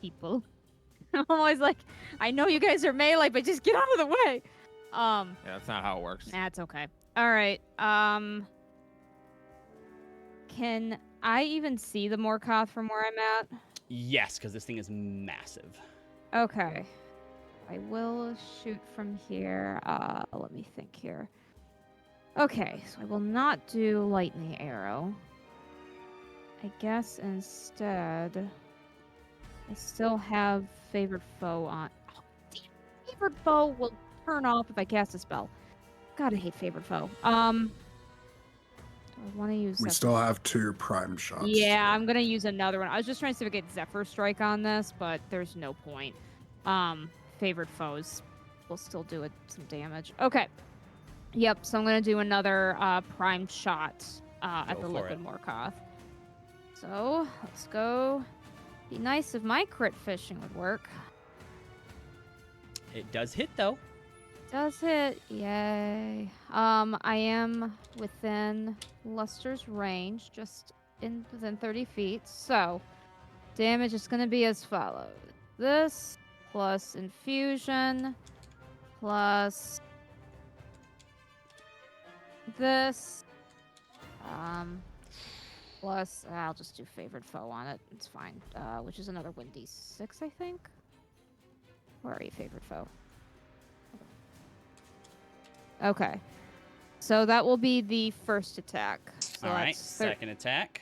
people. I'm always like, I know you guys are melee, but just get out of the way. Yeah, that's not how it works. That's okay. All right. Can I even see the Morkoth from where I'm at? Yes, because this thing is massive. Okay. I will shoot from here. Let me think here. Okay, so I will not do lightning arrow. I guess instead I still have favored foe on. Oh, damn. Favored foe will turn off if I cast a spell. God, I hate favored foe. Do I I want to use. We Zephyr still have 2 prime shots. Yeah, I'm gonna use another one. I was just trying to see if I get Zephyr Strike on this, but there's no point. Favored foes will still do it some damage. Okay. Yep. So I'm gonna do another prime shot at the Liquid Morkoth. So let's go. Be nice if my crit fishing would work. It does hit though. Does hit. Yay. I am within Luster's range, just within 30 feet. So, damage is going to be as follows. This, plus infusion, plus this, plus, I'll just do favored foe on it. It's fine. Which is another 1d6, I think. Where are you, favored foe? Okay. So that will be the first attack. So All right, second attack.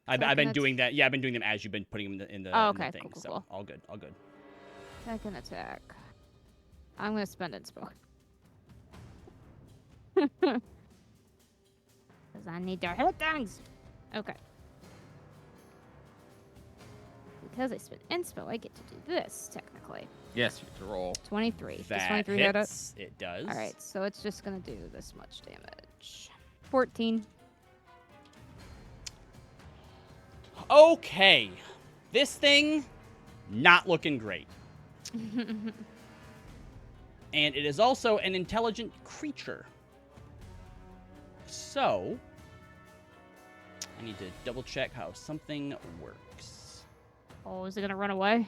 I've been doing that. Yeah, I've been doing them as you've been putting them in the okay, thing. cool. So all good, all good. Second attack. I'm gonna spend inspo. Because I need to hit things. Okay. Because I spent inspo, I get to do this technically. Yes, you can roll. 23. Does That 23 hit it? hits. It does. All right, so it's just gonna do this much damage. 14. Okay, this thing, not looking great. And it is also an intelligent creature. So, I need to double check how something works. Oh, is it gonna run away?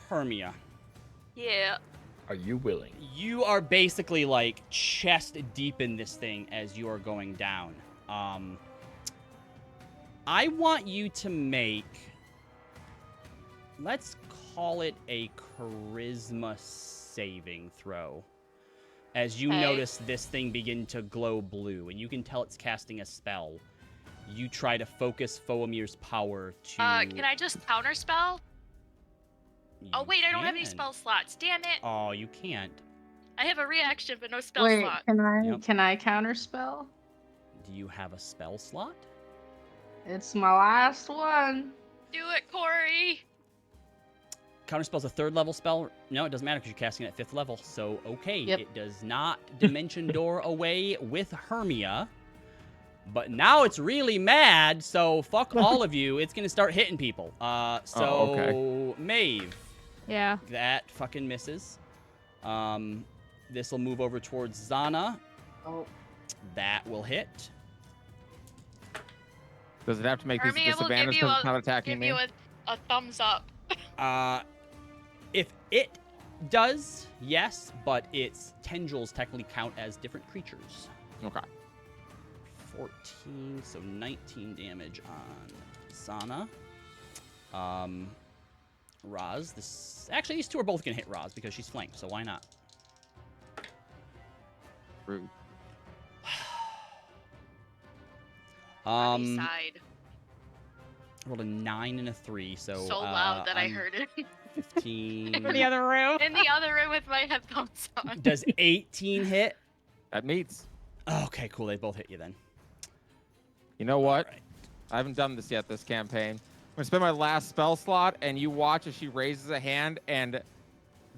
Hermia, Yeah. Are you willing? you are basically like chest deep in this thing as you are going down. I want you to make, let's call it a charisma saving throw. As you Okay. notice this thing begin to glow blue, and you can tell it's casting a spell. You try to focus Foamir's power to... Can I just counterspell? Oh You wait, I don't have any can. spell slots. Damn it! Oh, you can't. I have a reaction but no spell Wait, slot. Yep. can I counterspell? Do you have a spell slot? It's my last one. Do it, Corey. Counterspell's a 3rd level spell. No, it doesn't matter because you're casting it at 5th level. So, okay, Yep. it does not Dimension Door away with Hermia. But now it's really mad, so fuck all of you. It's going to start hitting people. okay. Maeve, Yeah. that fucking misses. This will move over towards Zana. Oh, That will hit. Does it have to make this Hermia will give disadvantage you because it's not attacking give me? you a thumbs up. If it does, yes, but its tendrils technically count as different creatures. Okay. 14, so 19 damage on Zana. Raz, actually, these two are both gonna hit Raz because she's flanked, so why not? Rude. On the side. Rolled a 9 and a 3, so Loud that I I'm heard it. 15. In the other room. In the other room with my headphones on. Does 18 hit? That meets. Okay, cool. They both hit you then. You know what? All right. I haven't done this yet this campaign. I'm gonna spend my last spell slot, and you watch as she raises a hand, and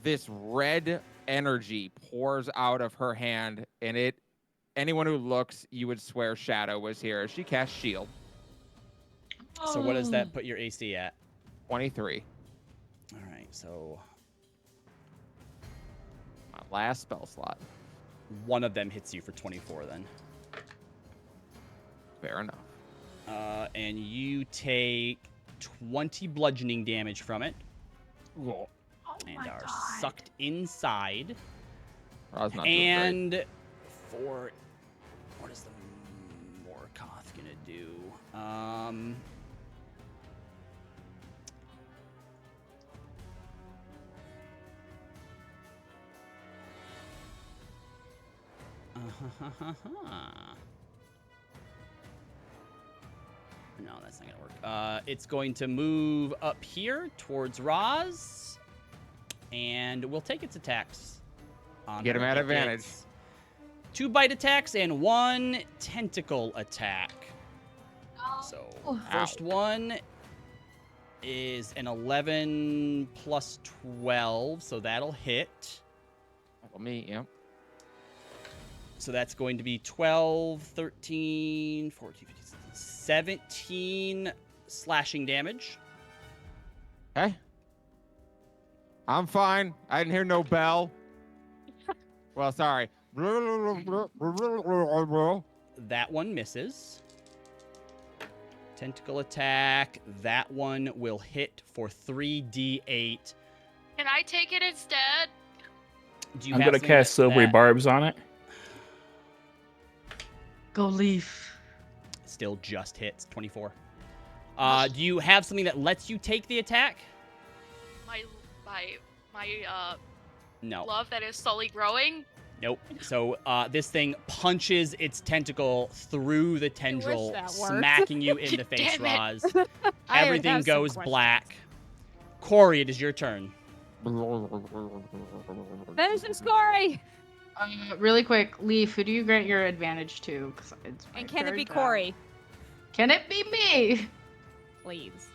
this red energy pours out of her hand, and anyone who looks, you would swear Shadow was here. She casts Shield. So what does that put your AC at? 23. All right, so My last spell slot. one of them hits you for 24 then. Fair enough. And you take 20 bludgeoning damage from it oh and my are God. sucked inside. Ra's not doing great. And for what is the Morkoth gonna do? No, that's not gonna work. It's going to move up here towards Raz. and we'll take its attacks. On Get her. him at It advantage. gets 2 bite attacks and 1 tentacle attack. So first one is an 11 plus 12, so that'll hit. Me, yep. So that's going to be 12, 13, 14, 15, 17 slashing damage. Okay. I'm fine. I didn't hear no bell. Well, sorry. That one misses. Tentacle attack. That one will hit for 3d8. Can I take it instead? Do you I'm have gonna something cast silvery that barbs on it. Go Leaf. still just hits 24? Do you have something that lets you take the attack? My No. love that is slowly growing. Nope. So this thing punches its tentacle through the wish tendril, that worked. smacking you in the face, Damn it. Roz. I Everything have some goes questions. black. Corey, it is your turn. Finish him, Corey! Really quick, Leaf, who do you grant your advantage to? 'Cause it's my And can it be turn now. Corey? Can it be me? Please.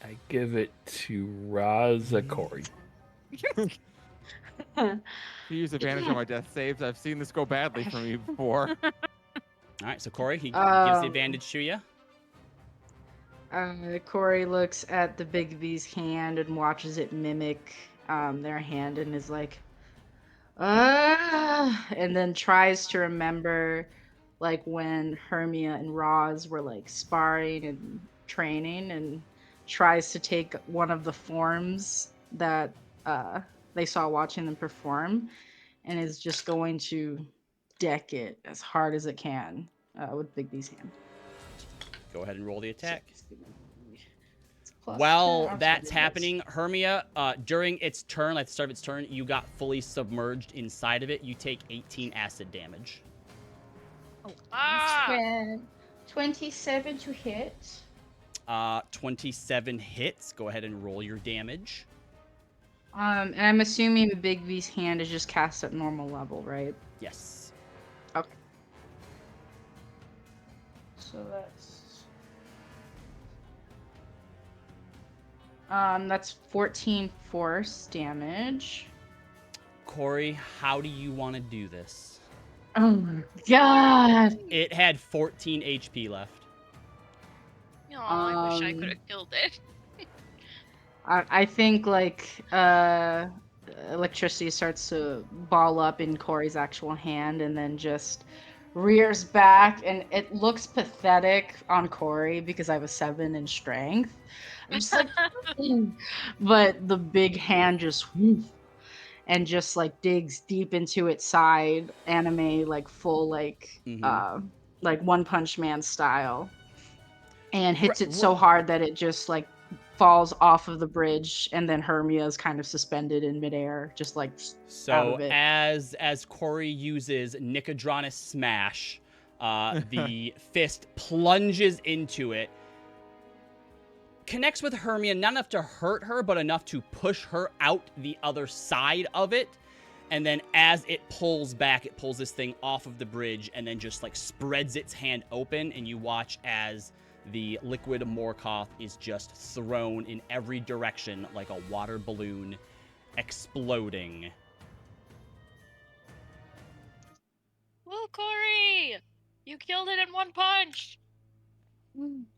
I give it to Raza Corey. You use advantage on my death saves. I've seen this go badly for me before. All right, so Corey, he gives the advantage to you. Corey looks at the Big V's hand and watches it mimic their hand and is like, and then tries to remember like when Hermia and Roz were like sparring and training, and tries to take one of the forms that they saw watching them perform and is just going to deck it as hard as it can with Big V's hand. Go ahead and roll the attack. It's plus While 10. that's happening, Hermia, during its turn, at the start of its turn, you got fully submerged inside of it. You take 18 acid damage. Ah! 27 to hit. 27 hits. Go ahead and roll your damage. And I'm assuming Big V's hand is just cast at normal level, right? Yes. Okay. So that's 14 force damage. Corey, how do you want to do this? Oh my god! It had 14 HP left. No, I wish I could have killed it. I think like electricity starts to ball up in Corey's actual hand and then just rears back, and it looks pathetic on Corey because I have a 7 in strength. I'm just like, but the big hand just whoosh, and just like digs deep into its side, anime like full like One Punch Man style, and hits it so hard that it just like falls off of the bridge, and then Hermia is kind of suspended in midair, just like out of it. as Corey uses Nicodranus Smash, the fist plunges into it, connects with Hermia, not enough to hurt her, but enough to push her out the other side of it. And then as it pulls back, it pulls this thing off of the bridge and then just like spreads its hand open, and you watch as the liquid Morkoth is just thrown in every direction like a water balloon, exploding. Woo, Corey! You killed it in one punch!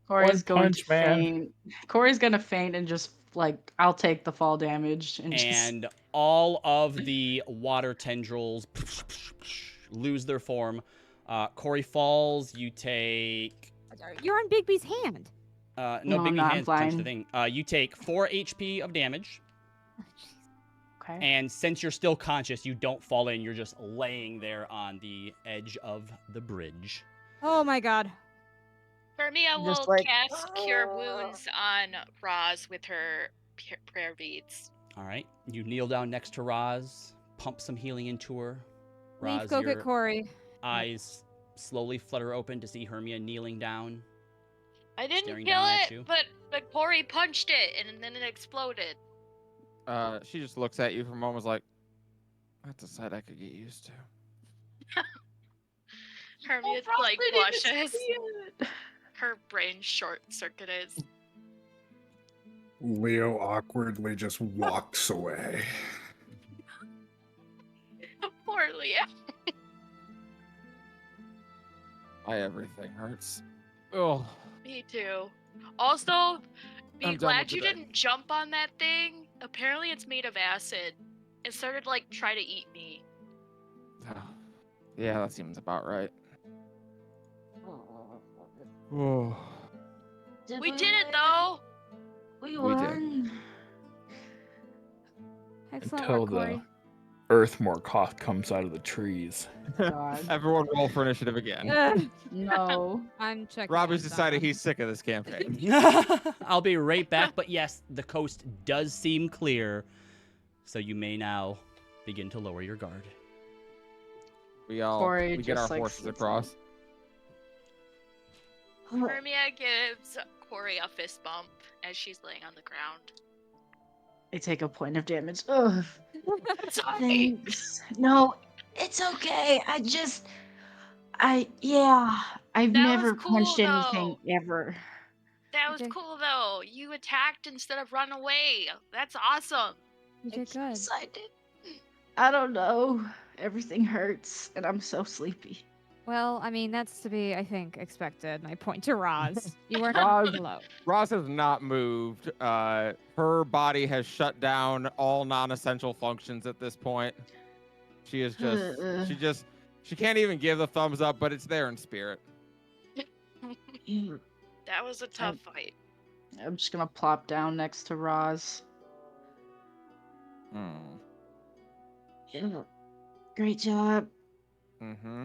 Corey's going Punch to Man. faint. Corey's gonna faint and just like, I'll take the fall damage and just. And all of the water tendrils lose their form. Corey falls. You take... You're on Bigby's hand. No, No, Big I'm B not, hands I'm punch the fine. thing. You take 4 HP of damage. Okay. And since you're still conscious, you don't fall in. You're just laying there on the edge of the bridge. Oh my god. Hermia will Just like, cast Cure Wounds on Roz with her prayer beads. All right. You kneel down next to Roz, pump some healing into her. Leaf, Roz, go your get Corey. eyes slowly flutter open to see Hermia kneeling down. I didn't Staring kill down at it, you. but Corey punched it and then it exploded. She just looks at you for a moment, like, that's a sight I could get used to. Hermia Oh, like Frosty didn't blushes. see it. Her brain short circuited. Leo awkwardly just walks away. Poor Leah. Everything hurts. Oh, Me too. Also, be I'm done glad with you today. didn't jump on that thing. Apparently, it's made of acid. It started like try to eat me. yeah, that seems about right. Oh, We did it though. We We did. won. Excellent Until work, Corey. the Earthmore cough comes out of the trees. God. everyone roll for initiative again. No. I'm checking. Robbie's on decided Donna. he's sick of this campaign. I'll be right back, but yes, the coast does seem clear, so you may now begin to lower your guard. We get Corey our just, like, horses sits across. Hermia gives Corey a fist bump as she's laying on the ground. I take a point of damage. Ugh. Sorry. Thanks. No, it's okay. I've That never was cool, punched anything though. ever. That was Okay. cool though. You attacked instead of run away. That's awesome. You did good. Yes, I did. I don't know. Everything hurts, and I'm so sleepy. Well, I mean, that's to be, I think, expected. I point to Roz. You weren't Roz- below. Roz has not moved. Her body has shut down all non-essential functions at this point. She is just, she can't even give the thumbs up, but it's there in spirit. That was a tough fight. I'm just gonna plop down next to Roz. Yeah. Great job. Mm-hmm.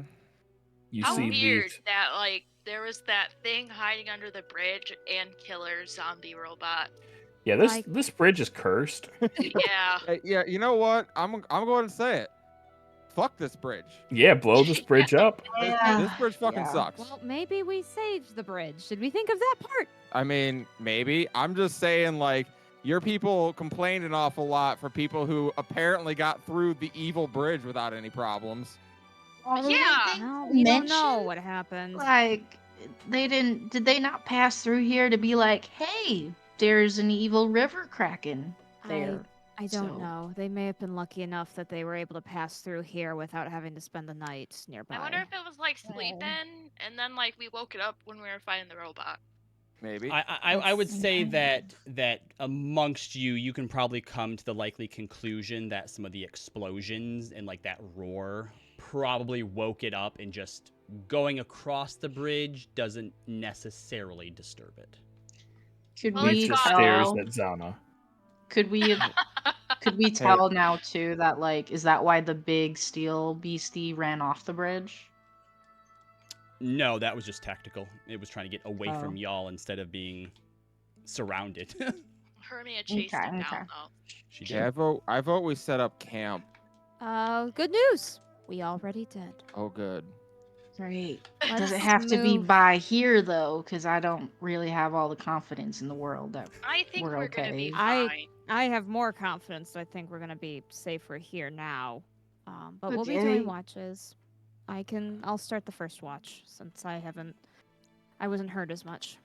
You How see weird these. that like there was that thing hiding under the bridge and killer zombie robot. Yeah, Like- this bridge is cursed. Yeah. Yeah, you know what? I'm going to say it. Fuck this bridge. Yeah, blow this bridge up. This bridge fucking Yeah. sucks. Well, maybe we saved the bridge. Did we think of that part? I mean, maybe. I'm just saying, like, your people complained an awful lot for people who apparently got through the evil bridge without any problems. Yeah. No, we don't know mention, what happened. Like, did they not pass through here to be like, hey, there's an evil river kraken there? I don't So- know. They may have been lucky enough that they were able to pass through here without having to spend the night nearby. I wonder if it was like sleeping and then like we woke it up when we were fighting the robot. Maybe. I would say that amongst you can probably come to the likely conclusion that some of the explosions and like that roar probably woke it up, and just going across the bridge doesn't necessarily disturb it. Could Well, we it's Just stares tell? at Zana. Could we tell now too that, like, is that why the big steel beastie ran off the bridge? No, that was just tactical. It was trying to get away Oh. from y'all instead of being surrounded. Hermia chased Okay, him okay. down though. She did. Yeah, I vote we set up camp. Good news. We already did. Oh, good. Great. Let's Does it have to be move- by here though? Because I don't really have all the confidence in the world that. I think We're we're gonna be okay. fine. I have more confidence. I think we're gonna be safer here now. But we'll be Okay. doing watches. I'll start the first watch since I wasn't hurt as much.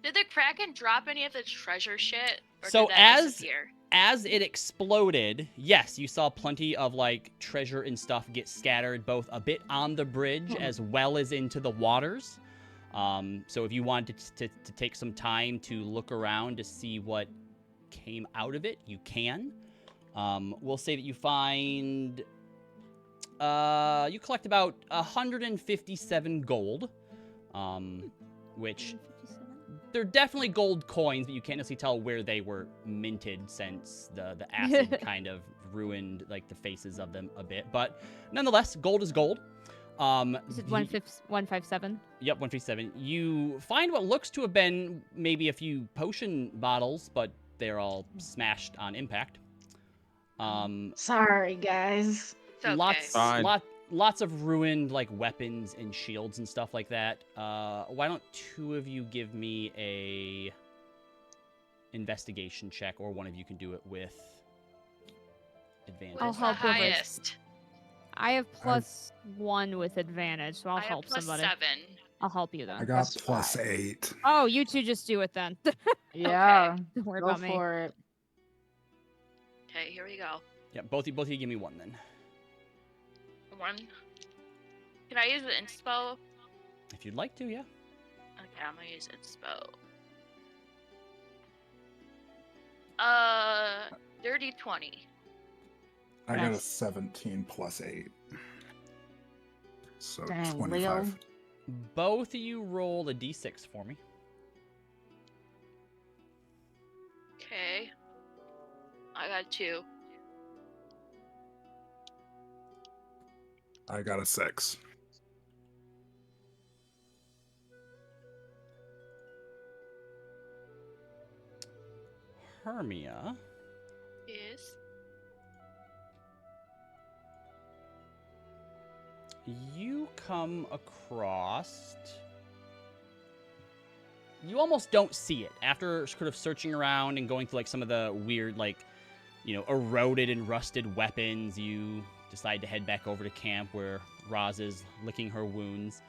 Did the Kraken drop any of the treasure shit? Or So did that as- disappear? As it exploded, yes, you saw plenty of like treasure and stuff get scattered both a bit on the bridge as well as into the waters. So if you wanted to take some time to look around to see what came out of it, you can. We'll say that you find you collect about 157 gold, which they're definitely gold coins, but you can't necessarily tell where they were minted since the acid kind of ruined like the faces of them a bit. But nonetheless, gold is gold. Is it 157? Yep, 157. You find what looks to have been maybe a few potion bottles, but they're all smashed on impact. Sorry, guys. It's okay. Lots of ruined like weapons and shields and stuff like that. Why don't two of you give me a investigation check, or one of you can do it with advantage. I'll What's the help whoever's- highest? I have +1 with advantage, so I'll I have help somebody. +7. I'll help you I then. got Plus +8. Oh, you two just do it then. Yeah. Don't worry Go about me. for it. Okay, here we go. Yeah, both of you give me 1 then. 1. Can I use the inspo? If you'd like to, yeah. Okay, I'm gonna use inspo. Dirty 20. I got a Nice. 17 +8. So Dang, 25. Leo. Both of you roll a d6 for me. Okay. I got 2. I got a 6. Hermia, Yes. you come across... You almost don't see it. After sort of searching around and going through like some of the weird, like, eroded and rusted weapons, you decide to head back over to camp where Roz is licking her wounds.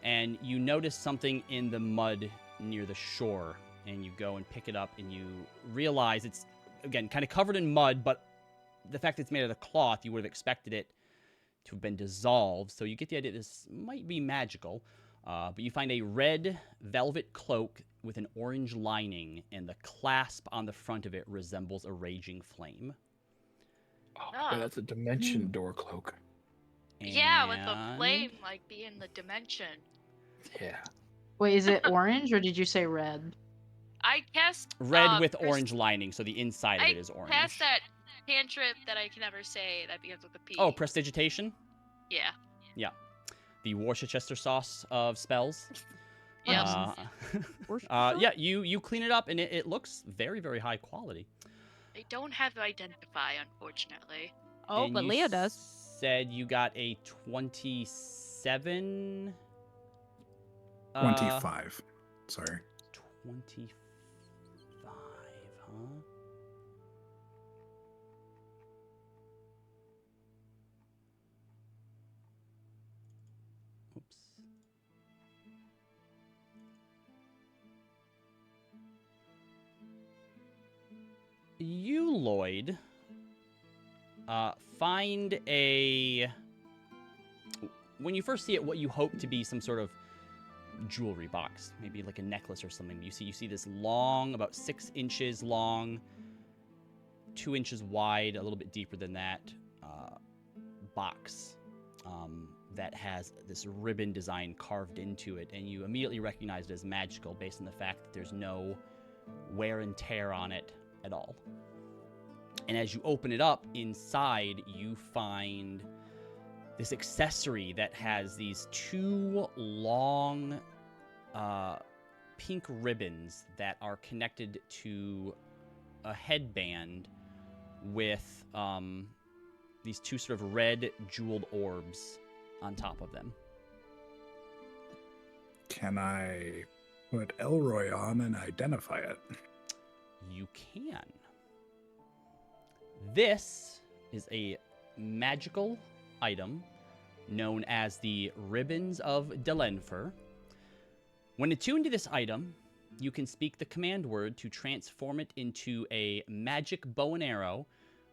And you notice something in the mud near the shore. And you go and pick it up and you realize it's, again, kind of covered in mud, but the fact that it's made out of cloth, you would have expected it to have been dissolved. So you get the idea this might be magical. But you find a red velvet cloak with an orange lining, and the clasp on the front of it resembles a raging flame. Oh, Ah. yeah, that's a dimension door cloak. Yeah, with the And- flame like being the dimension. Yeah. Wait, is it orange or did you say red? I cast Red with pers- orange lining, so the inside of it is orange. cast that cantrip that I can never say that begins with a P. Oh, prestidigitation? Yeah. The Worcestershire sauce of spells. Yeah. Yeah, you clean it up, and it looks very, very high quality. I don't have to identify, unfortunately. Oh, And but you Leah does. Said you got a 27. 25. Sorry. 25, huh? Oops. You, Lloyd, find a... When you first see it, what you hope to be some sort of jewelry box, maybe like a necklace or something. You see this long, about 6 inches long, 2 inches wide, a little bit deeper than that, box that has this ribbon design carved into it, and you immediately recognize it as magical based on the fact that there's no wear and tear on it at all. And as you open it up, inside you find this accessory that has these 2 long pink ribbons that are connected to a headband with these 2 sort of red jeweled orbs on top of them. Can I put Elroy on and identify it? You can. This is a magical item known as the Ribbons of Delenfer. When attuned to this item, you can speak the command word to transform it into a magic bow and arrow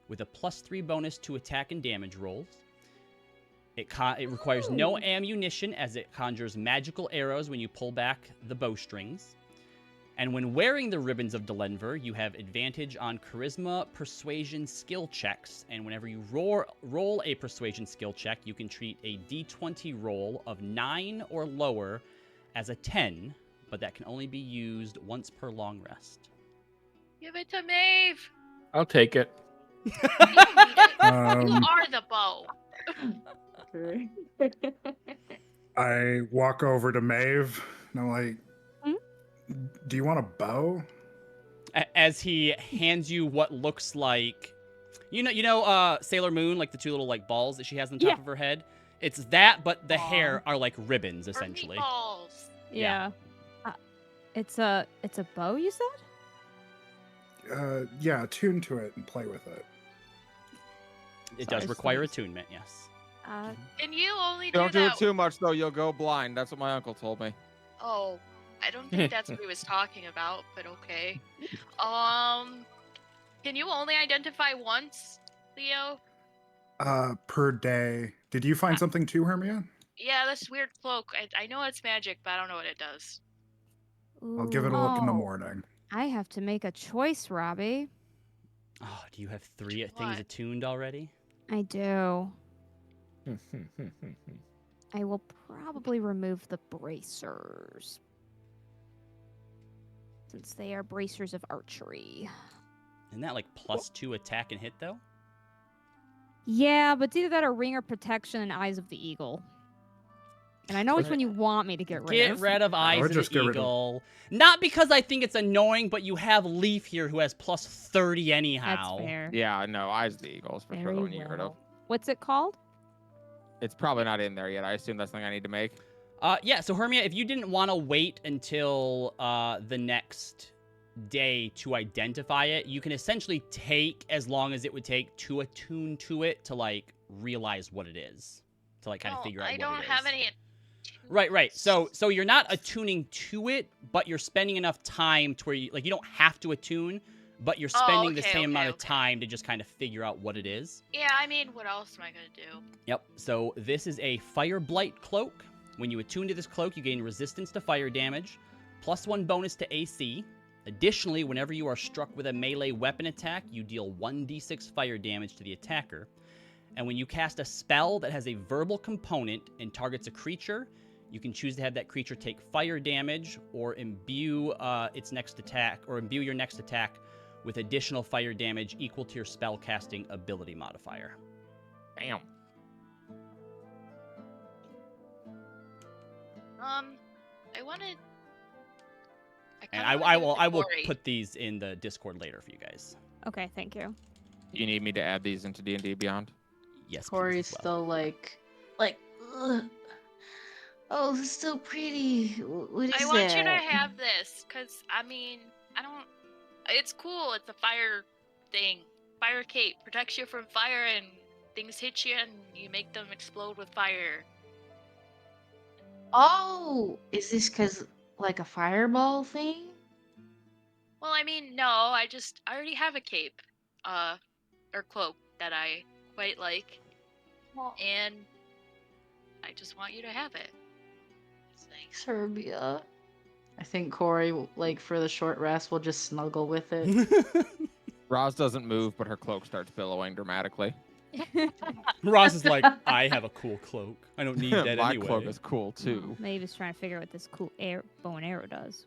with a +3 bonus to attack and damage rolls. It requires no ammunition as it conjures magical arrows when you pull back the bowstrings. And when wearing the Ribbons of Delenver, you have advantage on Charisma Persuasion skill checks. And whenever you roll a Persuasion skill check, you can treat a d20 roll of 9 or lower as a 10, but that can only be used once per long rest. Give it to Maeve. I'll take it. You are the bow. I walk over to Maeve and I'm like, do you want a bow? As he hands you what looks like, you know, Sailor Moon, like the 2 little like balls that she has on top of her head. It's that, but the hair are like ribbons, essentially. Or meatballs. Yeah. It's a bow, you said? Yeah, attune to it and play with it. It Sorry, does require Slims. attunement, yes. Can you only do Don't do that? it too much, though. You'll go blind. That's what my uncle told me. Oh, I don't think that's what he was talking about, but okay. Can you only identify once, Leo? Per day. Did you find something too, Hermia? Yeah, this weird cloak. I know it's magic, but I don't know what it does. I'll give it a look in the Oh, morning. I have to make a choice, Robbie. Oh, do you have 3 What? things attuned already? I do. I will probably remove the bracers, since they are bracers of archery. Isn't that like +2 attack and hit, though? Yeah, but it's either that or ringer protection and eyes of the eagle. And I know which one you want me to get rid Get of. rid of Eyes would of just the get rid of- Eagle. Not because I think it's annoying, but you have Leaf here who has +30 anyhow. That's fair. Yeah, no, Eyes of the Eagle is for sure the one you get rid of. What's it called? It's probably not in there yet. I assume that's something I need to make. Yeah, so Hermia, if you didn't want to wait until the next day to identify it, you can essentially take as long as it would take to attune to it to, like, realize what it is. To, like, kind of figure out what it is. I don't have any. Right. So you're not attuning to it, but you're spending enough time to where you don't have to attune, but you're spending the same amount of time to just kind of figure out what it is. Yeah, I mean, what else am I gonna do? Yep. So this is a Fire Blight cloak. When you attune to this cloak, you gain resistance to fire damage, +1 bonus to AC. Additionally, whenever you are struck with a melee weapon attack, you deal 1d6 fire damage to the attacker. And when you cast a spell that has a verbal component and targets a creature, you can choose to have that creature take fire damage or imbue your next attack with additional fire damage equal to your spell casting ability modifier. Bam. I wanted. And I will put these in the Discord later for you guys. Okay, thank you. You need me to add these into D&D Beyond? Yes, Corey's please as well. still like, ugh. Oh, this is so pretty. What is that? I want you to have this, cause I mean, I don't. It's cool. It's a fire thing. Fire cape protects you from fire, and things hit you, and you make them explode with fire. Oh, is this cause like a fireball thing? Well, I mean, no. I already have a cape, or cloak that I quite like, and I just want you to have it. Thanks, Herbia. I think Corey, like, for the short rest, will just snuggle with it. Roz doesn't move, but her cloak starts billowing dramatically. Roz is like, I have a cool cloak. I don't need that My anyway. cloak is cool, too. Maeve is trying to figure out what this cool bow and arrow does.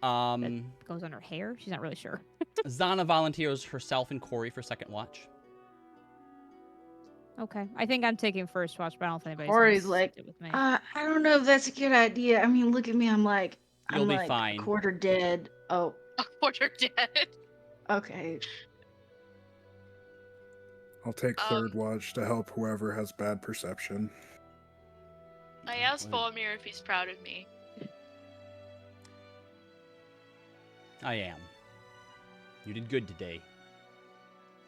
Um, That goes on her hair? She's not really sure. Zana volunteers herself and Corey for second watch. Okay. I think I'm taking first watch, but I don't think anybody's Corey's gonna like, stick with me. I don't know if that's a good idea. I mean, look at me. I'm like, You'll I'm be like fine. a quarter dead. Oh, A quarter dead. okay. I'll take third watch to help whoever has bad perception. I asked Volmir if he's proud of me. I am. You did good today.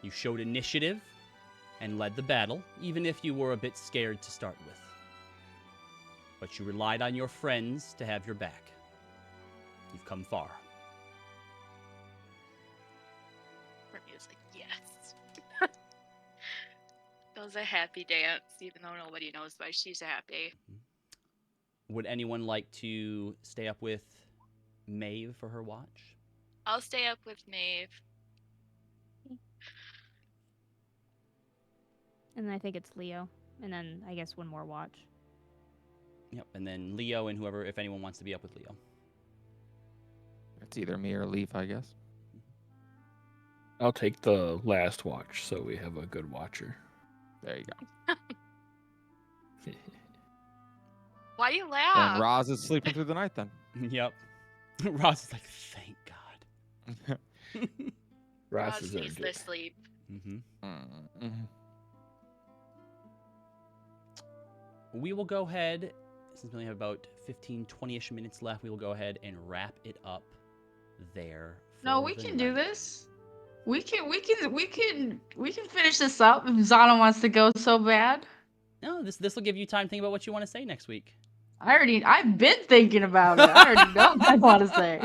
You showed initiative and led the battle, even if you were a bit scared to start with. But you relied on your friends to have your back. You've come far. Hermia's like, yes. That was a happy dance, even though nobody knows why she's happy. Would anyone like to stay up with Maeve for her watch? I'll stay up with Maeve. And then I think it's Leo. And then I guess one more watch. Yep, and then Leo and whoever, if anyone wants to be up with Leo. It's either me or Leaf, I guess. I'll take the last watch so we have a good watcher. There you go. Why you laugh? And Roz is sleeping through the night then. Yep. Ross is like, thank God. Ross Roz is needs good. this sleep. Mm-hmm. We will go ahead, since we only have about 15, 20-ish minutes left, we will go ahead and wrap it up there No, we can do this. We can finish this up if Zana wants to go so bad. No, this will give you time to think about what you want to say next week. I've been thinking about it. I already know what I want to say.